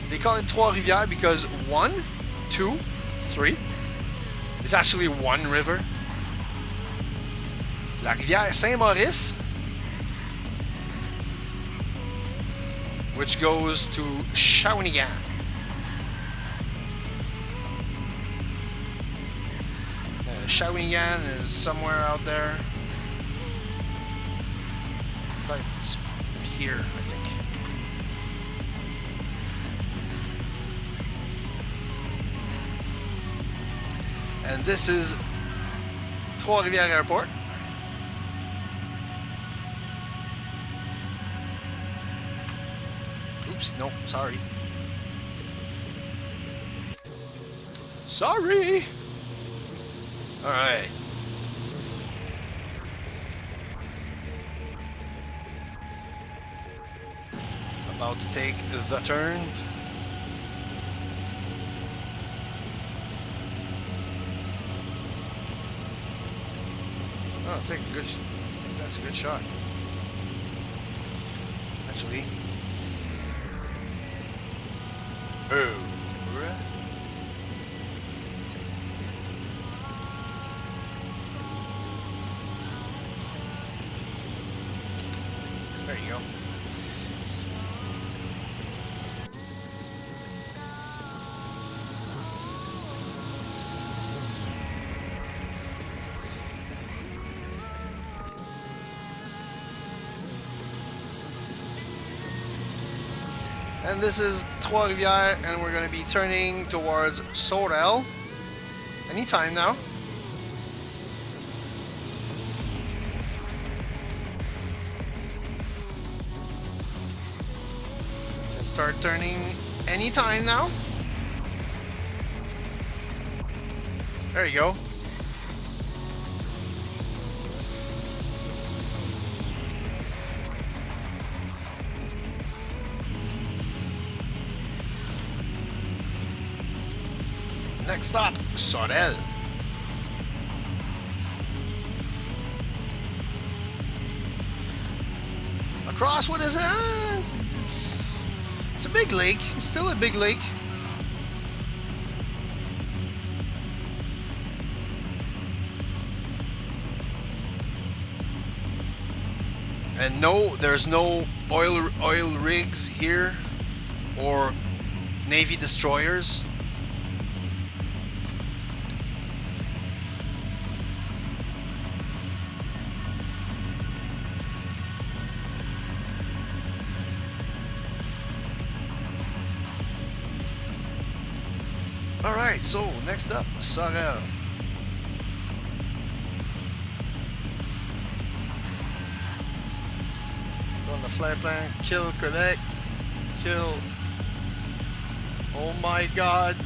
They call it Trois-Rivières because 1, 2, 3. It's actually one river. La rivière Saint-Maurice, which goes to Shawinigan. Shawinigan is somewhere out there. It's here, I think. And this is Trois-Rivières Airport. Oops, no, sorry. Sorry! Alright. About to take the turn. Oh, take a good. That's a good shot. Actually. Oh. There you go. And this is Trois-Rivières, and we're going to be turning towards Sorel anytime now. Can start turning anytime now. There you go. Next stop, Sorel. Across, what is it? It's a big lake. It's still a big lake. And no, there's no oil rigs here or Navy destroyers. Alright, so next up, Sorel. On the flight plan, kill, collect, kill. Oh my god.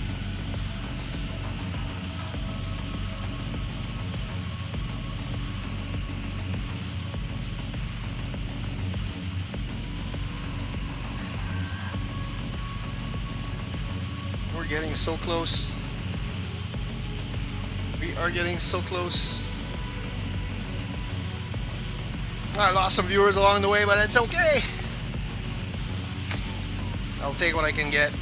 We're getting so close. We are getting so close. I lost some viewers along the way, but it's okay. I'll take what I can get.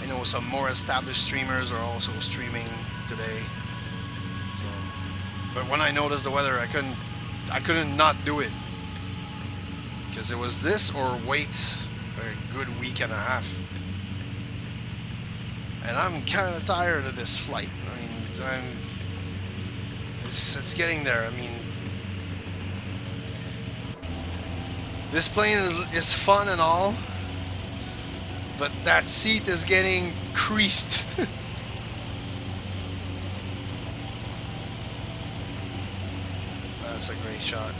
I know some more established streamers are also streaming today. So, but when I noticed the weather, I couldn't not do it, because it was this or wait a good week and a half. And I'm kind of tired of this flight. I mean, it's getting there. I mean, This plane is fun and all, but that seat is getting creased. That's a great shot.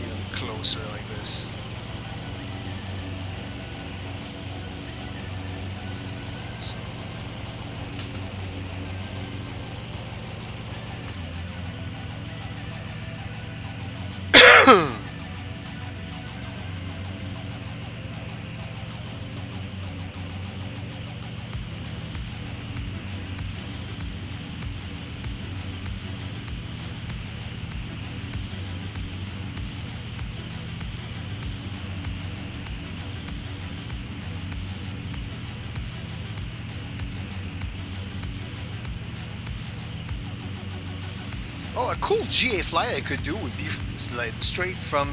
Even closer like this. So. Oh, a cool GA flight I could do would be like straight from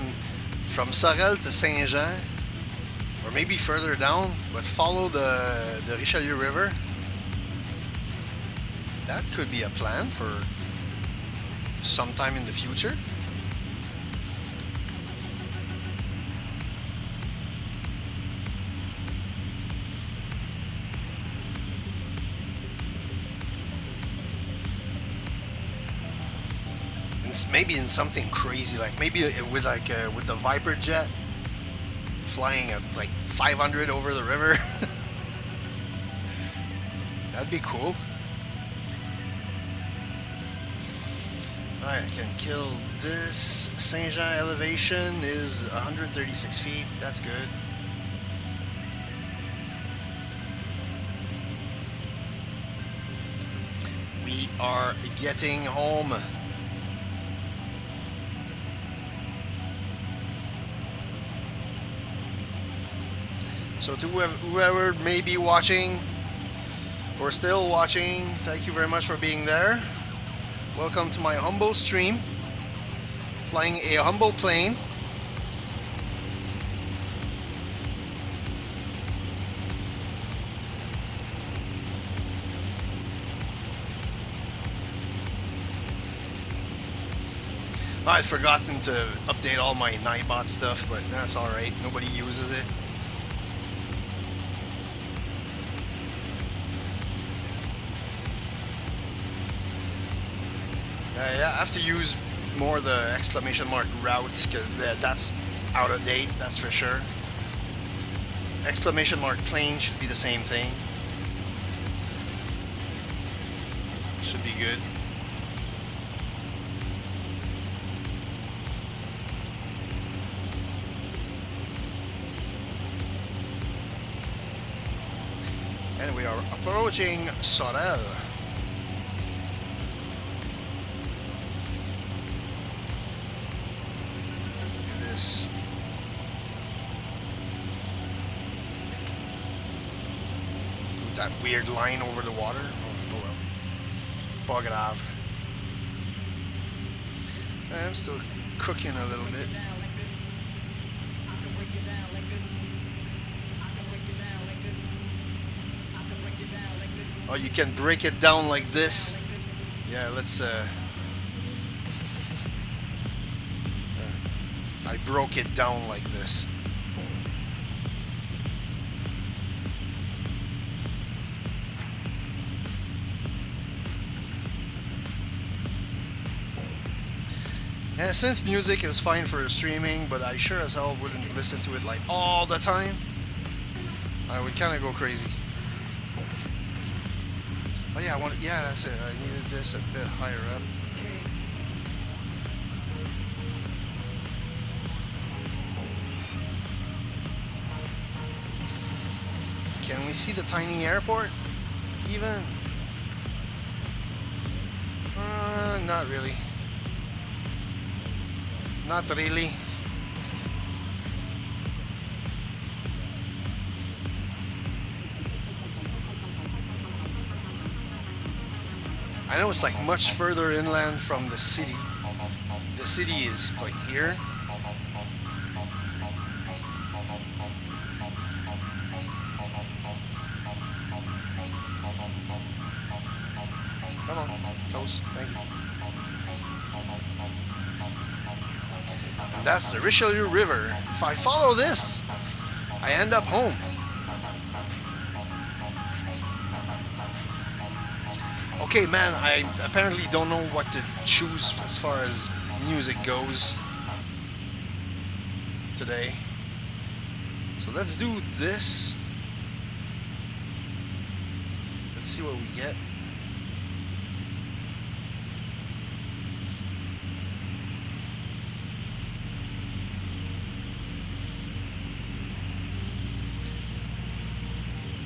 Sorel to Saint-Jean, or maybe further down, but follow the Richelieu River. That could be a plan for sometime in the future. Maybe in something crazy, like maybe with with the Viper jet flying at like 500 over the river. That'd be cool. Alright, I can kill this. Saint-Jean elevation is 136 feet. That's good. We are getting home. So to whoever may be watching or still watching, thank you very much for being there. Welcome to my humble stream, flying a humble plane. I'd forgotten to update all my Nightbot stuff, but that's alright, nobody uses it. Yeah, I have to use more the exclamation mark route, because that's out of date, that's for sure. Exclamation mark plane should be the same thing. Should be good. And we are approaching Sorel. Let's do this. With that weird line over the water. Oh well. Bug it off. I'm still cooking a little bit. Oh, you can break it down like this. Yeah, let's I broke it down like this. Yeah, synth music is fine for streaming, but I sure as hell wouldn't listen to it like all the time. I would kind of go crazy. Oh yeah, yeah, that's it. I needed this a bit higher up. Can we see the tiny airport? Even? Not really. Not really. I know it's like much further inland from the city. The city is like here. Come on, close. Thank you. That's the Richelieu River. If I follow this, I end up home. Okay, man, I apparently don't know what to choose as far as music goes today. So let's do this. Let's see what we get.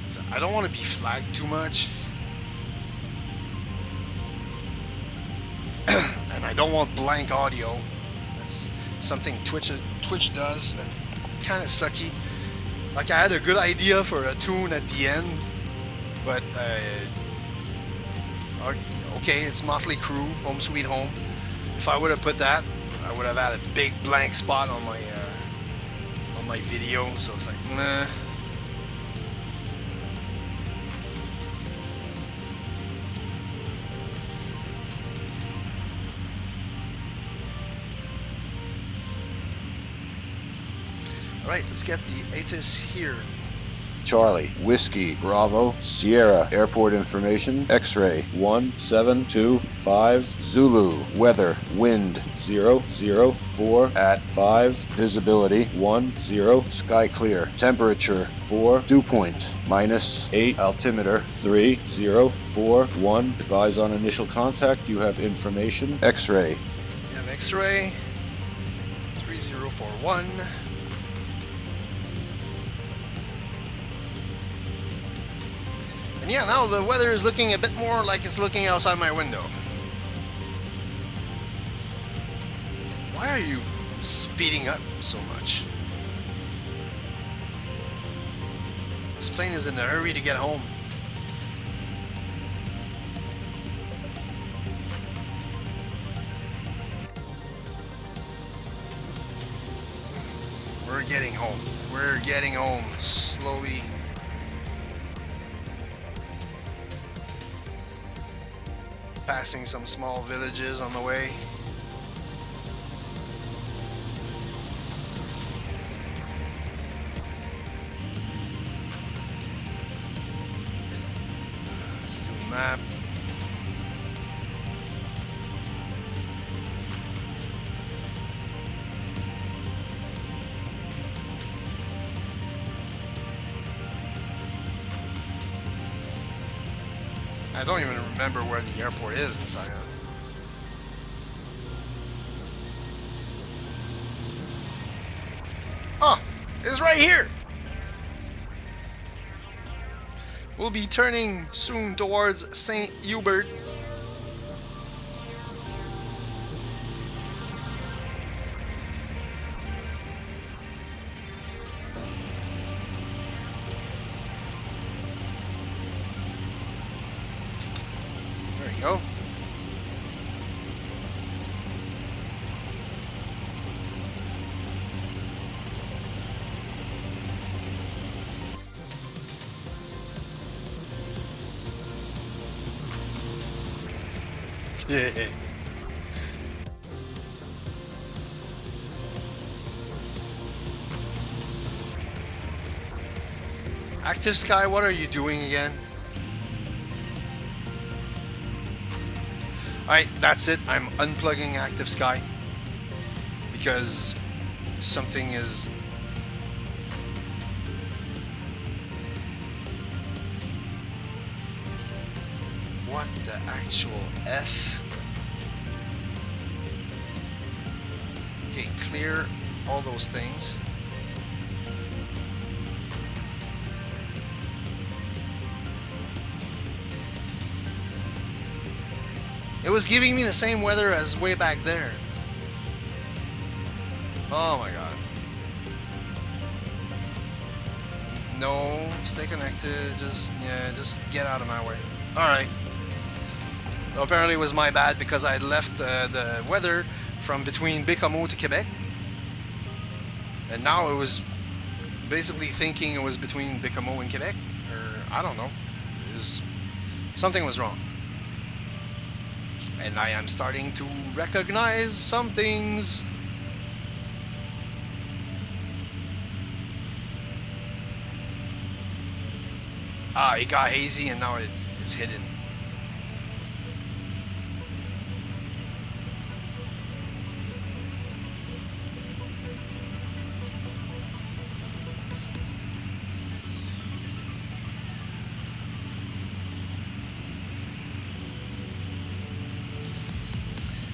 So I don't want to be flagged too much. And I don't want blank audio. That's something Twitch does. That kind of sucky. Like I had a good idea for a tune at the end, but okay, it's Motley Crue, Home Sweet Home. If I would have put that, I would have had a big blank spot on my video. So it's like, nah. Alright, let's get the ATIS here. Charlie, Whiskey, Bravo, Sierra, Airport Information, X-Ray, 1725, Zulu, Weather, Wind, 004 at 5, Visibility, 10, Sky Clear, Temperature, 4, Dew Point, -8, Altimeter, 3041, Advise on initial contact, you have information, X-Ray. We have X-Ray, 3041. And yeah, now the weather is looking a bit more like it's looking outside my window. Why are you speeding up so much? This plane is in a hurry to get home. We're getting home. We're getting home slowly. Passing some small villages on the way. Let's do a map. I don't even remember where the airport is in Saga. Oh, it's right here! We'll be turning soon towards St. Hubert. Go. Yeah. Active Sky, what are you doing again? Alright, that's it. I'm unplugging Active Sky because something is... What the actual F? Okay, clear all those things. It was giving me the same weather as way back there. Oh my god. No, stay connected. Just get out of my way. Alright. Well, apparently it was my bad because I left the weather from between Baie-Comeau to Quebec. And now it was basically thinking it was between Baie-Comeau and Quebec. Or, I don't know. Something was wrong. And I am starting to recognize some things. Ah, it got hazy and now it's hidden.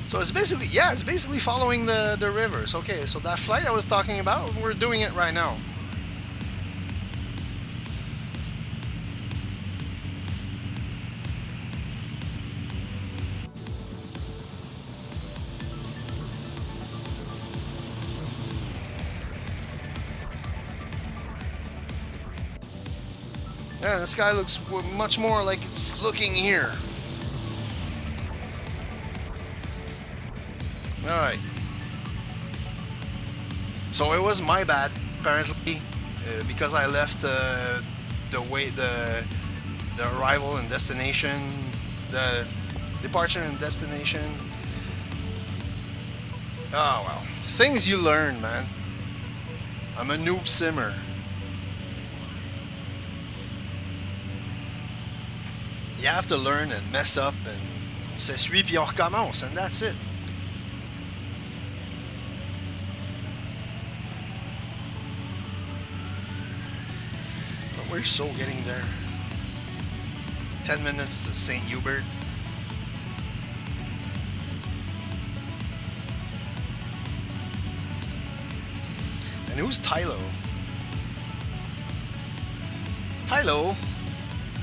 So it's basically, yeah, it's basically following the rivers. Okay, so that flight I was talking about, we're doing it right now. Yeah, the sky looks much more like it's looking here. Alright. So it was my bad, apparently, because I left the arrival and destination, the departure and destination. Oh well. Things you learn, man. I'm a noob simmer. You have to learn and mess up and on s'essuie puis on recommence, and that's it. But we're so getting there. 10 minutes to St. Hubert. And who's Tylo? Tylo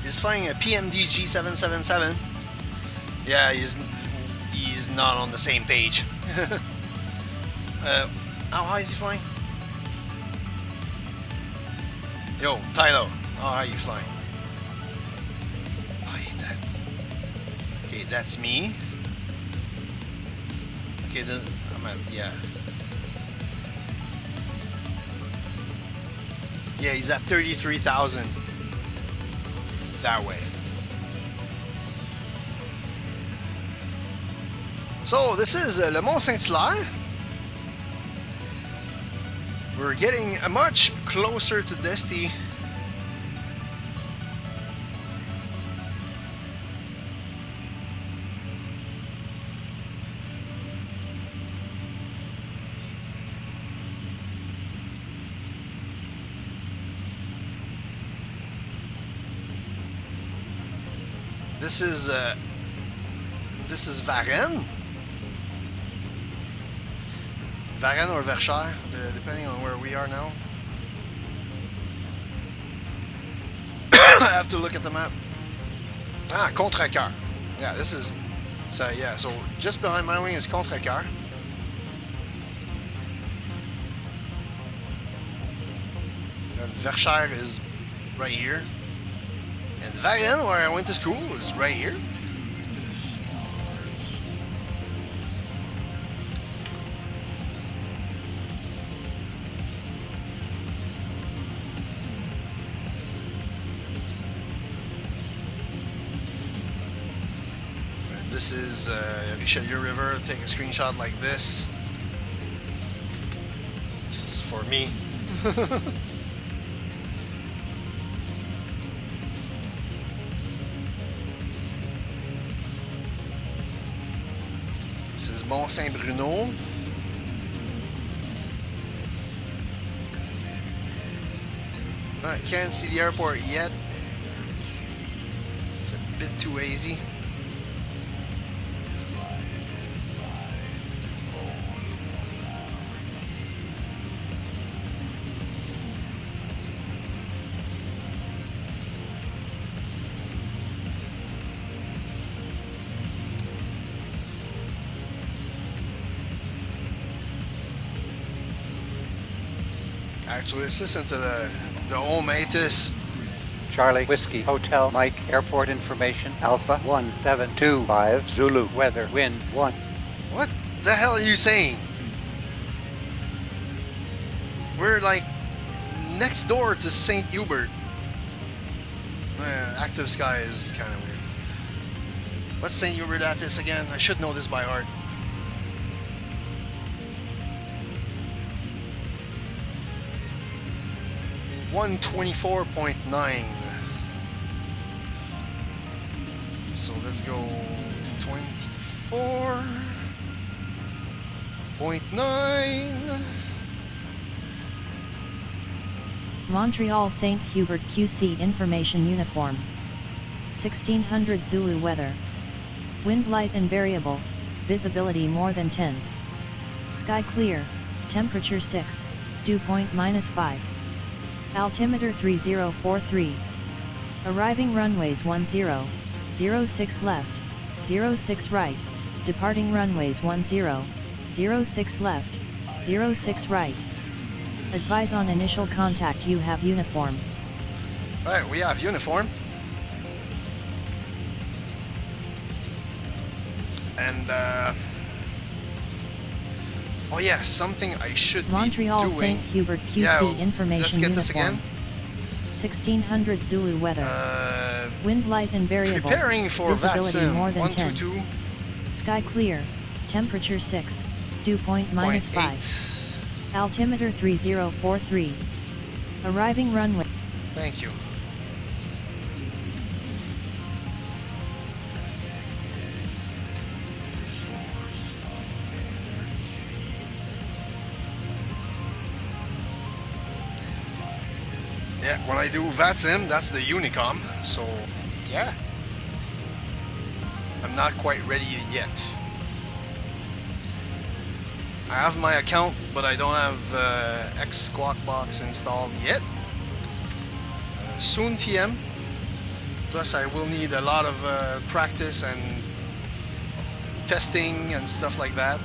is flying a PMDG 777. Yeah, he's not on the same page. How high is he flying? Yo, Tylo, how high are you flying? I hate that. Okay, that's me. Okay, then I'm at, yeah. Yeah, he's at 33,000. That way. So this is Le Mont Saint-Hilaire. We're getting much closer to Desti. This is Varennes. Varennes or Verchères, depending on where we are now. I have to look at the map. Ah, Contrecoeur. Yeah, this is... So, yeah, so just behind my wing is Contrecoeur. And Verchères is right here. And Varennes, where I went to school, is right here. And this is Richelieu River. Take a screenshot like this. This is for me. This is Mont Saint-Bruno. I can't see the airport yet. It's a bit too hazy. Actually, let's listen to the home ATIS. Charlie, Whiskey, Hotel, Mike, Airport Information, Alpha 1725, Zulu, Weather, Wind 1. What the hell are you saying? We're like next door to St. Hubert. Active sky is kind of weird. What's St. Hubert ATIS again? I should know this by heart. 124.9. So let's go 24.9. Montreal St. Hubert QC Information Uniform. 1600 Zulu weather. Wind light and variable, visibility more than 10. Sky clear, temperature 6, dew point -5. Altimeter 3043. Arriving runways 10, 06 left, 06 right, departing runways 10, 06 left, 06 right. Advise on initial contact, you have uniform. Alright, we have uniform. And oh yeah, something I should Montreal be doing. St. Hubert QC Yeah, Information let's get this Uniform. again. 1600 Zulu weather. Wind light and variable. Preparing for Visibility VATSIM more than 10. 122. Sky clear. Temperature 6. Dew point -5. Altimeter 3043. Arriving runway. Thank you. Yeah, when I do VATSIM, that's the Unicom, so yeah. I'm not quite ready yet. I have my account, but I don't have X Squawk Box installed yet. Soon TM. Plus I will need a lot of practice and testing and stuff like that.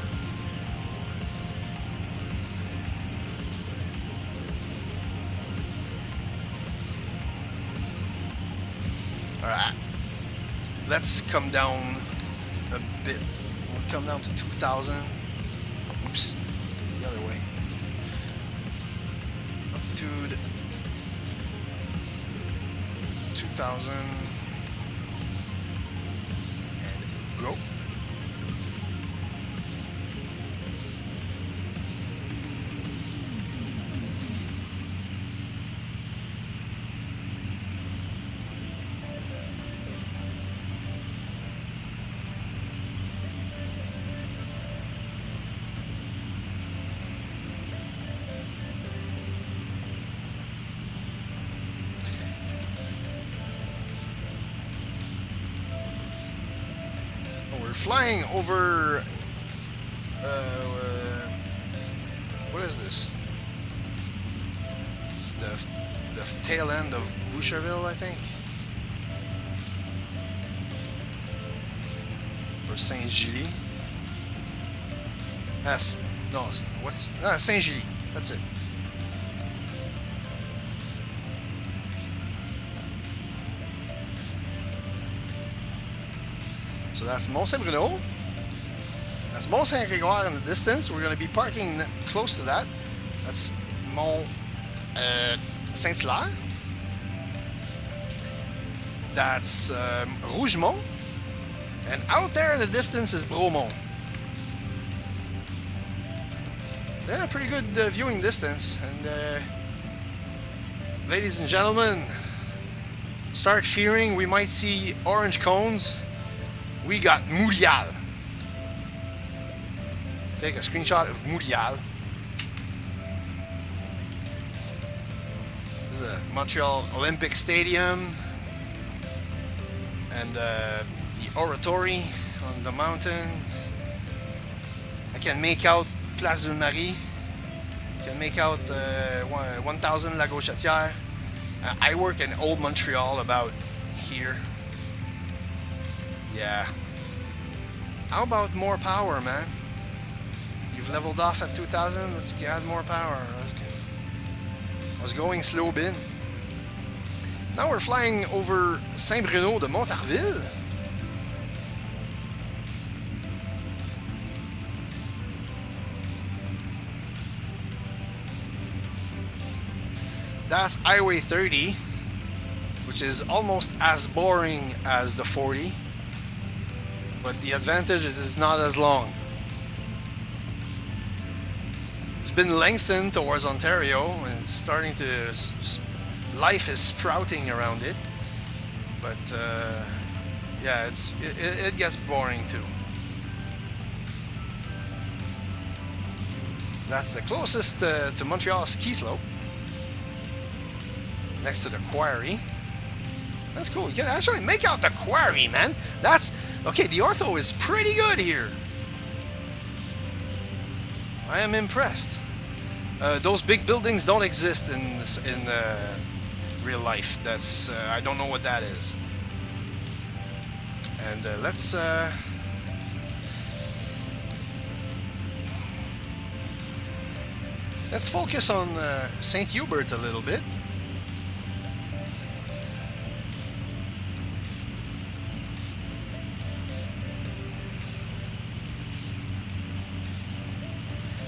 Alright, let's come down a bit. We'll come down to 2,000. Oops, the other way. Altitude 2,000 and go. Flying over what is this? It's the tail end of Boucherville, I think, or Saint-Gilles. Yes, no, what's Saint-Gilles? That's it. So that's Mont-Saint-Bruno. That's Mont-Saint-Grégoire in the distance. We're going to be parking close to that. That's Mont Saint-Hilaire. That's Rougemont. And out there in the distance is Bromont. Yeah, pretty good viewing distance. And ladies and gentlemen, start fearing we might see orange cones. We got Montreal. Take a screenshot of Montreal. This is a Montreal Olympic Stadium and the oratory on the mountain. I can make out Place Ville-Marie. I can make out 1000 La Gauchetière. I work in Old Montreal, about here. Yeah. How about more power, man? You've leveled off at 2,000. Let's add more power. I was going slow bin. Now we're flying over Saint-Bruno de Montarville. That's Highway 30, which is almost as boring as the 40. But the advantage is it's not as long. It's been lengthened towards Ontario, and it's starting to... life is sprouting around it. But yeah, it gets boring too. That's the closest to Montreal ski slope, next to the quarry. That's cool. You can actually make out the quarry, man. That's okay. The ortho is pretty good here. I am impressed. Those big buildings don't exist in real life. That's I don't know what that is. And let's focus on St. Hubert a little bit.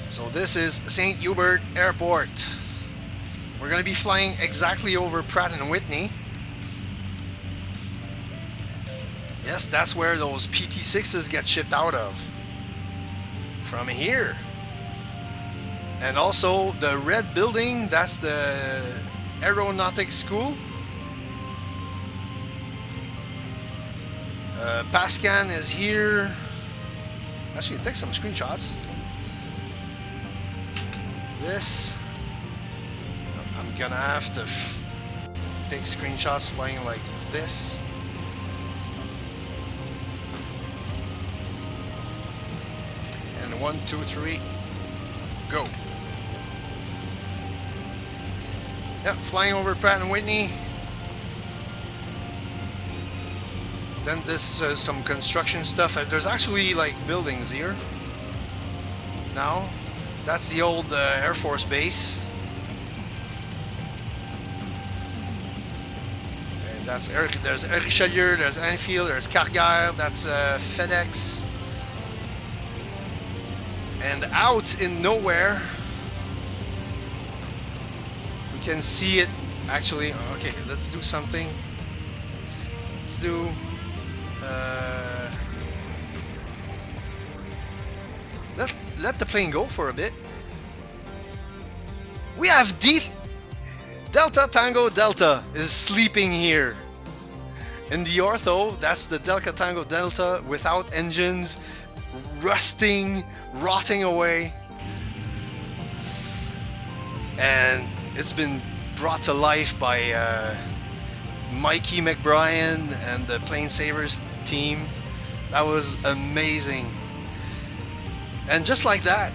So this is St. Hubert Airport. We're going to be flying exactly over Pratt & Whitney. Yes, that's where those PT6s get shipped out of. From here. And also the red building, that's the Aeronautics School. Pascan is here. Actually, take some screenshots. This, I'm gonna have to take screenshots flying like this. And 1, 2, 3, go. Yep, flying over Pratt & Whitney. Then this some construction stuff. There's actually like buildings here now. That's the old Air Force base. And that's there's Richelieu, there's Anfield, there's Carrière, that's FedEx. And out in nowhere, we can see it actually. Okay, let's do something. Let's do let the plane go for a bit. We have Delta Tango Delta is sleeping here. In the ortho, that's the Delta Tango Delta without engines, rusting, rotting away. And it's been brought to life by Mikey McBrien and the Plane Savers team. That was amazing. And just like that,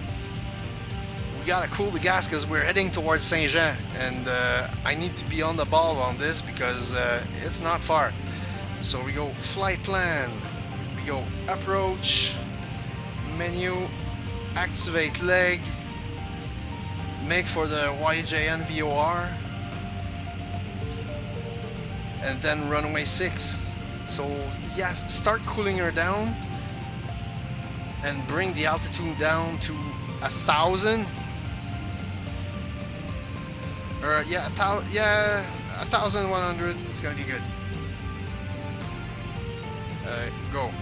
we gotta cool the gas because we're heading towards Saint-Jean, and I need to be on the ball on this because it's not far. So we go flight plan, we go approach, menu, activate leg, make for the CYJN VOR, and then runway 6. So yeah, start cooling her down and bring the altitude down to 1,000. Or yeah, 1,100. It's gonna be good. Go.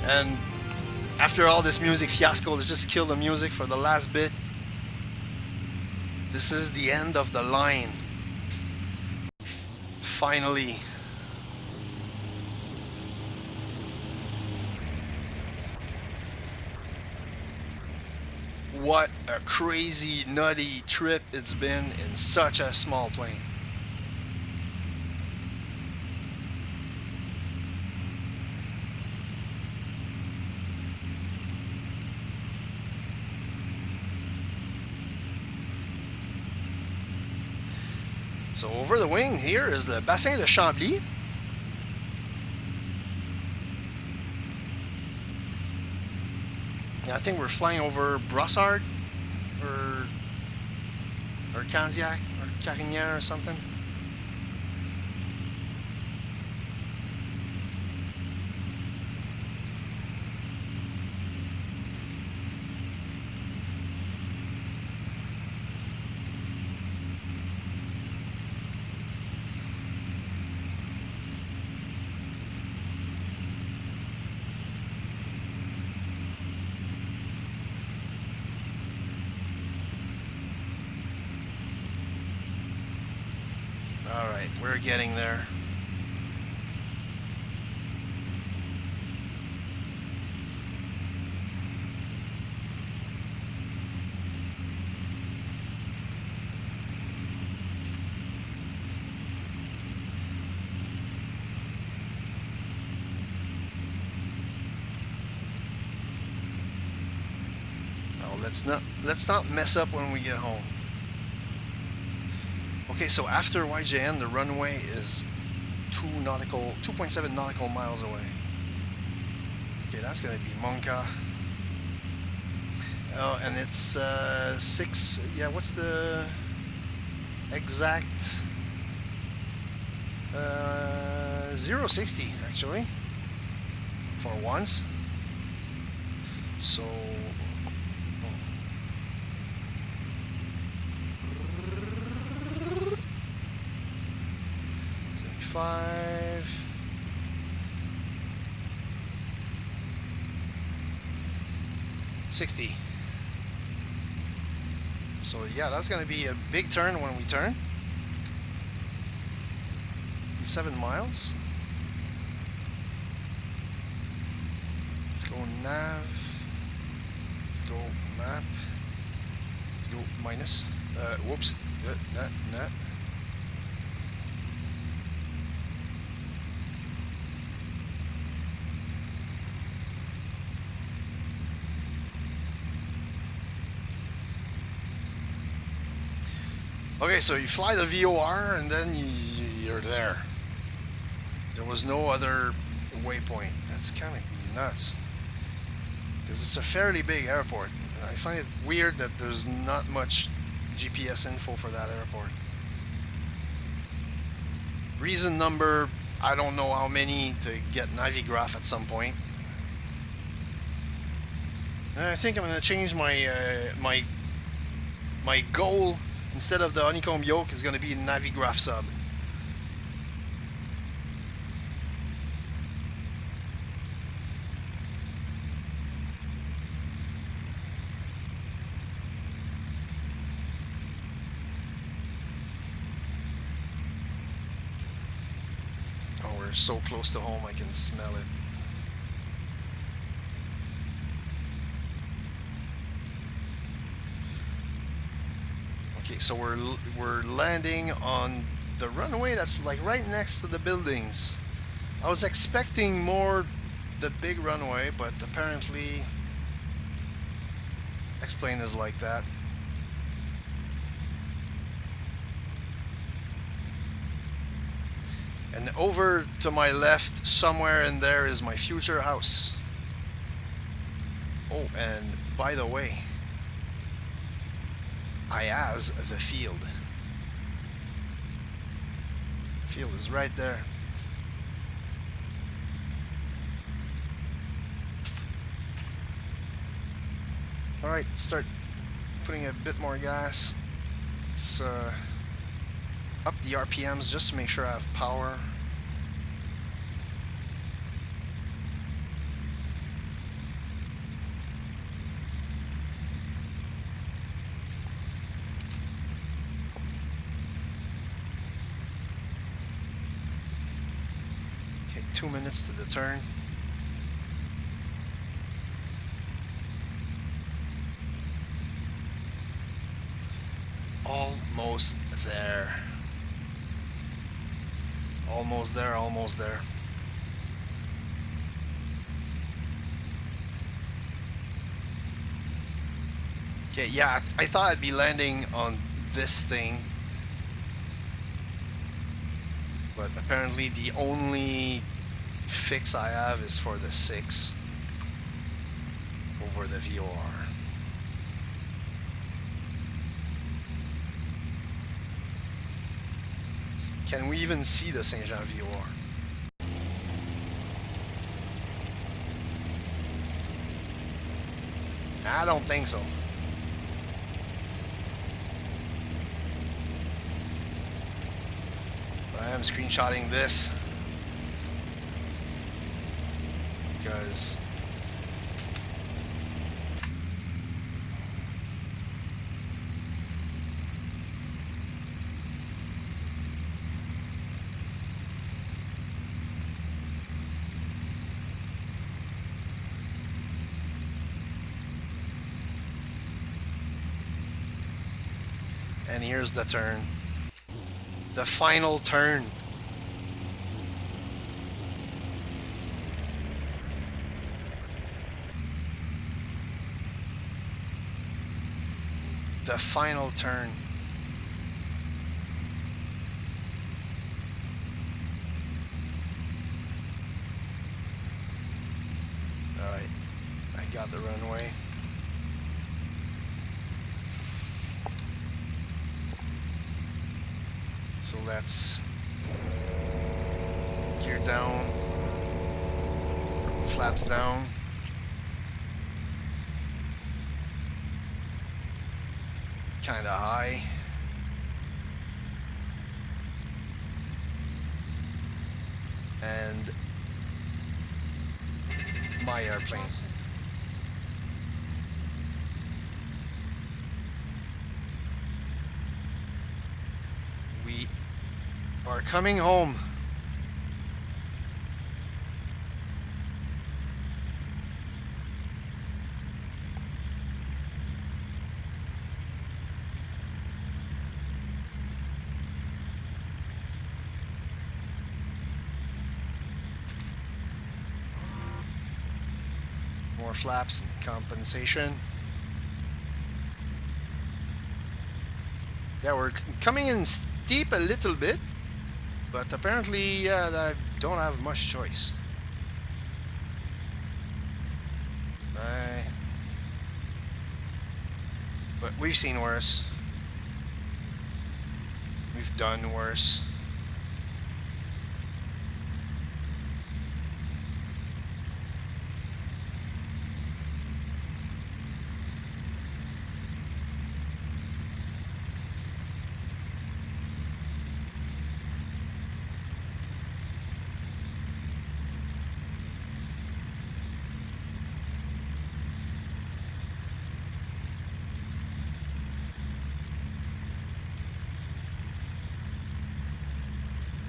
And after all this music fiasco, let's just kill the music for the last bit. This is the end of the line. Finally. What a crazy, nutty trip it's been in such a small plane. So over the wing here is the Bassin de Chambly. Yeah, I think we're flying over Brossard or Candiac or Carignan or something. Alright, we're getting there. Let's not mess up when we get home. Okay, so after CYJN, the runway is 2.7 nautical miles away. Okay, that's gonna be Monka. Oh, and it's 6. Yeah, what's the exact? 060 actually, for once. So. 5. $60. So yeah, that's gonna be a big turn when we turn. 7 miles. Let's go nav. Let's go map. Let's go minus. Whoops. That. Okay, so you fly the VOR and then you're there. There was no other waypoint. That's kind of nuts. Because it's a fairly big airport. I find it weird that there's not much GPS info for that airport. Reason number, I don't know how many to get Navigraph at some point. And I think I'm going to change my my goal. Instead of the honeycomb yoke, is going to be Navigraph sub. Oh, we're so close to home, I can smell it. Okay, so we're landing on the runway that's like right next to the buildings. I was expecting more the big runway, but apparently X-plane is like that. And over to my left, somewhere in there, is my future house. Oh, and by the way, I has the field. Field is right there. Alright, start putting a bit more gas. Let's up the RPMs just to make sure I have power. Okay, 2 minutes to the turn. Almost there. Almost there, almost there. Okay, yeah, I thought I'd be landing on this thing. But apparently the only fix I have is for the 6 over the VOR. Can we even see the Saint Jean VOR? I don't think so. But I am screenshotting this because And here's the turn. The final turn. The final turn. Alright, I got the runway. So let's gear down, flaps down. Kinda high. And my airplane. We are coming home. More flaps and compensation. Yeah, we're coming in steep a little bit, but apparently I don't have much choice. But we've seen worse. We've done worse.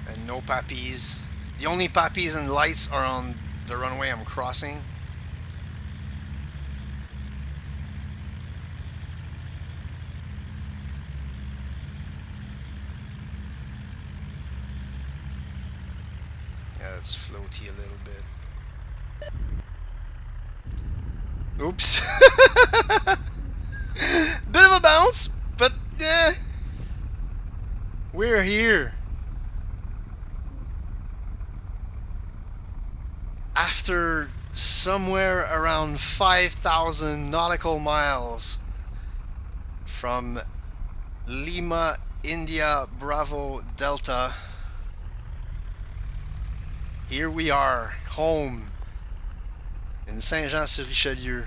And no pappies. The only pappies and lights are on the runway I'm crossing. Yeah, it's floaty a little bit. Oops. Bit of a bounce, but yeah. We're here. After somewhere around 5,000 nautical miles from Lima, India, Bravo, Delta, here we are, home in Saint-Jean-sur-Richelieu,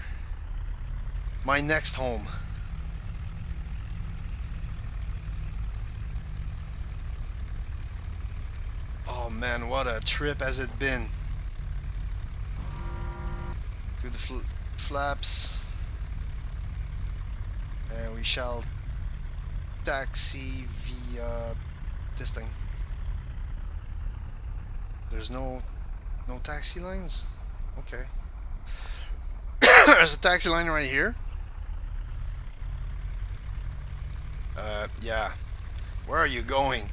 my next home. Oh man, what a trip has it been. Through the flaps. We shall taxi via this thing. There's no taxi lines? Okay. There's a taxi line right here. Yeah. Where are you going?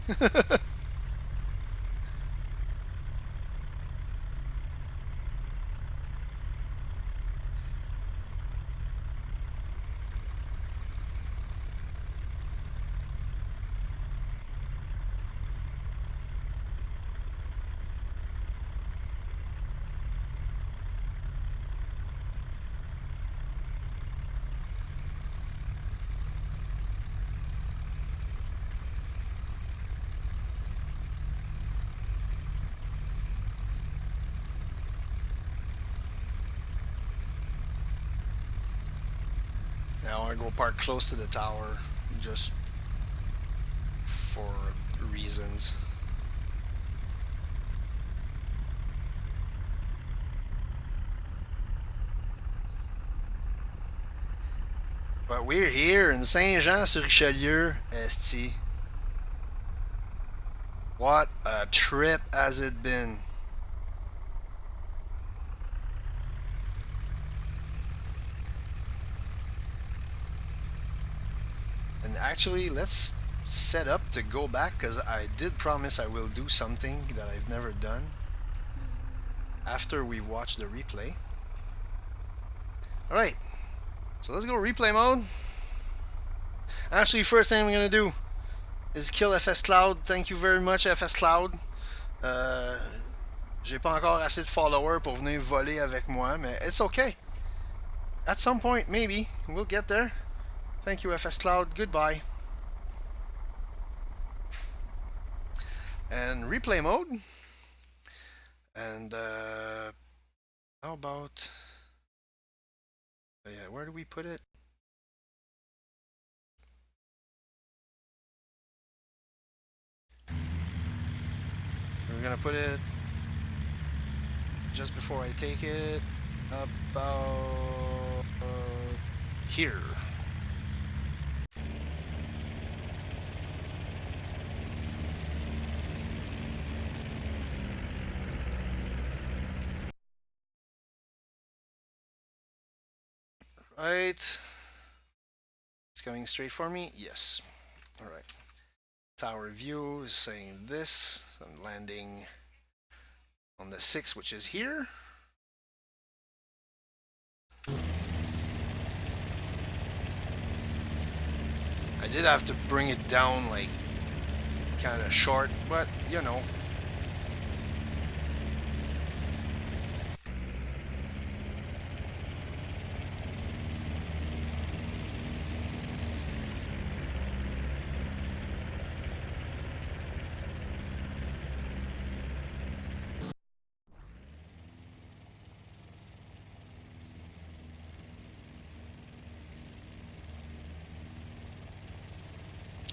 Now I go park close to the tower, just for reasons. But we're here in Saint-Jean-sur-Richelieu, esti. What a trip has it been. And actually, let's set up to go back, because I did promise I will do something that I've never done after we've watched the replay. Alright, so let's go replay mode. Actually, first thing I'm going to do is kill FS Cloud. Thank you very much, FS Cloud. J'ai pas encore assez de followers pour venir voler avec moi, mais it's okay. At some point, maybe, we'll get there. Thank you, FS Cloud. Goodbye. And replay mode. And how about... yeah, where do we put it? We're gonna put it just before I take it, about here. Right. It's coming straight for me. Yes. All right. Tower view is saying this. I'm landing on the 6, which is here. I did have to bring it down like kind of short, but you know.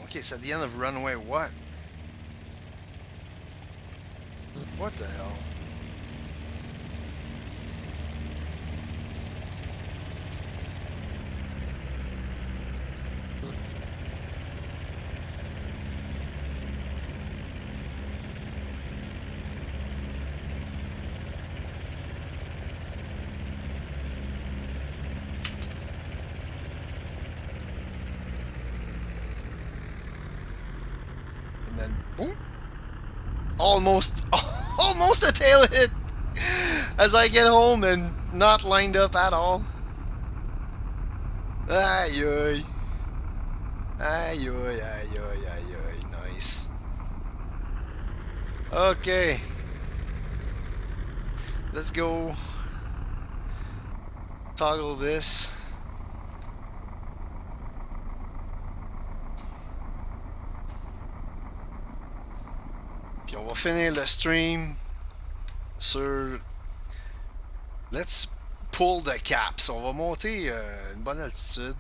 Okay, it's at the end of runway what? What the hell? And then boom. Almost a tail hit as I get home and not lined up at all. Ay, ay. Ay, ay, ay, ay, ay, ay. Nice. Okay. Let's go toggle this. Puis on va finir le stream sur... Let's pull the caps. On va monter une bonne altitude.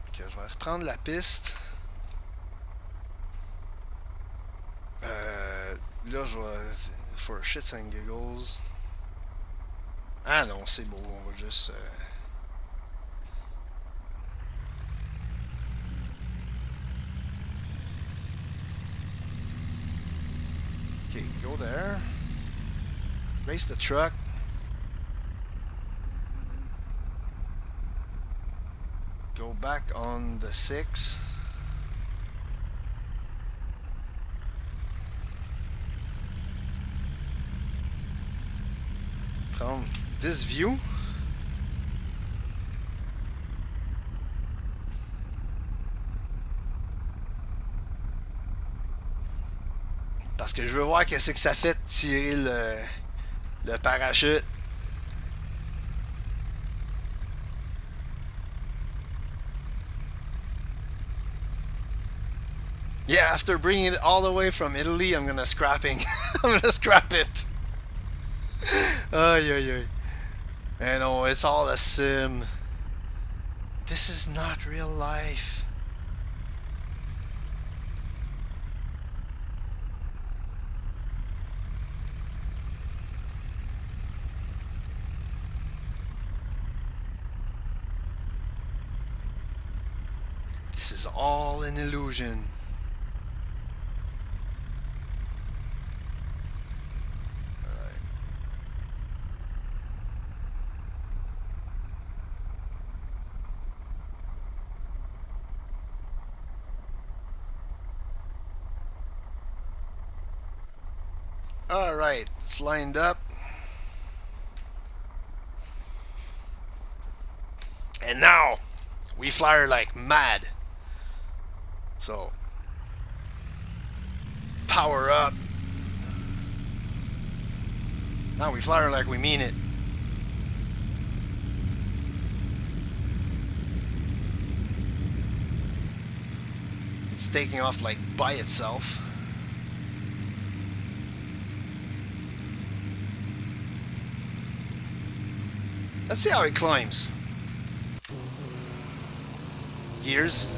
Ok, je vais reprendre la piste. Là, je vais... For shits and giggles. Ah non, c'est beau. On va juste... Okay, go there. Race the truck. Go back on the 6. Prendre this view. Parce que je veux voir qu'est-ce que ça fait de tirer le parachute. Yeah, after bringing it all the way from Italy, I'm gonna scrapping. I'm gonna scrap it. Ay, ay, ay. I know, it's all a sim. This is not real life. This is all an illusion. Alright. Alright, it's lined up. And now, we fly her like mad. So, power up. Now we fly her like we mean it. It's taking off like by itself. Let's see how it climbs. Gears.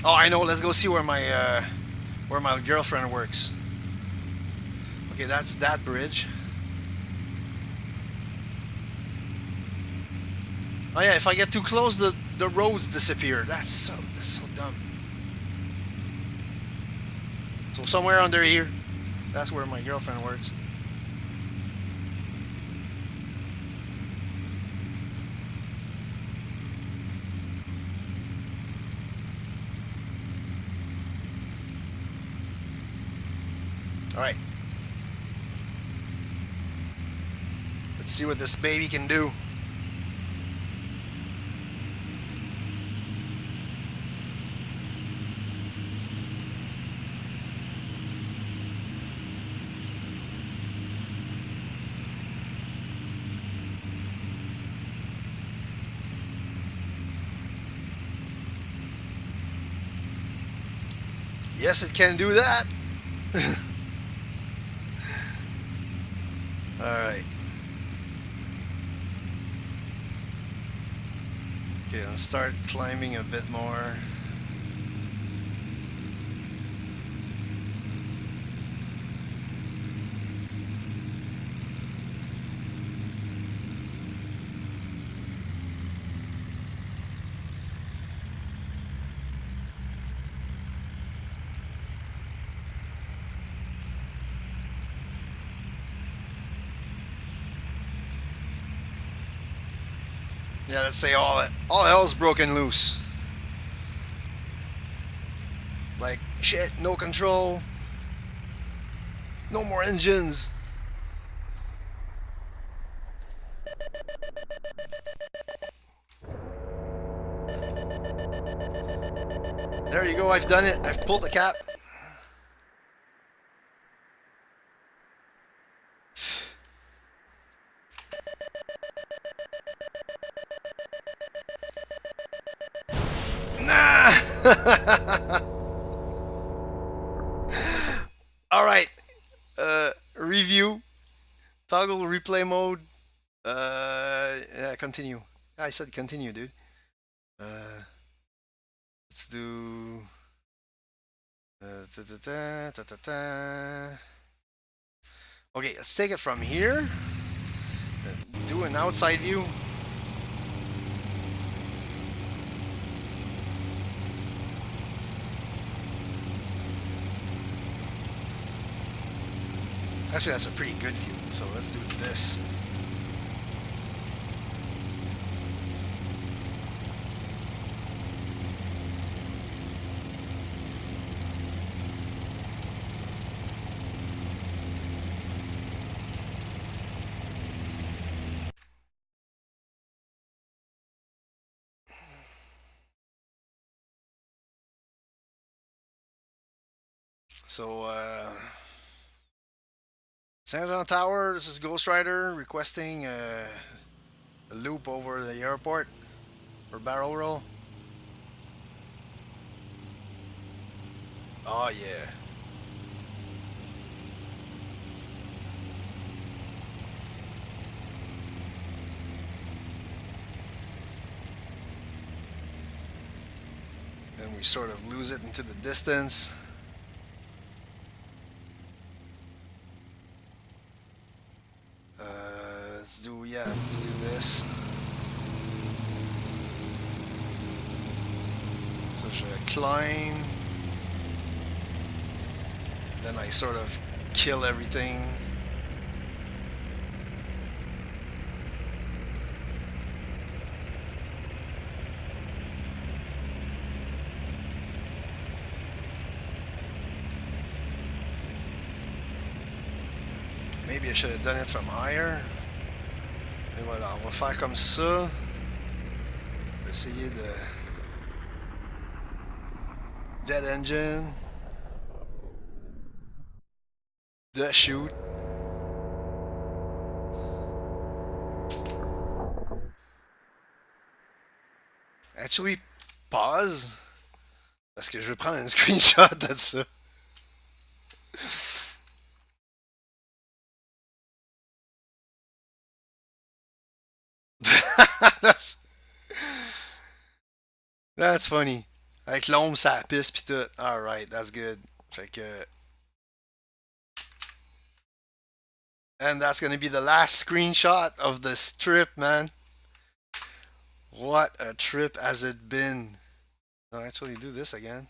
Oh, I know. Let's go see where my girlfriend works. Okay, that's that bridge. Oh yeah, if I get too close, the roads disappear. That's so dumb. So somewhere under here, that's where my girlfriend works. All right. Let's see what this baby can do. Yes, it can do that. Alright. Okay, let's start climbing a bit more. Yeah, let's say all hell's broken loose. Like, shit, no control. No more engines. There you go, I've done it. I've pulled the cap. Nah! Alright. Review. Toggle replay mode. Yeah, continue. I said continue, dude. Let's do... Okay, let's take it from here. Do an outside view. Actually, that's a pretty good view, so let's do this. So, San Antonio Tower, this is Ghost Rider requesting a loop over the airport for barrel roll. Oh yeah. Then we sort of lose it into the distance. Let's do this. So je climb. Then I sort of kill everything. Maybe I should have done it from higher. Mais voilà, on va faire comme ça. On va essayer de... Dead engine. The shoot. Actually, pause. Parce que je vais prendre un screenshot de ça. that's, that's funny. Avec l'ombre, ça pisse pis tout. Alright, that's good. Fait que... And that's gonna be the last screenshot of this trip, man. What a trip has it been. I'll actually do this again.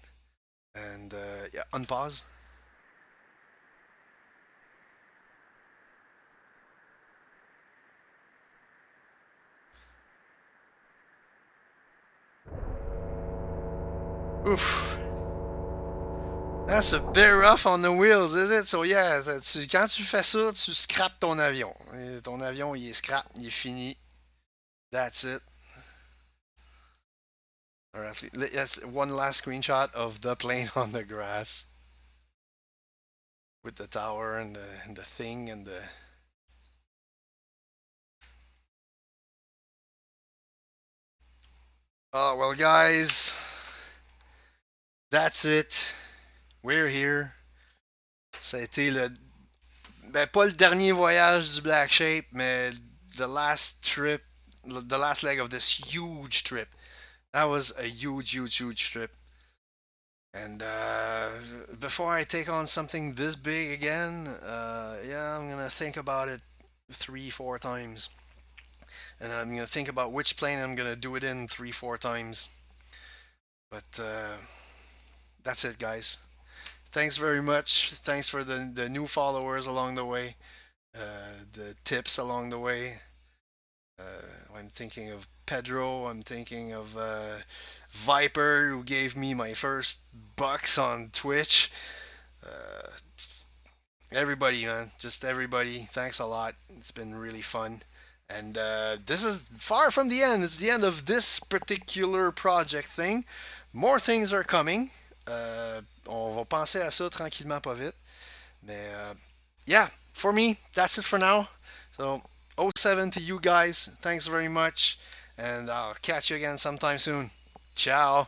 And yeah, unpause. Oof. That's a bit rough on the wheels, is it? So yeah, quand tu fais ça, tu scrapes ton avion. Et ton avion, il est scrap, il est fini. That's it. Alright, yes, one last screenshot of the plane on the grass. With the tower and the thing and the... Oh, well, guys, that's it. We're here. Ça a été le... Ben, pas le dernier voyage du Black Shape, mais the last trip, the last leg of this huge trip. That was a huge, huge, huge trip. And before I take on something this big again, yeah, I'm gonna think about it 3, 4 times. And I'm gonna think about which plane I'm gonna do it in 3, 4 times. But that's it, guys. Thanks very much. Thanks for the new followers along the way, the tips along the way. I'm thinking of Pedro. I'm thinking of Viper, who gave me my first bucks on Twitch. Uh, Everybody, man, just everybody. Thanks a lot. It's been really fun. And this is far from the end. It's the end of this particular project thing. More things are coming. On va penser à ça tranquillement, pas vite. Mais yeah, for me, that's it for now. So, '07 to you guys. Thanks very much. And I'll catch you again sometime soon. Ciao.